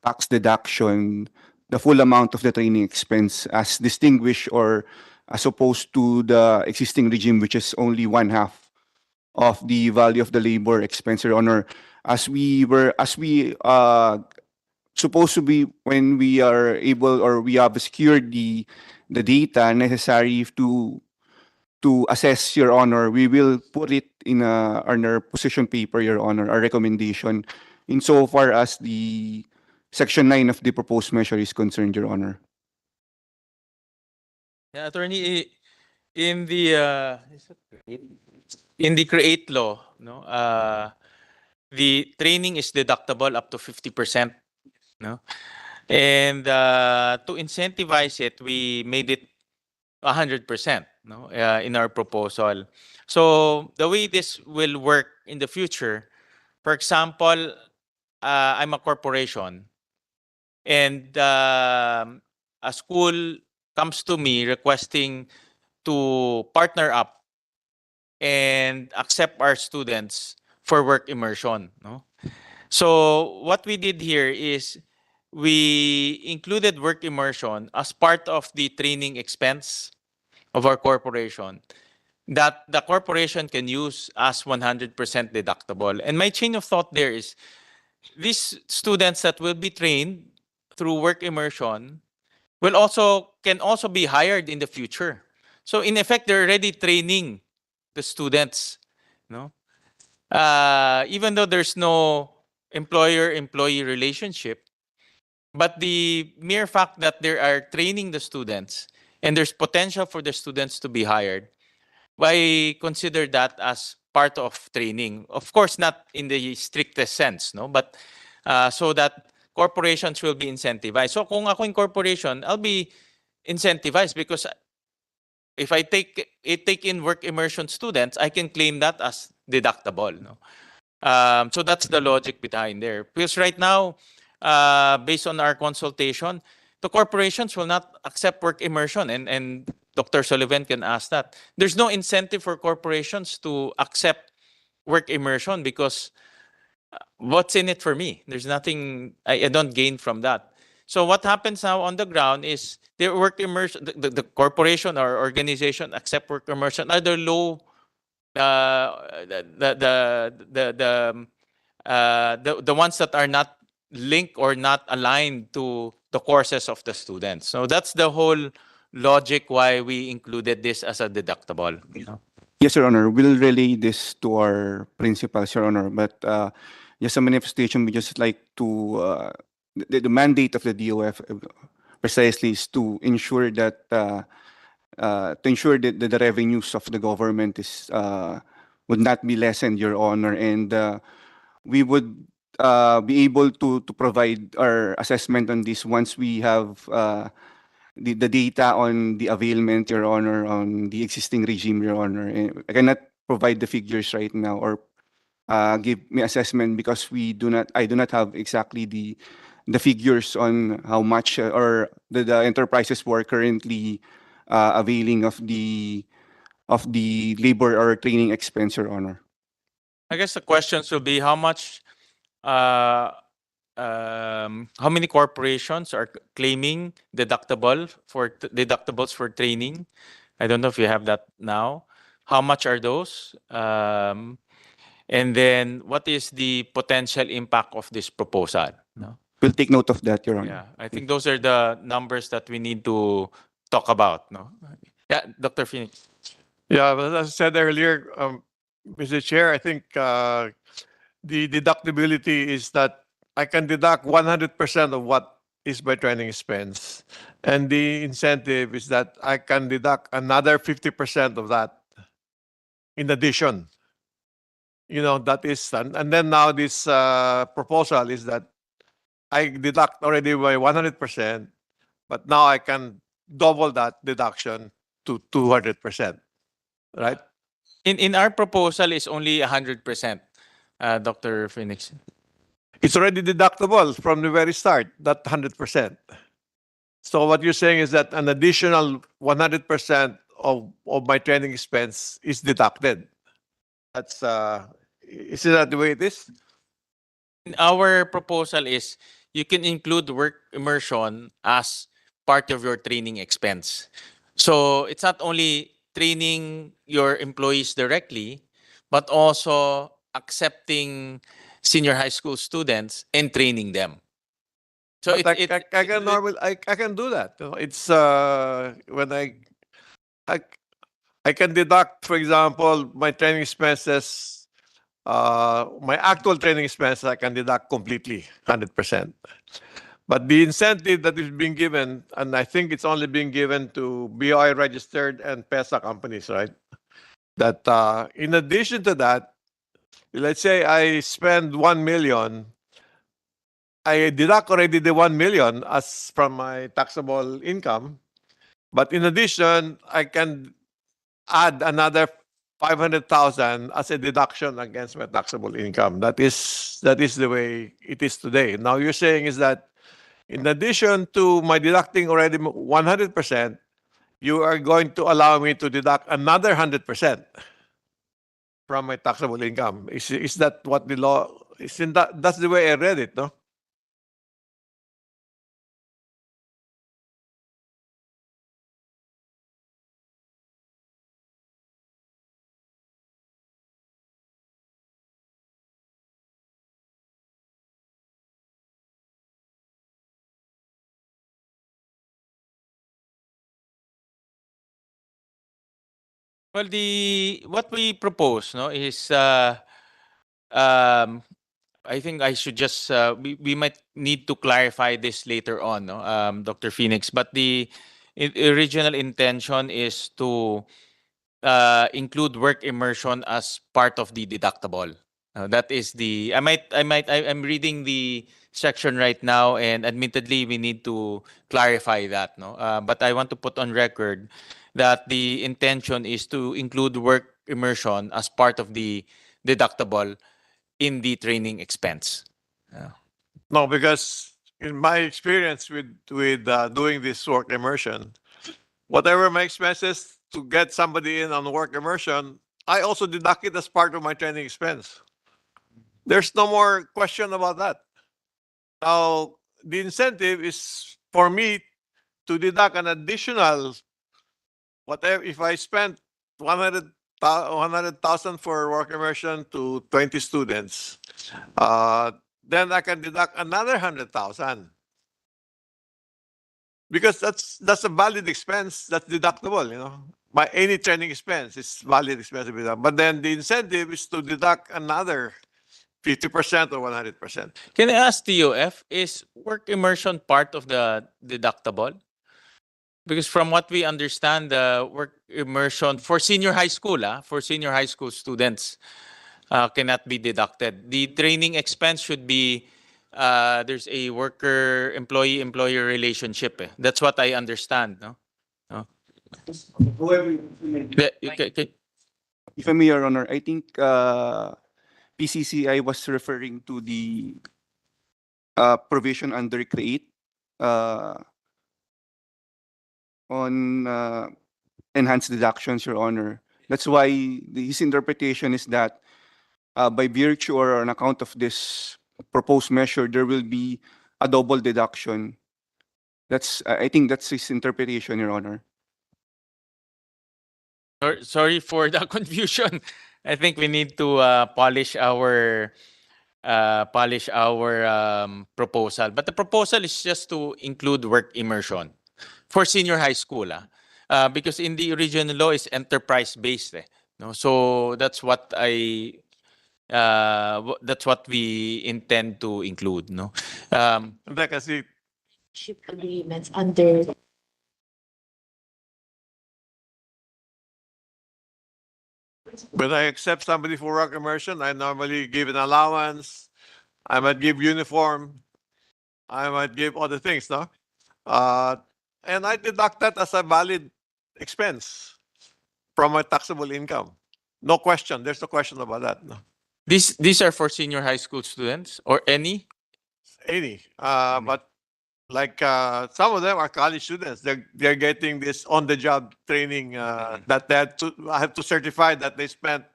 tax deduction the full amount of the training expense as distinguished or as opposed to the existing regime, which is only one half of the value of the labor expense, Your Honor. As we supposed to be when we are able or we have secured the data necessary to assess, Your Honor, we will put it in our position paper, Your Honor, our recommendation insofar as the Section 9 of the proposed measure is concerned, Your Honor. Yeah, attorney, in the CREATE law, no, the training is deductible up to 50%. No, and to incentivize it, we made it 100%. no, in our proposal. So the way this will work in the future, for example, I'm a corporation, and a school comes to me requesting to partner up and accept our students for work immersion. No? So what we did here is we included work immersion as part of the training expense of our corporation that the corporation can use as 100% deductible. And my chain of thought there is these students that will be trained through work immersion can also be hired in the future. So in effect, they're already training the students. No, even though there's no employer-employee relationship, but the mere fact that they are training the students and there's potential for the students to be hired, I consider that as part of training. Of course, not in the strictest sense, no, but so that corporations will be incentivized. So kung ako in corporation, I'll be incentivized because if I take in work immersion students, I can claim that as deductible. No? So that's the logic behind there. Because right now, based on our consultation, the corporations will not accept work immersion, and Dr. Sullivan can ask that. There's no incentive for corporations to accept work immersion because what's in it for me? There's nothing, I don't gain from that. So what happens now on the ground is the work immersion, the corporation or organization accept work immersion are the low, the ones that are not linked or not aligned to the courses of the students. So that's the whole logic why we included this as a deductible. You know? Yes, Your Honor. We'll relay this to our principals, Your Honor. But just a manifestation, we just like to, the mandate of the DOF precisely is to ensure that the revenues of the government is would not be lessened, Your Honor, and we would be able to provide our assessment on this once we have the data on the availment, Your Honor, on the existing regime, Your Honor. I cannot provide the figures right now or give me assessment because I do not have exactly the figures on how much or the enterprises were currently availing of the labor or training expense, Your Honor. I guess the questions will be how much, how many corporations are claiming deductibles for training? I don't know if you have that now. How much are those? And then what is the potential impact of this proposal? No? We'll take note of that, Your Honor. Yeah, I think those are the numbers that we need to talk about. No? Yeah, Dr. Phoenix. Yeah, but as I said earlier, Mr. Chair, I think the deductibility is that I can deduct 100% of what is my training expense. And the incentive is that I can deduct another 50% of that in addition. You know, that is, and then now this proposal is that I deduct already by 100%, but now I can double that deduction to 200%, right? In our proposal is only 100%, Dr. Phoenix. It's already deductible from the very start, that 100%. So what you're saying is that an additional 100% of my training expense is deducted. That's isn't that the way it is? Our proposal is you can include work immersion as part of your training expense. So it's not only training your employees directly, but also accepting senior high school students and training them. So But I can do that. You know, it's when I I can deduct, for example, my training expenses, my actual training expenses, I can deduct completely, 100%. But the incentive that is being given, and I think it's only being given to BOI registered and PESA companies, right? That in addition to that, let's say I spend 1 million, I deduct already the 1 million as from my taxable income. But in addition, I can add another 500,000 as a deduction against my taxable income. That is the way it is today. Now you're saying is that in addition to my deducting already 100%, you are going to allow me to deduct another 100% from my taxable income. Is that what the law is? In that's the way I read it, no? Well, the what we propose, no, is um, I think I should just we might need to clarify this later on, no, Dr. Phoenix. But the original intention is to include work immersion as part of the deductible. That is the I'm reading the section right now, and admittedly we need to clarify that. No, but I want to put on record that the intention is to include work immersion as part of the deductible in the training expense. No, because in my experience with doing this work immersion, whatever my expenses to get somebody in on work immersion, I also deduct it as part of my training expense. There's no more question about that. Now, the incentive is for me to deduct an additional whatever. If I spent 100,000 for work immersion to 20 students, then I can deduct another 100,000 because that's a valid expense that's deductible. My any training expense is valid expense to be done. But then the incentive is to deduct another 50% or 100%. Can I ask TOF, is work immersion part of the deductible? Because from what we understand, the work immersion for senior high school, for senior high school students, cannot be deducted. The training expense should be there's a worker employee-employer relationship. That's what I understand. No. No? If I may, Your Honor, I think PCCI was referring to the provision under CREATE on enhanced deductions, Your Honor. That's why his interpretation is that by virtue or on account of this proposed measure, there will be a double deduction. I think that's his interpretation, Your Honor. Sorry for the confusion. I think we need to polish our proposal. But the proposal is just to include work immersion for senior high school. Because in the original law is enterprise based. No? So that's what that's what we intend to include. No? Kasi Ship agreements under when I accept somebody for work immersion, I normally give an allowance. I might give uniform. I might give other things, no? And I deduct that as a valid expense from my taxable income. No question. There's no question about that. No. These are for senior high school students or any? Any. But like some of them are college students. They're getting this on-the-job training that I have to certify that they spent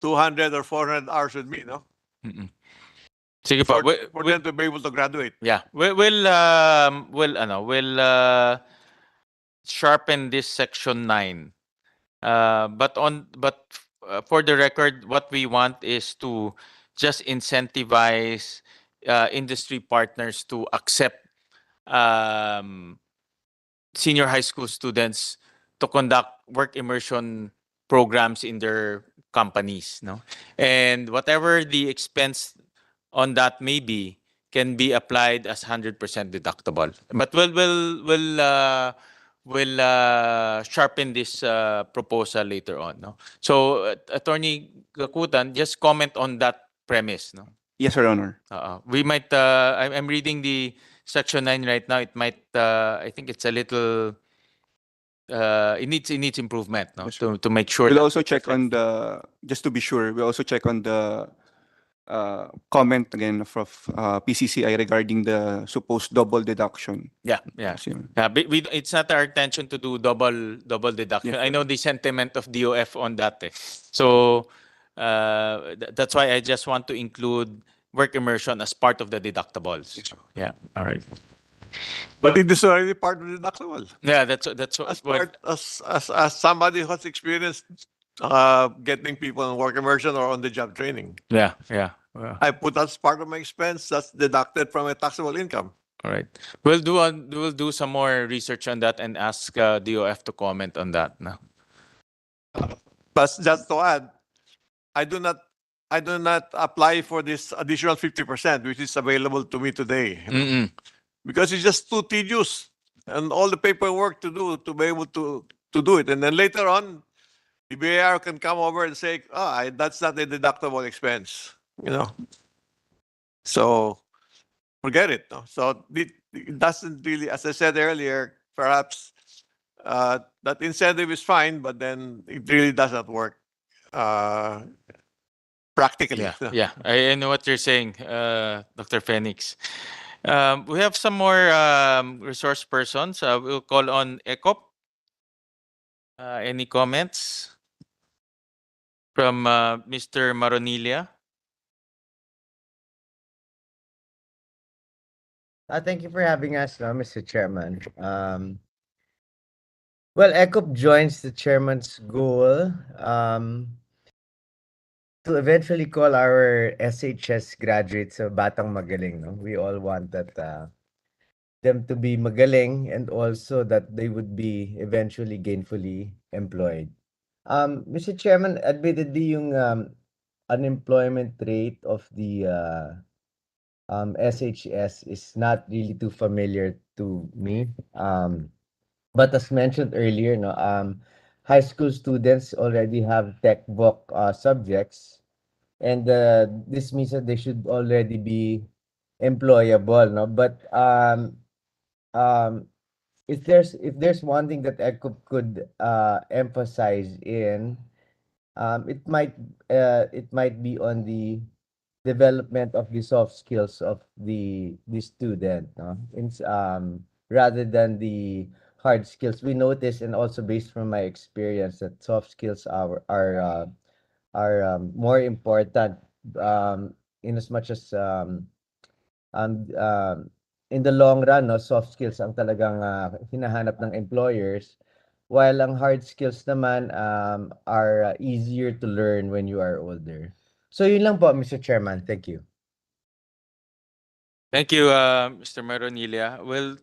200 or 400 hours with me, no? Mm-mm. Sige po. For them to be able to graduate. Yeah, we'll sharpen this section 9. But for the record, what we want is to just incentivize industry partners to accept um, senior high school students to conduct work immersion programs in their companies, no? And whatever the expense on that may be can be applied as 100% deductible. But we'll sharpen this proposal later on, no? So Attorney Gakutan, just comment on that premise, no? Yes, Your Honor. We might I'm reading the section 9 right now. It might I think it's a little it needs improvement, no? Yes, To make sure We'll that also check on the, just to be sure, we'll also check on the comment again from PCCI regarding the supposed double deduction. yeah. It's not our intention to do double deduction. Yes, I sir. know the sentiment of DOF on that. So that's why I just want to include work immersion as part of the deductibles. Yes, sir. Yeah. All right. But it is already part of the deductible. Yeah, that's As what. as somebody who has experienced getting people in work immersion or on the job training. Yeah. I put that as part of my expense that's deducted from my taxable income. All right. We'll do some more research on that and ask DOF to comment on that. No? But just to add, I do not apply for this additional 50%, which is available to me today. Mm-mm. Because it's just too tedious and all the paperwork to do to be able to do it. And then later on, the BAR can come over and say, that's not a deductible expense, you know. So forget it. No? So it doesn't really, as I said earlier, perhaps that incentive is fine, but then it really does not work practically. Yeah. I know what you're saying, Dr. Phoenix. We have some more resource persons. We'll call on ECOP. Any comments from Mr. Maronilia? Thank you for having us, Mr. Chairman. Well, ECOP joins the chairman's goal to eventually call our SHS graduates Batang Magaling. No? We all want that them to be magaling and also that they would be eventually gainfully employed. Mr. Chairman, admittedly yung unemployment rate of the SHS is not really too familiar to me. But as mentioned earlier, no, high school students already have tech book subjects, and this means that they should already be employable, no. But if there's one thing that ECOP could emphasize in, it might be on the development of the soft skills of the student, no? Rather than the hard skills. We notice, and also based from my experience, that soft skills are more important in as much as um, um, in the long run, no, soft skills ang talagang hinahanap ng employers, while ang hard skills naman are easier to learn when you are older. So yun lang po, Mr. Chairman. Thank you. Thank you, Mr. Maronilia. Well,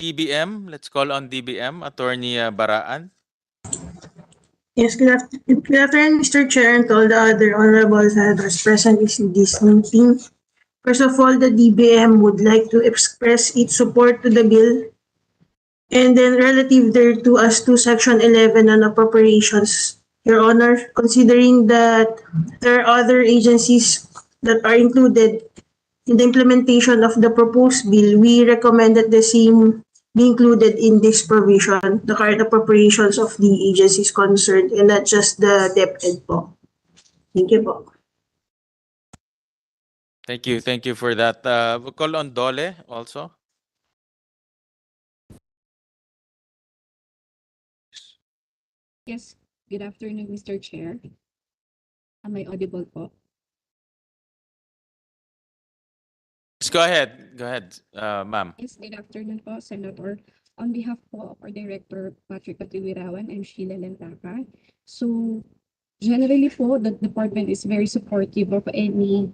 DBM, let's call on DBM, Attorney Baraan. Yes, good afternoon, Mr. Chair, and to all the other honorable senators present in this meeting. First of all, the DBM would like to express its support to the bill. And then relative thereto as to Section 11 on appropriations, Your Honor, considering that there are other agencies that are included in the implementation of the proposed bill, we recommend that the same be included in this provision, the current appropriations of the agencies concerned, and not just the DepEd po. Thank you po. Thank you for that. We'll call on Dole also. Yes, good afternoon, Mr. Chair. Am I audible po? Go ahead, ma'am. Yes, good afternoon po, Senator. On behalf po of our Director, Patrick Katiwirawan, I'm Sheila Lentaka. So, generally po, the department is very supportive of any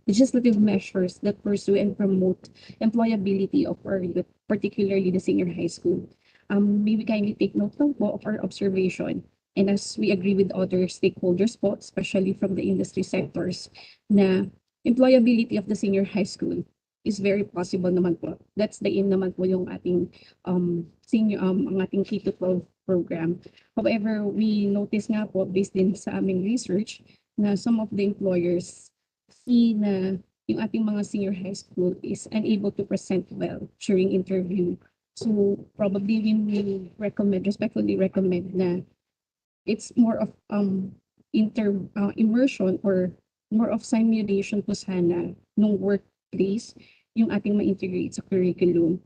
legislative measures that pursue and promote employability of our youth, particularly the senior high school. May we kindly take note lang po of our observation. And as we agree with other stakeholders po, especially from the industry sectors, na employability of the senior high school is very possible naman po. That's the aim naman po yung ating ang ating K-12 program. However, we notice nga po based din sa aming research na some of the employers see na yung ating mga senior high school is unable to present well during interview So probably we will respectfully recommend na it's more of immersion or more of simulation po sana nung workplace yung ating ma-integrate sa curriculum.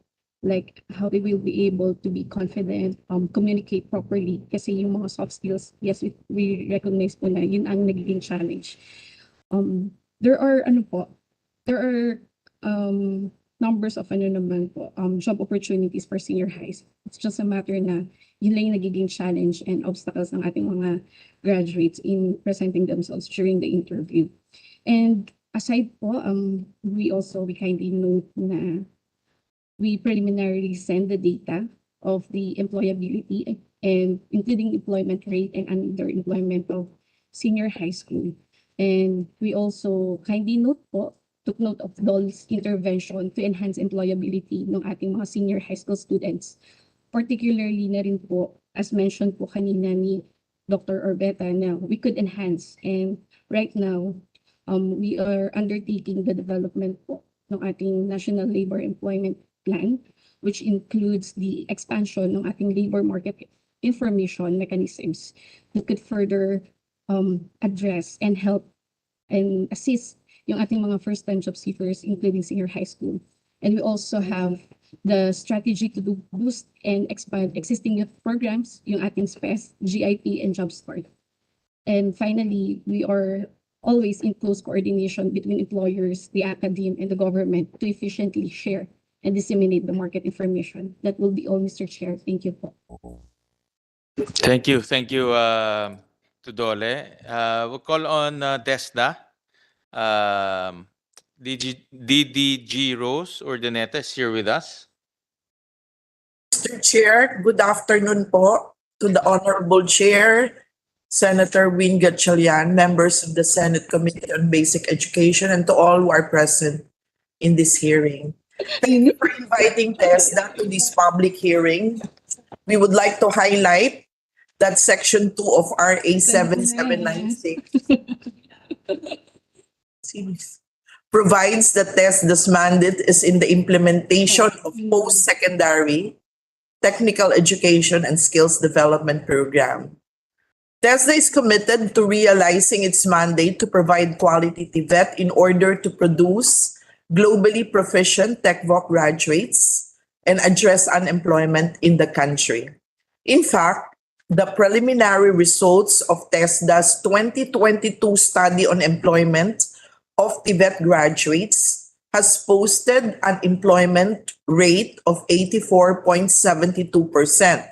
Like how they will be able to be confident, communicate properly. Kasi yung mga soft skills, yes, we recognize po na yun ang nagiging challenge. There are numbers of job opportunities for senior highs. It's just a matter na yun lang yung nagiging challenge and obstacles ng ating mga graduates in presenting themselves during the interview. And aside po, we kindly note na we preliminarily send the data of the employability and including employment rate and underemployment of senior high school. And we also kindly took note of DOL's intervention to enhance employability ng ating mga senior high school students. Particularly na rin po, as mentioned po kanina ni Dr. Orbeta, na we could enhance. And right now, we are undertaking the development po ng ating National Labor Employment Plan, which includes the expansion ng ating labor market information mechanisms that could further address and help and assist yung ating mga first-time job seekers, including senior high school. And we also have the strategy to boost and expand existing youth programs, yung ating SPES, GIP, and JobStart. And finally, we are always in close coordination between employers, the academe, and the government to efficiently share and disseminate the market information. That will be all, Mr. Chair. Thank you po. Thank you. Thank you, to Dole. We'll call on Desda. DDG Rose Urdaneta is here with us. Mr. Chair, good afternoon po to the Honorable Chair, Senator Win Gatchalian, members of the Senate Committee on Basic Education, and to all who are present in this hearing. Thank you for inviting TESDA to this public hearing. We would like to highlight that Section 2 of RA 7796 provides that TESDA's mandate is in the implementation of post-secondary technical education and skills development program. TESDA is committed to realizing its mandate to provide quality TVET in order to produce globally proficient TechVoc graduates and address unemployment in the country. In fact, the preliminary results of TESDA's 2022 study on employment of TVET graduates has posted an employment rate of 84.72%.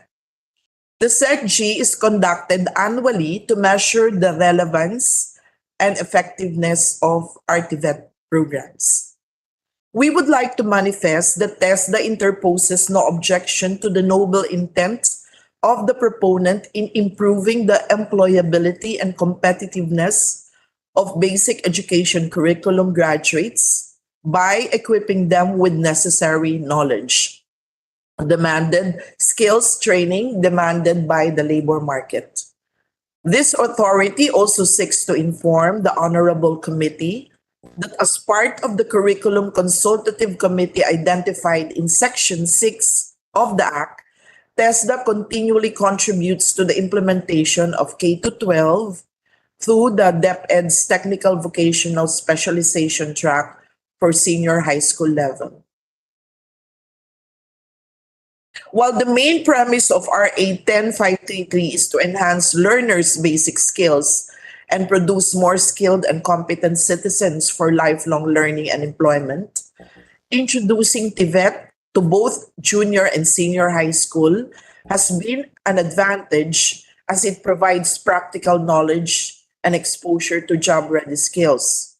The SECG is conducted annually to measure the relevance and effectiveness of our TVET programs. We would like to manifest that TESDA interposes no objection to the noble intent of the proponent in improving the employability and competitiveness of basic education curriculum graduates by equipping them with necessary knowledge, demanded skills training demanded by the labor market. This authority also seeks to inform the Honorable Committee that as part of the Curriculum Consultative Committee identified in Section 6 of the Act, TESDA continually contributes to the implementation of K-12 through the DepEd's Technical Vocational Specialization track for senior high school level. While the main premise of RA 10533 is to enhance learners' basic skills and produce more skilled and competent citizens for lifelong learning and employment, introducing TVET to both junior and senior high school has been an advantage as it provides practical knowledge and exposure to job-ready skills.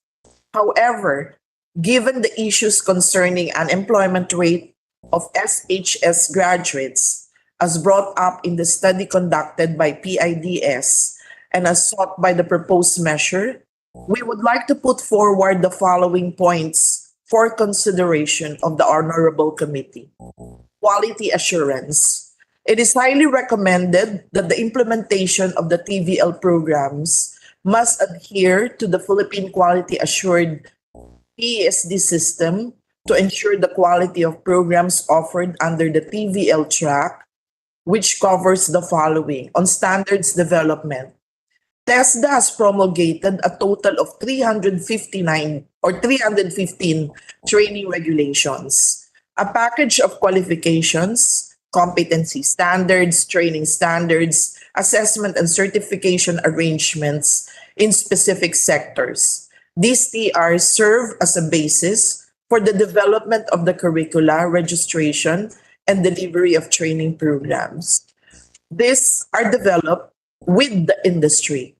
However, given the issues concerning unemployment rate of SHS graduates as brought up in the study conducted by PIDS and as sought by the proposed measure, we would like to put forward the following points for consideration of the Honorable Committee. Quality assurance. It is highly recommended that the implementation of the TVL programs must adhere to the Philippine Quality Assured PSD system to ensure the quality of programs offered under the TVL track, which covers the following. On standards development, TESDA has promulgated a total of 359 or 315 training regulations, a package of qualifications, competency standards, training standards, assessment and certification arrangements in specific sectors. These TRs serve as a basis for the development of the curricula, registration, and delivery of training programs. These are developed with the industry.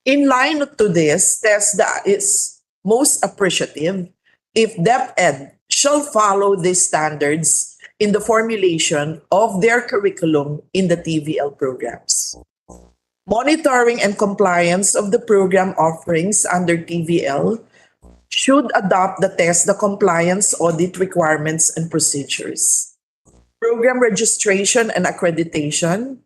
In line to this, TESDA is most appreciative if DepEd shall follow these standards in the formulation of their curriculum in the TVL programs. Monitoring and compliance of the program offerings under TVL should adopt the TESDA compliance audit requirements and procedures. Program registration and accreditation,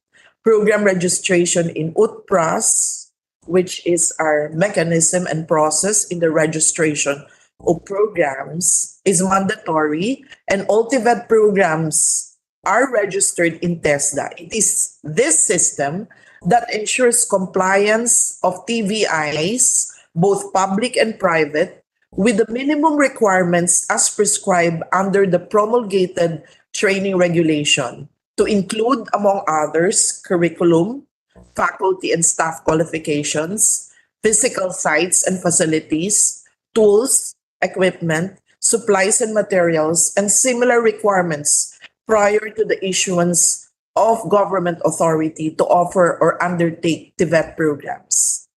program registration in UTPRAS, which is our mechanism and process in the registration of programs, is mandatory, and ultimate programs are registered in TESDA. It is this system that ensures compliance of TVIs, both public and private, with the minimum requirements as prescribed under the promulgated training regulation, to include, among others, curriculum, faculty and staff qualifications, physical sites and facilities, tools, equipment, supplies and materials, and similar requirements prior to the issuance of government authority to offer or undertake TVET programs.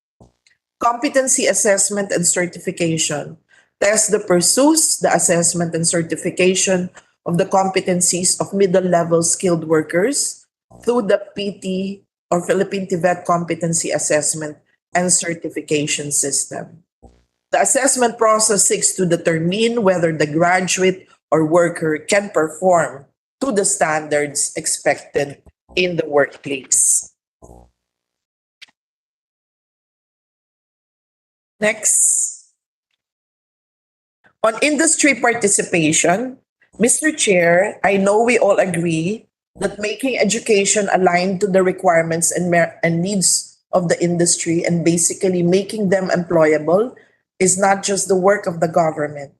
Competency assessment and certification. TESDA pursues the assessment and certification of the competencies of middle-level skilled workers through the PT or Philippine TVET Competency Assessment and Certification System. The assessment process seeks to determine whether the graduate or worker can perform to the standards expected in the workplace. Next. On industry participation, Mr. Chair, I know we all agree that making education aligned to the requirements and needs of the industry and basically making them employable is not just the work of the government.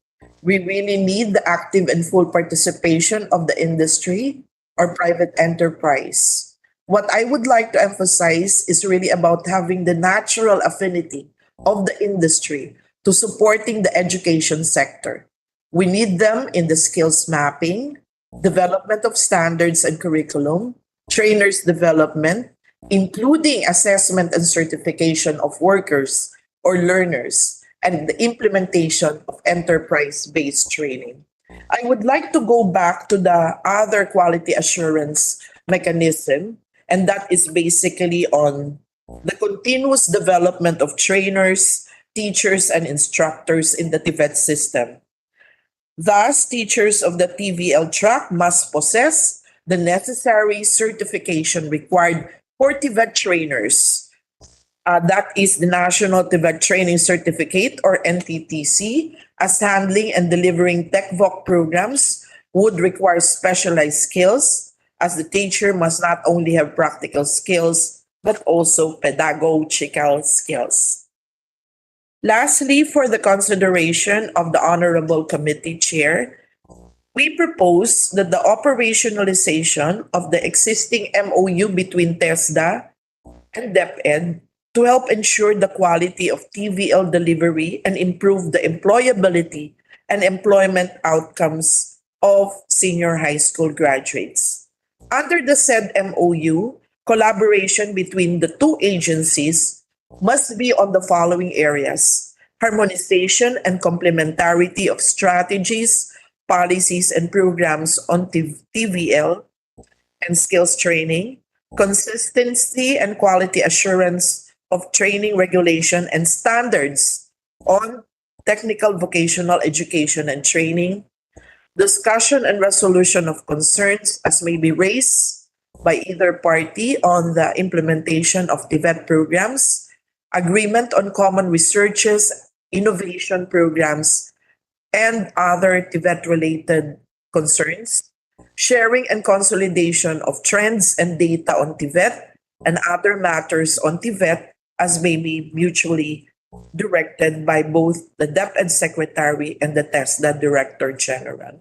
We really need the active and full participation of the industry or private enterprise. What I would like to emphasize is really about having the natural affinity of the industry to supporting the education sector. We need them in the skills mapping, development of standards and curriculum, trainers development, including assessment and certification of workers or learners, and the implementation of enterprise-based training. I would like to go back to the other quality assurance mechanism, and that is basically on the continuous development of trainers, teachers, and instructors in the TVET system. Thus, teachers of the TVL track must possess the necessary certification required for TVET trainers. That is the National TVET Training Certificate or NTTC, as handling and delivering TechVoc programs would require specialized skills, as the teacher must not only have practical skills, but also pedagogical skills. Lastly, for the consideration of the Honorable Committee Chair, we propose that the operationalization of the existing MOU between TESDA and DepEd to help ensure the quality of TVL delivery and improve the employability and employment outcomes of senior high school graduates. Under the said MOU, collaboration between the two agencies must be on the following areas: harmonization and complementarity of strategies, policies, and programs on TVL and skills training, consistency and quality assurance of training regulation and standards on technical vocational education and training, discussion and resolution of concerns as may be raised by either party on the implementation of TVET programs, agreement on common researches, innovation programs, and other TVET-related concerns, sharing and consolidation of trends and data on TVET, and other matters on TVET as may be mutually directed by both the DepEd Secretary and the TESDA Director General.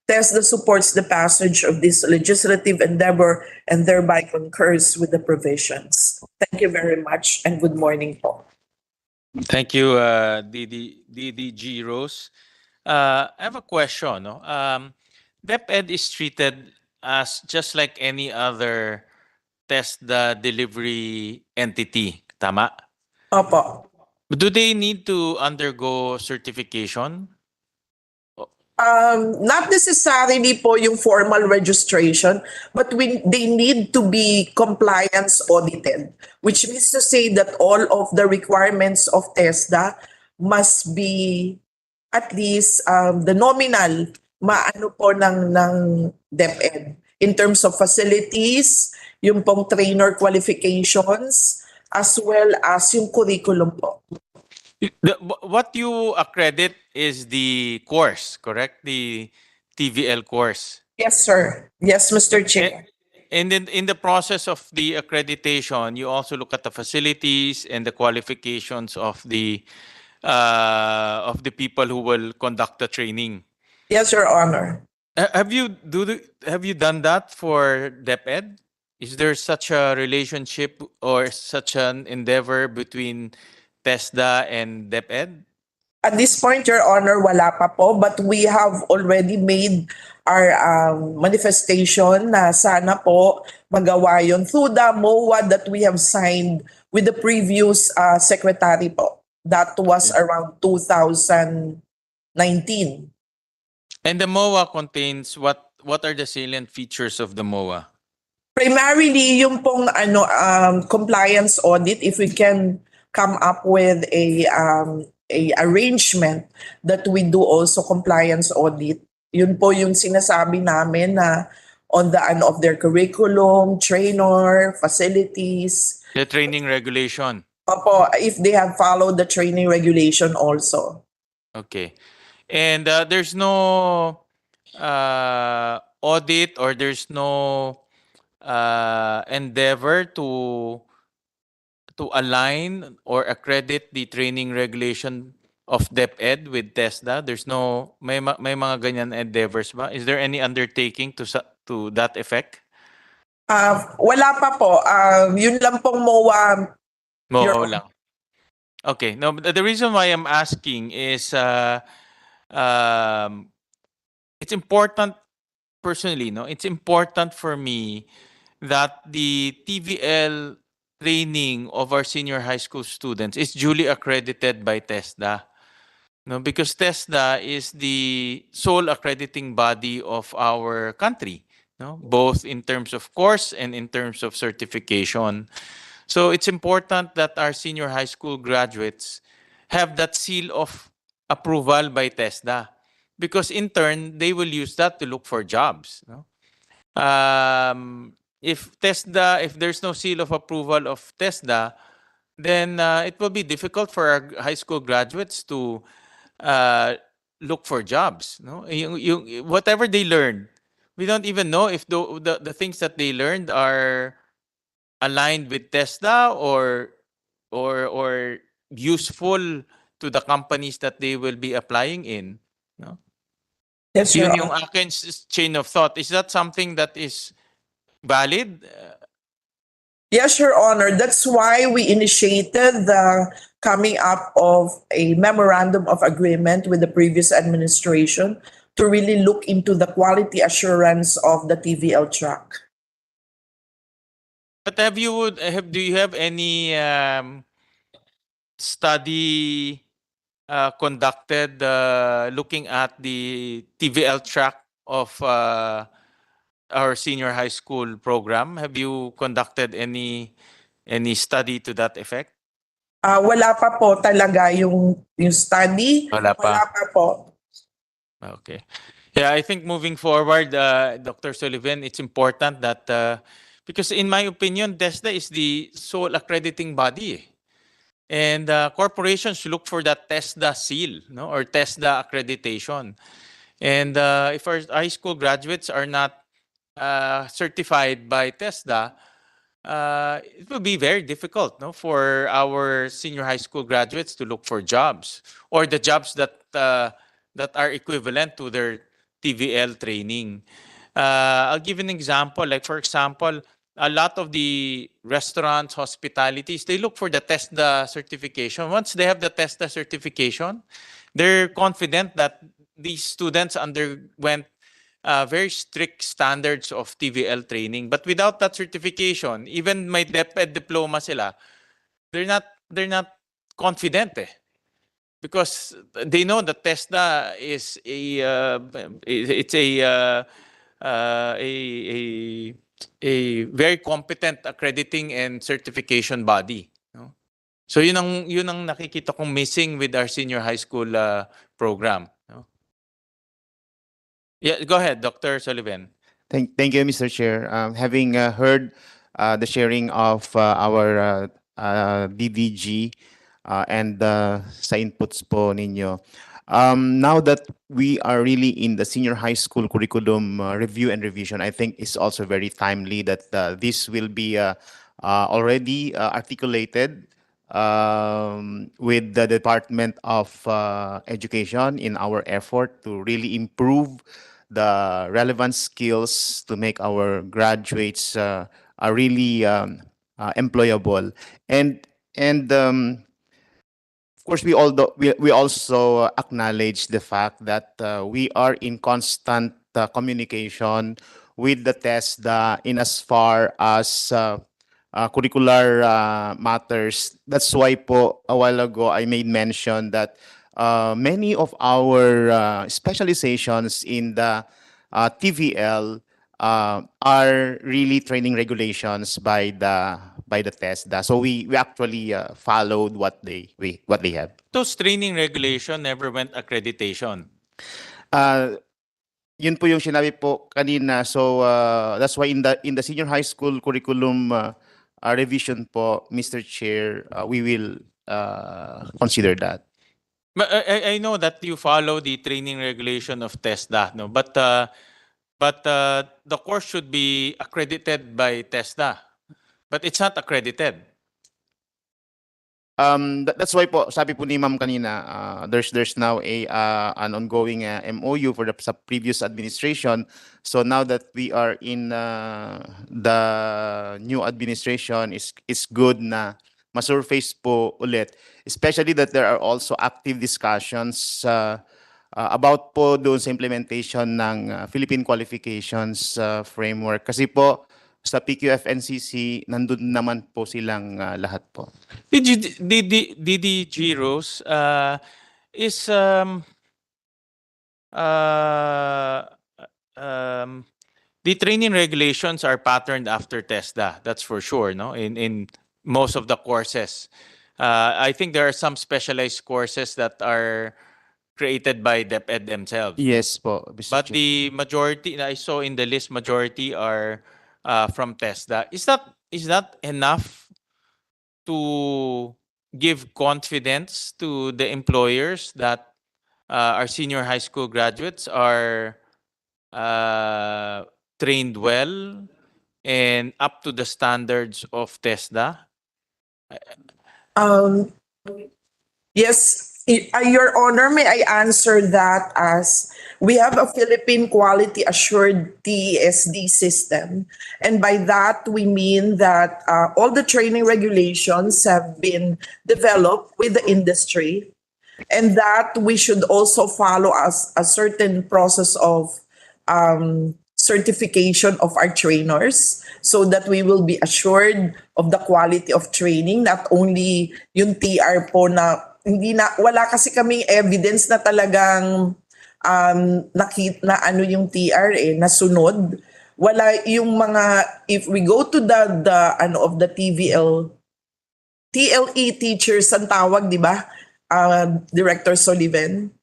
TESDA supports the passage of this legislative endeavor and thereby concurs with the provisions. Thank you very much and good morning po. Thank you, DDG Rose. I have a question. No? DepEd is treated as just like any other TESDA delivery entity. Tama? Opo. Do they need to undergo certification? Not necessarily po yung formal registration, but they need to be compliance audited, which means to say that all of the requirements of TESDA must be at least the nominal maano po ng DepEd in terms of facilities, yung pong trainer qualifications, as well as yung curriculum po. What you accredit is the course, correct? The TVL course. Yes, sir. Yes, Mr. Chair. And then in the process of the accreditation, you also look at the facilities and the qualifications of the people who will conduct the training. Yes, Your Honor. Have you done that for DepEd? Is there such a relationship or such an endeavor between TESDA and DepEd? At this point, Your Honor, wala pa po, but we have already made our manifestation na sana po magawa yun through the MOA that we have signed with the previous secretary po. That was around 2019. And the MOA contains what are the salient features of the MOA? Primarily, yung pong compliance audit, if we can come up with a arrangement that we do also compliance audit. Yun po yung sinasabi namin na on the of their curriculum, trainer, facilities. The training regulation. Opo, if they have followed the training regulation also. Okay. And there's no audit or there's no endeavor to align or accredit the training regulation of DepEd with TESDA? There's no may mga ganyan endeavors ba? Is there any undertaking to that effect? Wala pa po. Yun lang pong MOA. MOA lang. Okay. No, but the reason why I'm asking is it's important personally, no? It's important for me that the TVL training of our senior high school students is duly accredited by TESDA. No, because TESDA is the sole accrediting body of our country, no? Both in terms of course and in terms of certification. So it's important that our senior high school graduates have that seal of approval by TESDA, because in turn they will use that to look for jobs. No? If there's no seal of approval of TESDA, then it will be difficult for our high school graduates to look for jobs. No, whatever they learn, we don't even know if the things that they learned are aligned with TESDA or useful to the companies that they will be applying in. No? Yes, Yun Your yung Honor. akin chain of thought. Is that something that is valid? Yes, Your Honor. That's why we initiated the coming up of a memorandum of agreement with the previous administration to really look into the quality assurance of the TVL track. But do you have any study conducted looking at the TVL track of our senior high school program? Have you conducted any study to that effect? Wala pa po talaga yung study. Wala pa. Wala pa po. Okay. Yeah, I think moving forward, Dr. Sullivan, it's important that because in my opinion, TESDA is the sole accrediting body. And corporations look for that TESDA seal, no, or TESDA accreditation. And if our high school graduates are not certified by TESDA, it will be very difficult, no, for our senior high school graduates to look for jobs, or the jobs that are equivalent to their TVL training. I'll give an example. Like, for example, a lot of the restaurants, hospitalities, they look for the TESDA certification. Once they have the TESDA certification, they're confident that these students underwent very strict standards of TVL training. But without that certification, even may DepEd diploma sila, they're not confident, because they know that TESDA is it's a very competent accrediting and certification body, no? So yun ang nakikita kong missing with our senior high school program, no? Yeah, go ahead, Dr. Sullivan. Thank you, Mr. Chair. Having heard the sharing of our DDG and sa inputs po ninyo, now that we are really in the senior high school curriculum review and revision, I think it's also very timely that this will be already articulated with the Department of Education in our effort to really improve the relevant skills to make our graduates are really employable. And of course, we also acknowledge the fact that we are in constant communication with the TESDA in as far as curricular matters. That's why po a while ago I made mention that many of our specializations in the TVL are really training regulations by the TESDA. So we actually followed what they have. Those training regulation never went accreditation. Yun po yung sinabi po kanina. So that's why in the senior high school curriculum revision po, Mr. Chair, we will consider that. But I know that you follow the training regulation of TESDA, no? But the course should be accredited by TESDA, but it's not accredited. That's why po sabi po ni Ma'am kanina, there's now an ongoing MOU for the sa previous administration. So now that we are in the new administration, is good na masurface po ulit, especially that there are also active discussions about po doon sa implementation ng Philippine Qualifications Framework. Kasi po sa PQF-NCC, nandun naman po silang lahat po. DDG Rose is the training regulations are patterned after TESDA. That's for sure, no? In most of the courses, I think there are some specialized courses that are created by DepEd themselves. Yes po, Mr. But Chair. the majority I saw in the list, majority are from TESDA. Is that enough to give confidence to the employers that our senior high school graduates are trained well and up to the standards of TESDA? Yes, Your Honor, may I answer that as we have a Philippine Quality Assured TESD system. And by that, we mean that all the training regulations have been developed with the industry, and that we should also follow a certain process of certification of our trainers so that we will be assured of the quality of training, not only yung TR po na wala kasi kaming evidence na talagang nakita na ano yung TR nasunod. Wala yung mga, if we go to the of the TVL, TLE teachers ang tawag, di ba? Director Sullivan.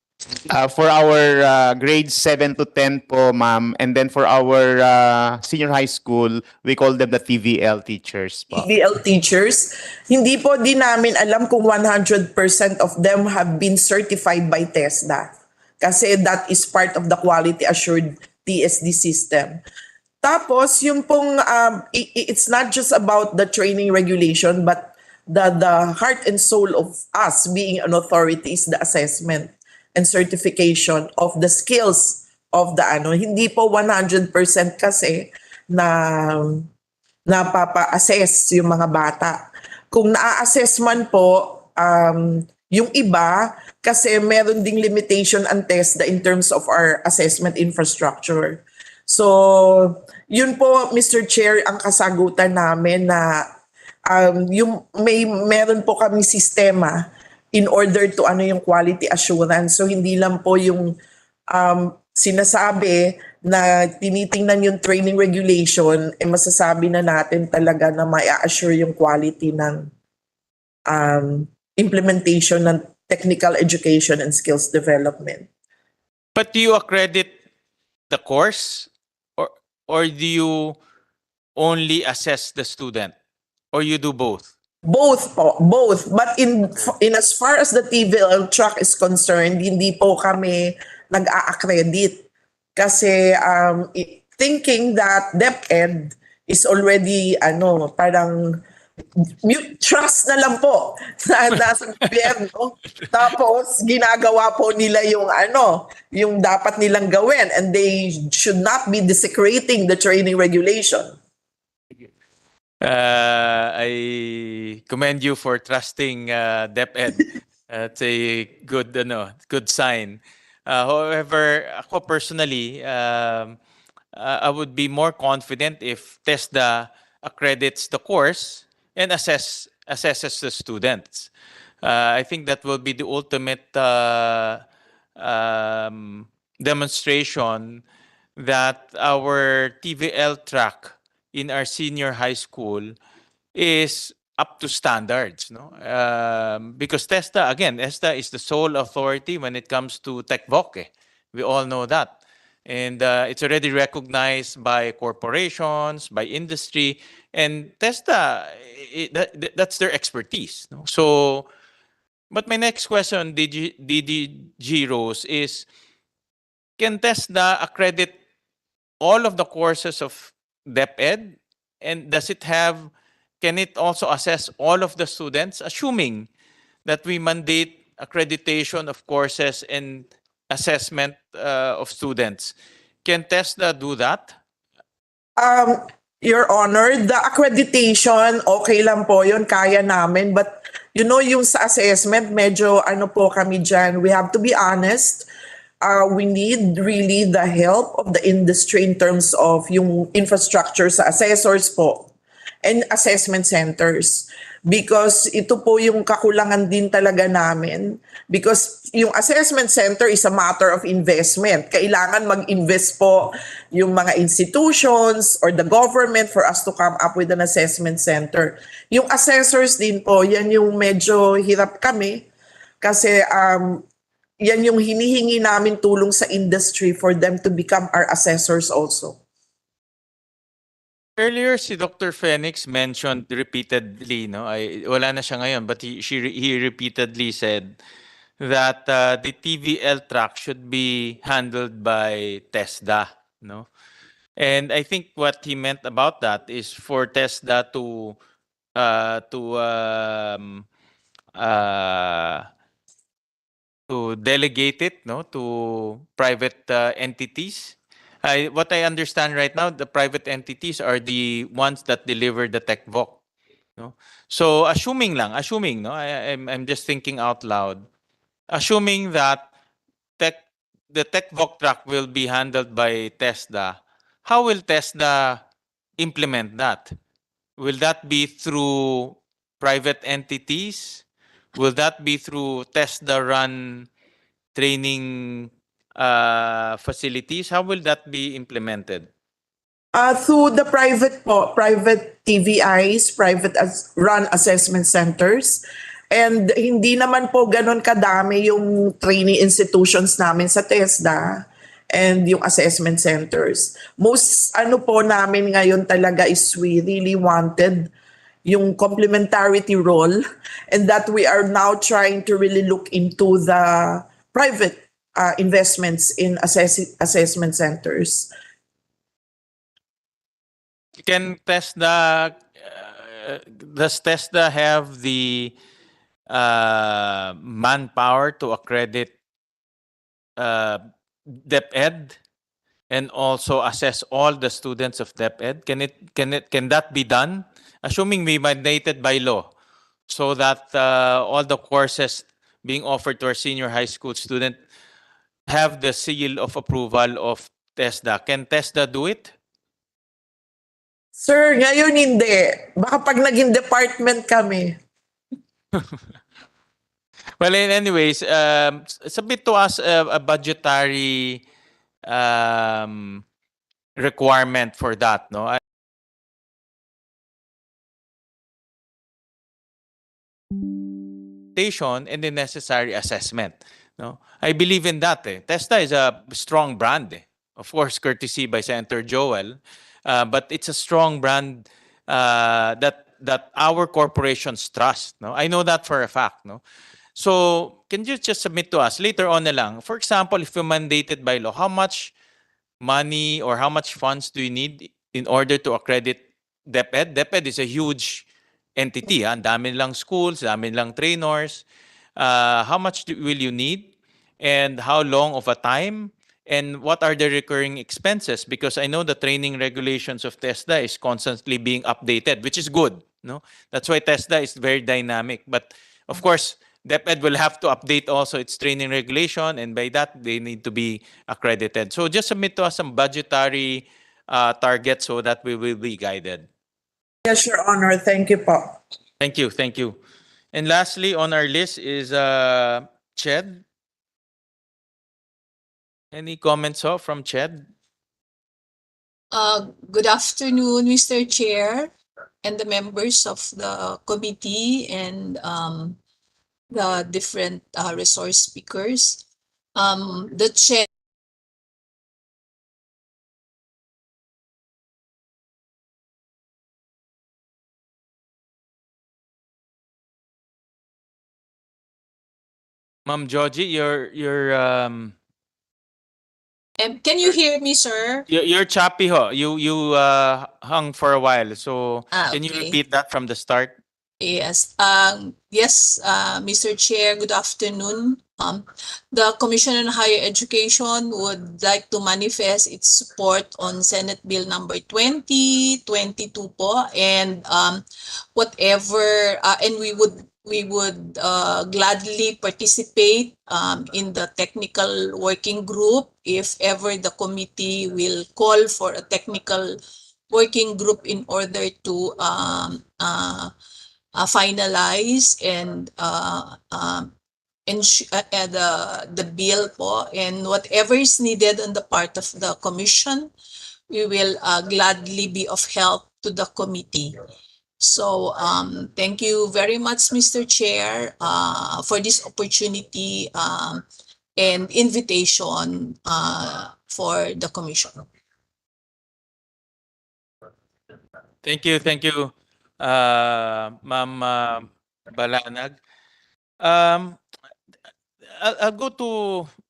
For our grades 7 to 10 po, ma'am. And then for our senior high school, we call them the TVL teachers po. TVL teachers, hindi po din namin alam kung 100% of them have been certified by TESDA. Kasi that is part of the quality assured TSD system. Tapos, yung pong, it's not just about the training regulation, but the heart and soul of us being an authority is the assessment and certification of the skills of the ano. Hindi po 100% kasi na napapa-assess yung mga bata. Kung na-assess man po, yung iba, kasi meron ding limitation ang TESDA in terms of our assessment infrastructure. So, yun po, Mr. Chair, ang kasagutan namin na yung meron po kami sistema in order to ano yung quality assurance. So, hindi lang po yung sinasabi na tinitingnan yung training regulation, masasabi na natin talaga na ma-assure yung quality ng implementation ng technical education and skills development. But do you accredit the course or do you only assess the student or you do both? Both po, both. But in as far as the TVL track is concerned, hindi po kami nag-a-accredit. Kasi thinking that DepEd is already parang trust na lang po na nasa gobyerno. Tapos ginagawa po nila yung dapat nilang gawin, and they should not be desecrating the training regulation. I commend you for trusting DepEd. It's a good sign. However, ako personally, I would be more confident if TESDA accredits the course and assesses the students. I think that will be the ultimate demonstration that our TVL track in our senior high school is up to standards, no? Because TESDA is the sole authority when it comes to TechVoc. We all know that. And it's already recognized by corporations, by industry, and TESDA, that's their expertise. No? So, but my next question, DDG Rose, is can TESDA accredit all of the courses of DepEd? And can it also assess all of the students, assuming that we mandate accreditation of courses and assessment of students? Can TESDA do that? Your Honor, the accreditation, okay lang po yun, kaya namin. But yung sa assessment, medyo po kami dyan. We have to be honest. We need really the help of the industry in terms of yung infrastructure sa assessors po and assessment centers. Because ito po yung kakulangan din talaga namin. Because yung assessment center is a matter of investment. Kailangan mag-invest po yung mga institutions or the government for us to come up with an assessment center. Yung assessors din po, yan yung medyo hirap kami. Kasi yan yung hinihingi namin tulong sa industry for them to become our assessors also. Earlier, si Dr. Phoenix mentioned repeatedly, wala na siya ngayon, but he repeatedly said that the TVL track should be handled by TESDA, no? And I think what he meant about that is for TESDA to delegate it, to private entities. What I understand right now, the private entities are the ones that deliver the TechVoc. No? So assuming, no, I'm just thinking out loud. Assuming that the TechVoc track will be handled by TESDA, how will TESDA implement that? Will that be through private entities? Will that be through TESDA-run training facilities? How will that be implemented? Through the private TVIs, run assessment centers. And hindi naman po ganun kadami yung training institutions namin sa TESDA and yung assessment centers. Most ano po namin ngayon talaga is we really wanted yung complementarity role, and that we are now trying to really look into the private investments in assessment centers. Can TESDA, does TESDA have the manpower to accredit DepEd and also assess all the students of DepEd? Can that be done? Assuming we mandated by law, so that all the courses being offered to our senior high school student have the seal of approval of TESDA. Can TESDA do it? Sir, ngayon hindi. Baka pag naging department kami. Well, anyways, submit to us a budgetary requirement for that, no? And the necessary assessment, no? I believe in that. TESDA is a strong brand, of course, courtesy by Senator Joel, but it's a strong brand that our corporations trust. No, I know that for a fact. No, so can you just submit to us later on na lang? For example, if you're mandated by law, how much money or how much funds do you need in order to accredit DepEd? DepEd is a huge entity. Ang dami lang schools, dami lang trainers. How much will you need? And how long of a time? And what are the recurring expenses? Because I know the training regulations of TESDA is constantly being updated, which is good. No, that's why TESDA is very dynamic. But of course, DepEd will have to update also its training regulation, and by that they need to be accredited. So just submit to us some budgetary targets so that we will be guided. Yes, Your Honor. Thank you po. Thank you, thank you. And lastly on our list is Ched. Any comments from Ched? Good afternoon, Mr. Chair, and the members of the committee and the different resource speakers. The chair. Ma'am Georgie, Can you hear me, sir? you're choppy ho. You hung for a while. So can you Okay. repeat that from the start? Yes. Yes, Mr. Chair, good afternoon. The Commission on Higher Education would like to manifest its support on Senate Bill number 2022 po, and whatever and we would gladly participate in the technical working group if ever the committee will call for a technical working group in order to finalize and the bill po, and whatever is needed on the part of the commission, we will gladly be of help to the committee. So thank you very much, Mr. Chair, for this opportunity and invitation for the commission. Thank you, Ma'am Balanag.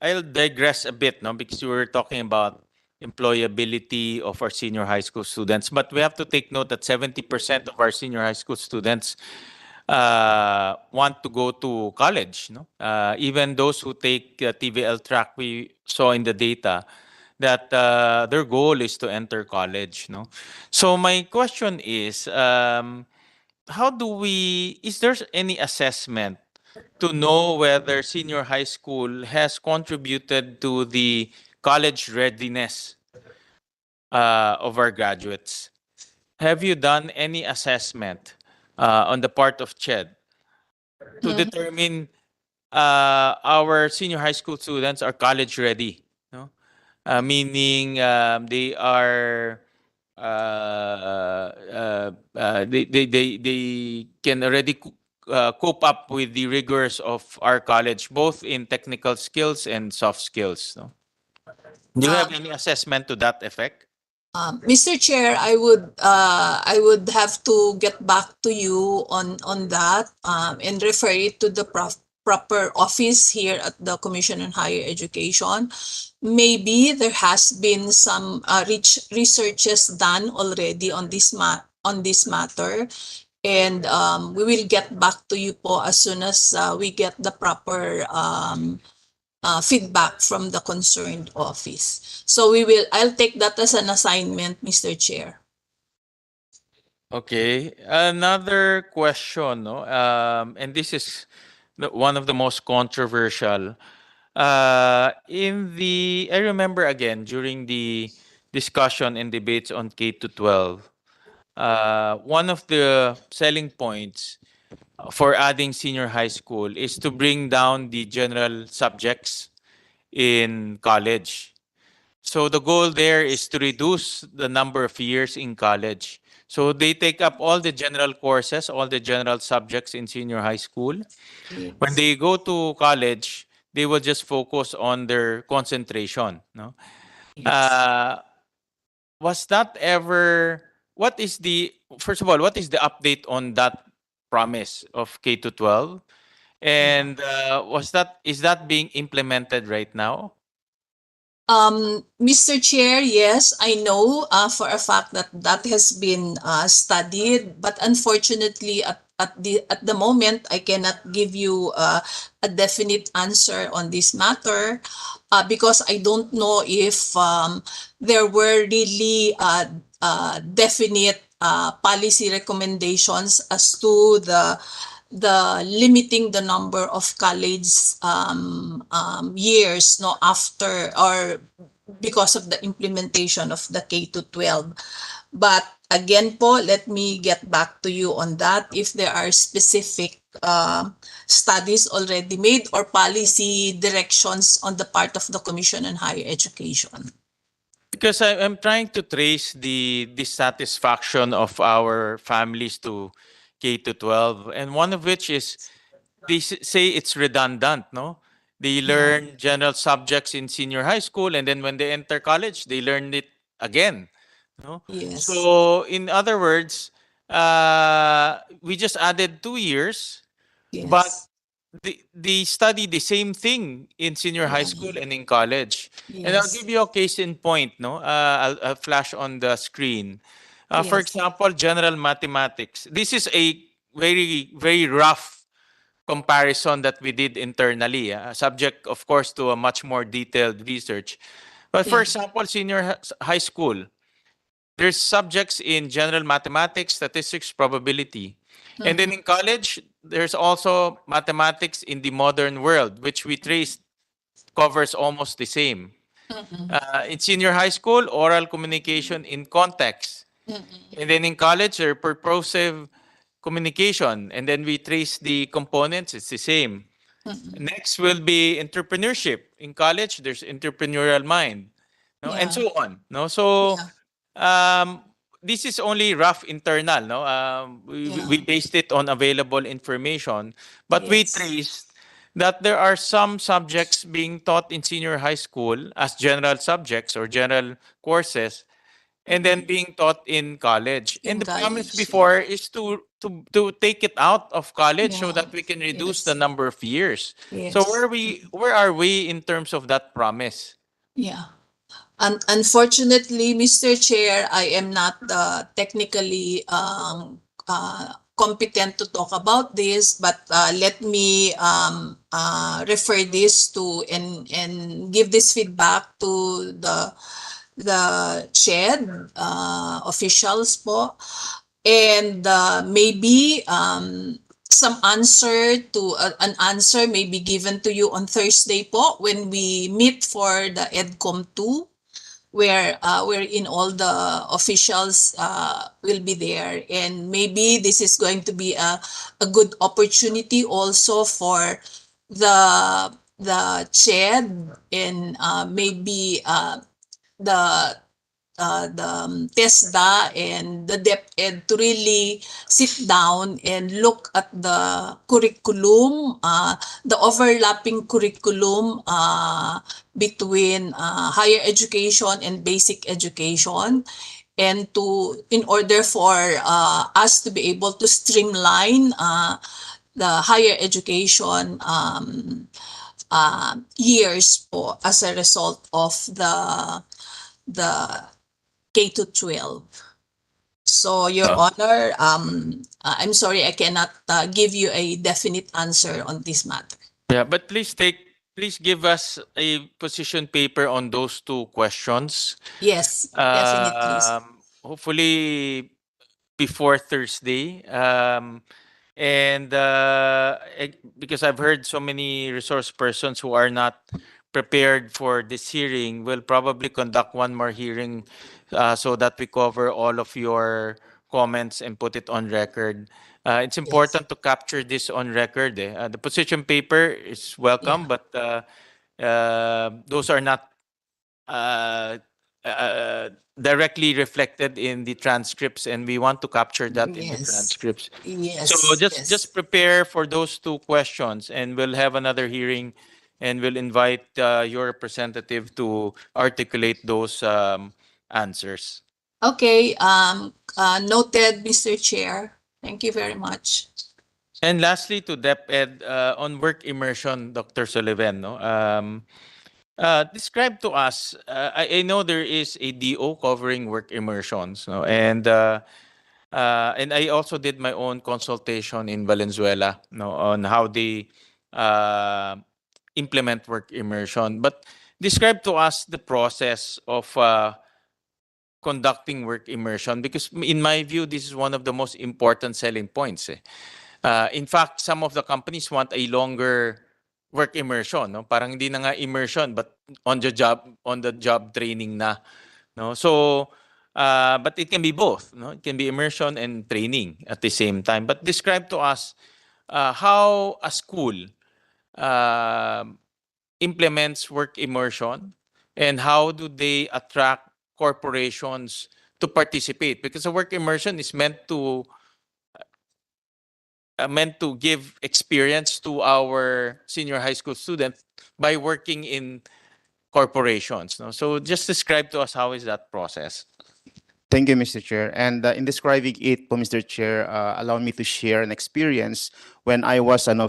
I'll digress a bit, no, because we were talking about employability of our senior high school students, but we have to take note that 70% of our senior high school students want to go to college. No, even those who take TVL track, we saw in the data that their goal is to enter college. No, so my question is, how do we? Is there any assessment to know whether senior high school has contributed to the college readiness of our graduates? Have you done any assessment on the part of CHED to determine our senior high school students are college ready? No? Meaning they are they can already cope up with the rigors of our college, both in technical skills and soft skills? No? Do you have any assessment to that effect? Mr. Chair, I would have to get back to you on that and refer it to the proper office here at the Commission on Higher Education. Maybe there has been some researches done already on this matter, and we will get back to you po as soon as we get the proper feedback from the concerned office. So I'll take that as an assignment, Mr. Chair. Okay, another question, no? And this is one of the most controversial. I remember again during the discussion and debates on K to 12, one of the selling points for adding senior high school is to bring down the general subjects in college. So the goal there is to reduce the number of years in college. So they take up all the general courses, all the general subjects in senior high school. When they go to college, they will just focus on their concentration. No, was that ever? What is the first of all? What is the update on that promise of K to 12? And is that being implemented right now? Mr. Chair, yes, I know for a fact that that has been studied, but unfortunately, at the moment, I cannot give you a definite answer on this matter because I don't know if there were really definite policy recommendations as to the limiting the number of college years no after or because of the implementation of the K to 12. But again po, let me get back to you on that if there are specific studies already made or policy directions on the part of the Commission on Higher Education. Because I'm trying to trace the dissatisfaction of our families to K to 12, and one of which is they say it's redundant, no? They learn general subjects in senior high school, and then when they enter college, they learn it again, no? Yes. So, in other words, we just added 2 years, but Yes. they study the same thing in senior high school and in college. And I'll Yes. give you a case in point, no? I'll flash on the screen. For Yes. example, general mathematics. This is a very, very rough comparison that we did internally, subject, of course, to a much more detailed research. But for Yeah. example, high school, there's subjects in general mathematics, statistics, probability. And then in college, there's also mathematics in the modern world, which we trace covers almost the same. In senior high school, oral communication in context. And then in college, there purposive communication. And then we trace the components, it's the same. Next will be entrepreneurship. In college, there's entrepreneurial mind, no, and so on. No, so um, this is only rough internal. No, we based it on available information, but we traced that there are some subjects being taught in senior high school as general subjects or general courses and then being taught in college. And In the promise college, before is to take it out of college so yeah. that we can reduce the Yes. number of years. So Yes. where are we in terms of that promise? Yeah. Unfortunately, Mr. Chair, I am not technically competent to talk about this, but let me refer this to and give this feedback to the CHED officials po, and maybe some answer to an answer may be given to you on Thursday po when we meet for the EDCOM 2 wherein all the officials will be there, and maybe this is going to be a good opportunity also for the CHED and maybe the the TESDA and the DepEd to really sit down and look at the curriculum, the overlapping curriculum between higher education and basic education, and in order for us to be able to streamline the higher education years po as a result of the K to 12. So, Your Honor, I'm sorry I cannot give you a definite answer on this matter. Yeah, but please give us a position paper on those two questions. Yes, definitely. Hopefully before Thursday. And because I've heard so many resource persons who are not prepared for this hearing, we'll probably conduct one more hearing so that we cover all of your comments and put it on record. It's important to capture this on record. The position paper is welcome, but those are not uh, directly reflected in the transcripts, and we want to capture that in the transcripts. Yes. So just prepare for those two questions, and we'll have another hearing, and we'll invite your representative to articulate those answers. Okay. Noted, Mr. Chair. Thank you very much. And lastly, to DepEd on work immersion, Dr. Sullivan, no? Describe to us. I know there is a DO covering work immersions, no? And I also did my own consultation in Valenzuela, no, on how they implement work immersion. But describe to us the process of conducting work immersion, because in my view, this is one of the most important selling points. In fact, some of the companies want a longer work immersion, no? Parang hindi na nga immersion, but on the job training na, no? So, but it can be both, no? It can be immersion and training at the same time. But describe to us how a school implements work immersion, and how do they attract corporations to participate, because a work immersion is meant to give experience to our senior high school students by working in corporations. No? So just describe to us how is that process. Thank you, Mr. Chair. And in describing it, po, Mr. Chair, allow me to share an experience when I was an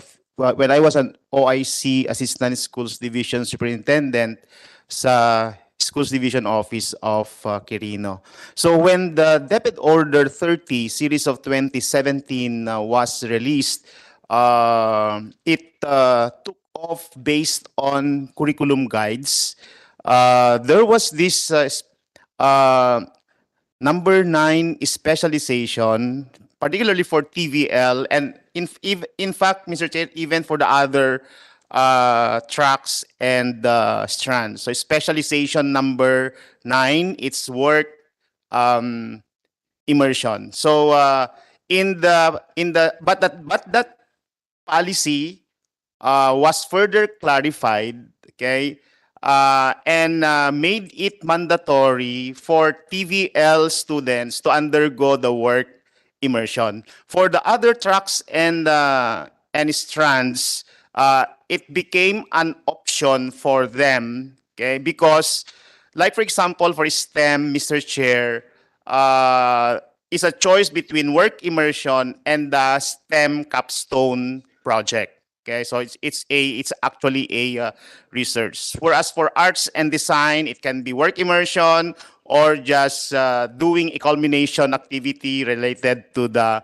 OIC Assistant Schools Division Superintendent sa Schools Division Office of Quirino. So when the DepEd Order 30 series of 2017 was released, it took off based on curriculum guides. There was this number 9 is specialization, particularly for TVL, and in fact, Mr. Chair, even for the other tracks and strands. So specialization number 9, it's work immersion. So but that policy was further clarified, okay, and made it mandatory for TVL students to undergo the work immersion. For the other tracks and strands, it became an option for them, okay, because, like for example, for STEM, Mr. Chair, is a choice between work immersion and the STEM capstone project. Okay, so it's actually a research. Whereas for arts and design, it can be work immersion or just doing a culmination activity related to the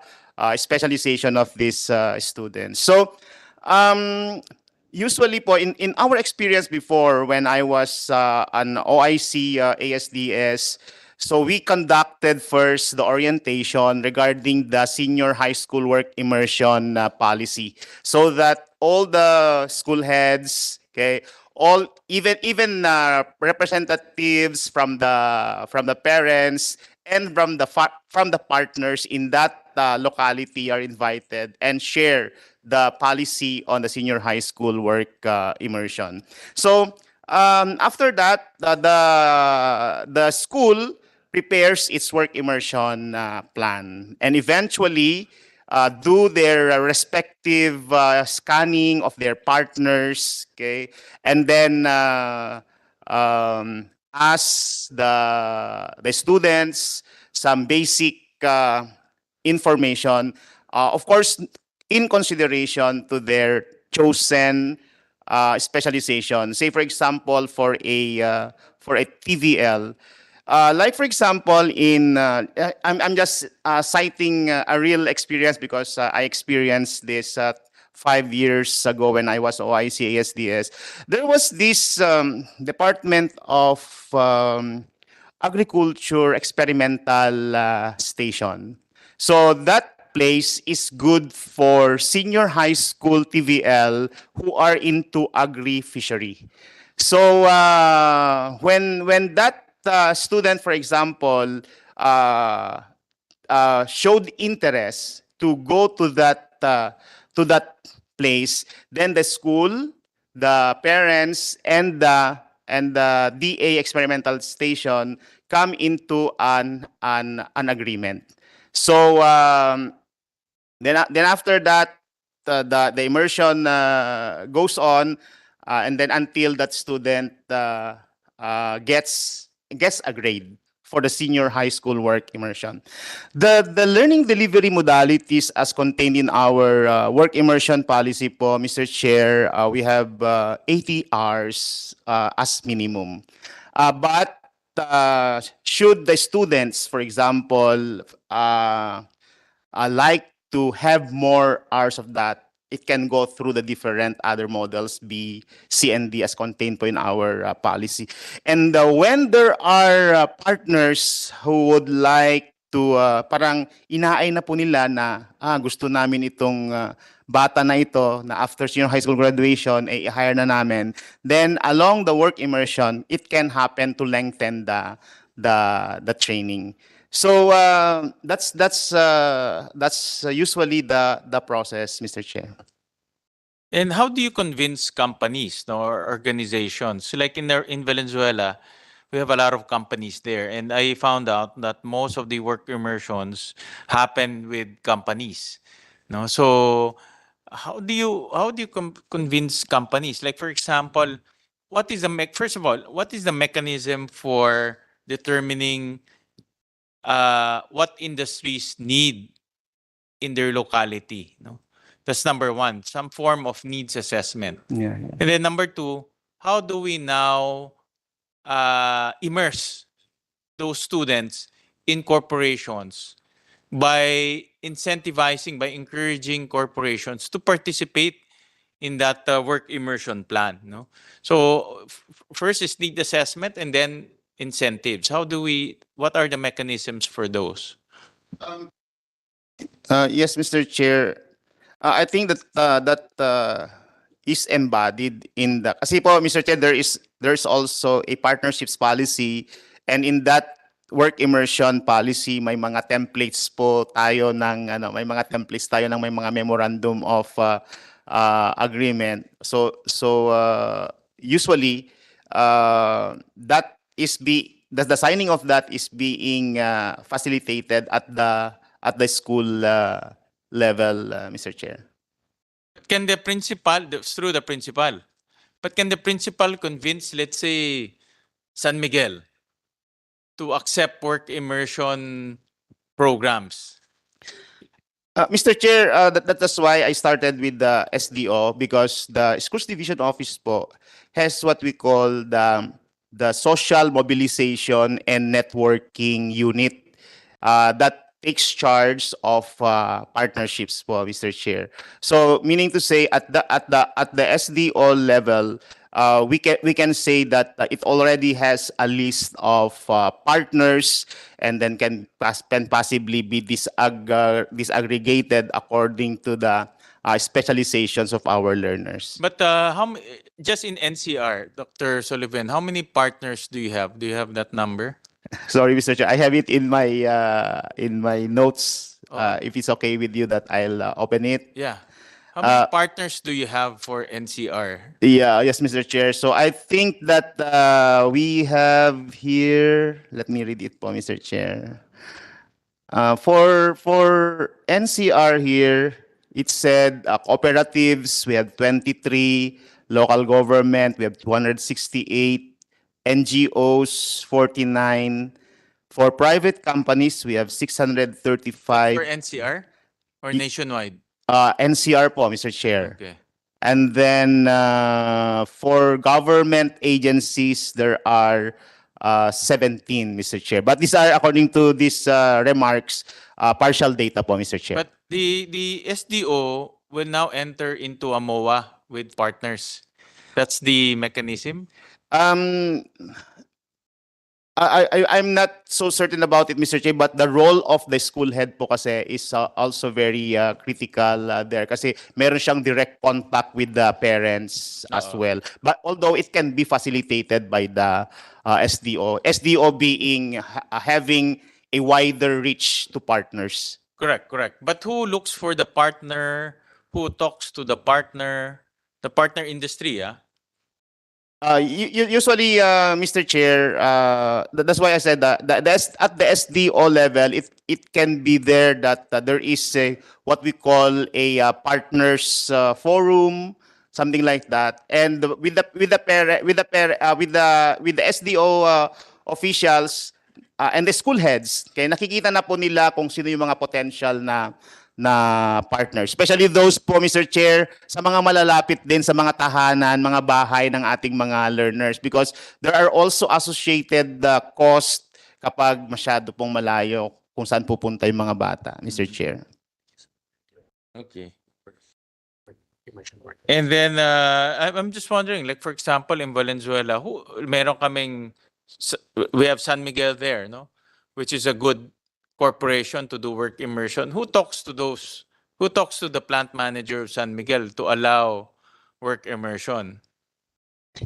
specialization of these students. So usually po, in our experience before, when I was an OIC ASDS, so we conducted first the orientation regarding the senior high school work immersion policy, so that all the school heads, okay, all even representatives from the parents and from the partners in that locality are invited and share the policy on the senior high school work immersion. So after that, the school prepares its work immersion plan, and eventually do their respective scanning of their partners, okay, and then ask the students some basic information, of course, in consideration to their chosen specialization. Say, for example, for a TVL, like for example, I'm just citing a real experience because I experienced this 5 years ago when I was OIC ASDS. There was this Department of Agriculture Experimental Station. So that place is good for senior high school TVL who are into agri-fishery. So when that student, for example, showed interest to go to that place, then the school, the parents, and the DA experimental station come into an agreement. So then after that, the immersion goes on, and then until that student gets a grade for the senior high school work immersion. The learning delivery modalities as contained in our work immersion policy po, Mr. Chair, we have 80 hours as minimum. But should the students, for example, like to have more hours of that, it can go through the different other models, B, C, and D as contained po in our policy. And when there are partners who would like to, parang inaay na po nila na gusto namin itong bata na ito na after senior high school graduation, i-hire na namin, then along the work immersion, it can happen to lengthen the training. So that's usually the process, Mr. Chair. And how do you convince companies, no, or organizations? Like in Valenzuela, we have a lot of companies there, and I found out that most of the work immersions happen with companies. No, so how do you convince companies? Like for example, first of all, what is the mechanism for determining what industries need in their locality? No, that's number one. Some form of needs assessment. Yeah. And then number two, how do we now immerse those students in corporations by incentivizing, by encouraging corporations to participate in that work immersion plan? No, so first is need assessment and then incentives. What are the mechanisms for those? Yes, Mr. Chair. I think that is embodied in the. Kasi po, Mr. Chair, there's also a partnerships policy, and in that work immersion policy, may mga templates po tayo ng may mga templates tayo ng may mga memorandum of agreement. So usually that is the signing of that is being facilitated at the school level, Mr. Chair. Can the principal, through the principal, but can the principal convince, let's say, San Miguel to accept work immersion programs? Mr. Chair, that's why I started with the SDO, because the Schools Division Office po has what we call the Social Mobilization and Networking Unit that takes charge of partnerships po, Mr. Chair. So meaning to say at the SDO level, we can say that it already has a list of partners, and then can possibly be disaggregated according to the specializations of our learners. But just in NCR, Dr. Sullivan, how many partners do you have? Do you have that number? Sorry, Mr. Chair, I have it in my notes. If it's okay with you, that I'll open it. Yeah. How many partners do you have for NCR? Yeah, yes, Mr. Chair. So I think that we have here, let me read it po, Mr. Chair. For NCR here, it said cooperatives, we have 23, local government, we have 268, NGOs, 49. For private companies, we have For 635. NCR or nationwide? NCR po, Mr. Chair. Okay. And then for government agencies, there are 17, Mr. Chair. But these are, according to these remarks, partial data po, Mr. Chair. But the SDO will now enter into a MOA with partners. That's the mechanism. Um, I'm not so certain about it, Mr. Chair, but the role of the school head po kasi is also very critical there kasi meron siyang direct contact with the parents as well. But although it can be facilitated by the SDO, SDO being having a wider reach to partners. Correct, correct. But who looks for the partner? Who talks to the partner? The partner industry, ah? Usually, Mr. Chair, that's why I said that at the SDO level, it can be there that there is what we call a partners forum, something like that, and with the SDO officials and the school heads, kaya nakikita na po nila kung sino yung mga potential na partners. Especially those po, Mr. Chair, sa mga malalapit din sa mga tahanan, mga bahay ng ating mga learners because there are also associated cost kapag masyado pong malayo kung saan pupunta yung mga bata, Mr. Chair. Okay. And then I'm just wondering, like for example, in Valenzuela, we have San Miguel there, no? Which is a good corporation to do work immersion. Who talks to those? Who talks to the plant manager of San Miguel to allow work immersion?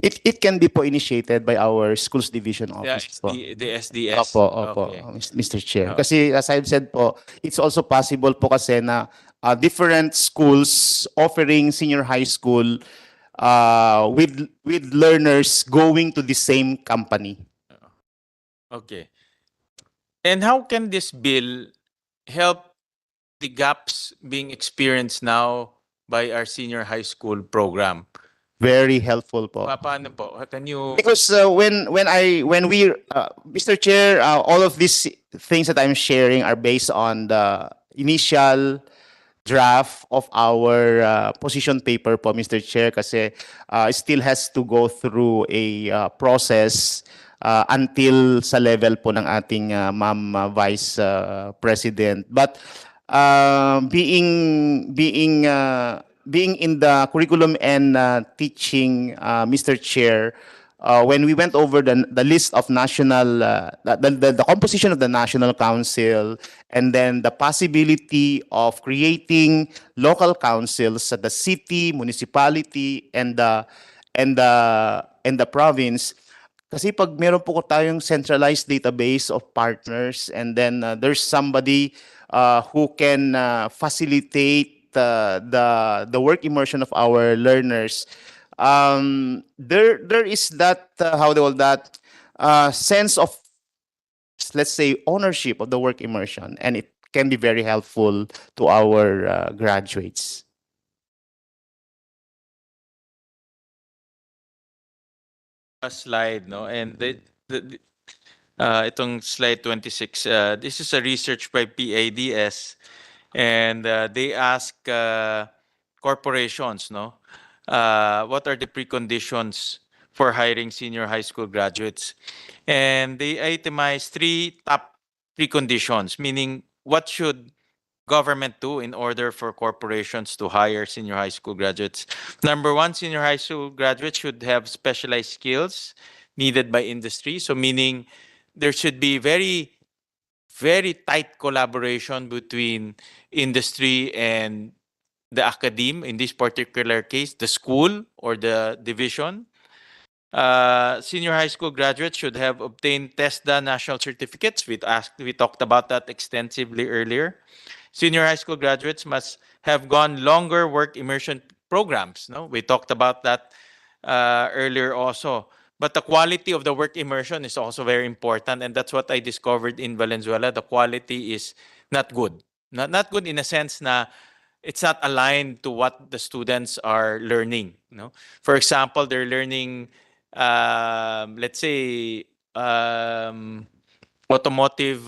It can be po initiated by our schools division office po. The SDS. Opo, Okay. Mr. Chair. Kasi as I've said po, it's also possible po kasi na different schools offering senior high school with learners going to the same company. Okay. And how can this bill help the gaps being experienced now by our senior high school program? Very helpful po. Paano po? Can you... Because when we, Mr. Chair, all of these things that I'm sharing are based on the initial draft of our position paper po, Mr. Chair, kasi it still has to go through a process until sa level po ng ating Ma'am Vice President. But being in the curriculum and teaching, Mr. Chair, when we went over the list of national, the composition of the National Council, and then the possibility of creating local councils at the city, municipality, and the province. Kasi pag meron po tayong centralized database of partners, and then there's somebody who can facilitate the work immersion of our learners. There is that how they call that sense of, let's say, ownership of the work immersion, and it can be very helpful to our graduates. A slide, no? And itong slide 26, this is a research by PADS, and they ask corporations, no? What are the preconditions for hiring senior high school graduates? And they itemize three top preconditions, meaning what should government do in order for corporations to hire senior high school graduates? Number one, senior high school graduates should have specialized skills needed by industry. So meaning there should be very, very tight collaboration between industry and the academe, in this particular case, the school or the division. Senior high school graduates should have obtained TESDA national certificates. We talked about that extensively earlier. Senior high school graduates must have gone longer work immersion programs. No, we talked about that earlier also. But the quality of the work immersion is also very important, and that's what I discovered in Valenzuela. The quality is not good. Not good in a sense na it's not aligned to what the students are learning. For example, they're learning, let's say, automotive,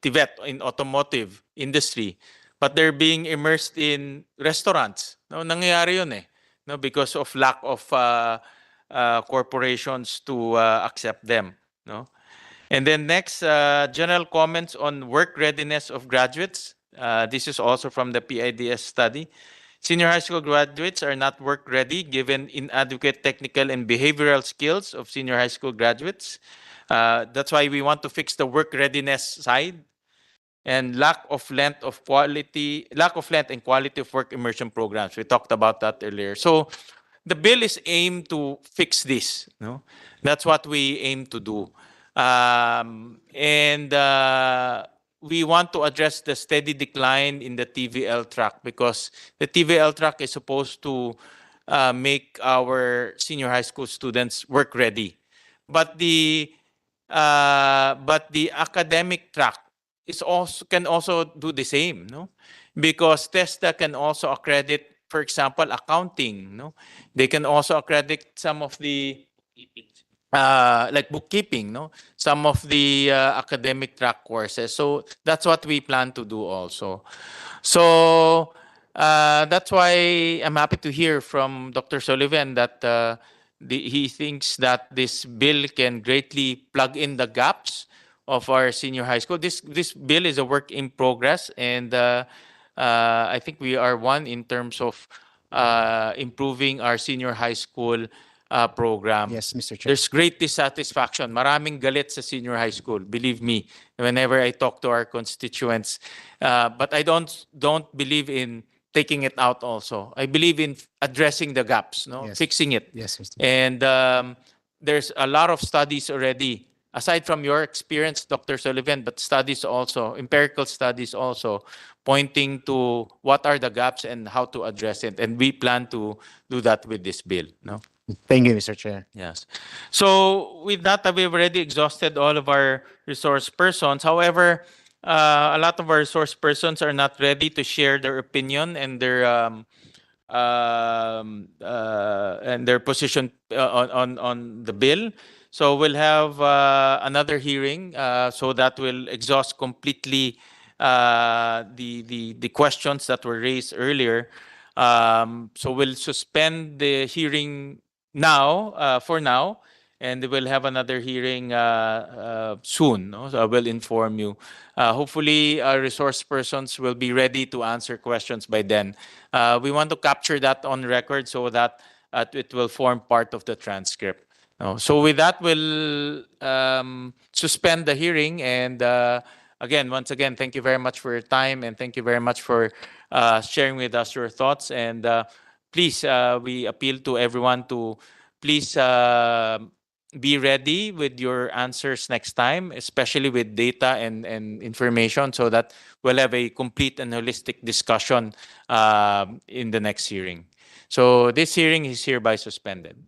TVET in automotive industry, but they're being immersed in restaurants. No, nangyayari yun eh. No, because of lack of corporations to accept them. No. And then next, general comments on work readiness of graduates. This is also from the PIDS study. Senior high school graduates are not work ready given inadequate technical and behavioral skills of senior high school graduates. That's why we want to fix the work readiness side, and lack of length and quality of work immersion programs. We talked about that earlier. So the bill is aimed to fix this. No? That's what we aim to do. And we want to address the steady decline in the TVL track, because the TVL track is supposed to make our senior high school students work ready. But the academic track can also do the same, no? Because TESDA can also accredit, for example, accounting, no? They can also accredit some of the like bookkeeping, no? Some of the academic track courses. So that's what we plan to do also. So that's why I'm happy to hear from Dr. Sullivan that he thinks that this bill can greatly plug in the gaps of our senior high school. This bill is a work in progress, and I think we are one in terms of improving our senior high school program. Yes, Mr. Chair. There's great dissatisfaction. Maraming galit sa senior high school. Believe me, whenever I talk to our constituents. But I don't believe in taking it out also. I believe in addressing the gaps, no? Yes. Fixing it. Yes, Mr. And there's a lot of studies already, aside from your experience, Dr. Sullivan, but studies also, empirical studies also, pointing to what are the gaps and how to address it. And we plan to do that with this bill. No? Thank you, Mr. Chair. Yes. So with that, we've already exhausted all of our resource persons. However, a lot of our resource persons are not ready to share their opinion and their position on the bill. So we'll have another hearing, so that will exhaust completely the questions that were raised earlier. So we'll suspend the hearing now, for now, and we'll have another hearing soon. No? So I will inform you. Hopefully, our resource persons will be ready to answer questions by then. We want to capture that on record so that it will form part of the transcript. No? So with that, we'll suspend the hearing. And again, once again, thank you very much for your time, and thank you very much for sharing with us your thoughts. And please, we appeal to everyone to please be ready with your answers next time, especially with data and information, so that we'll have a complete and holistic discussion in the next hearing. So this hearing is hereby suspended.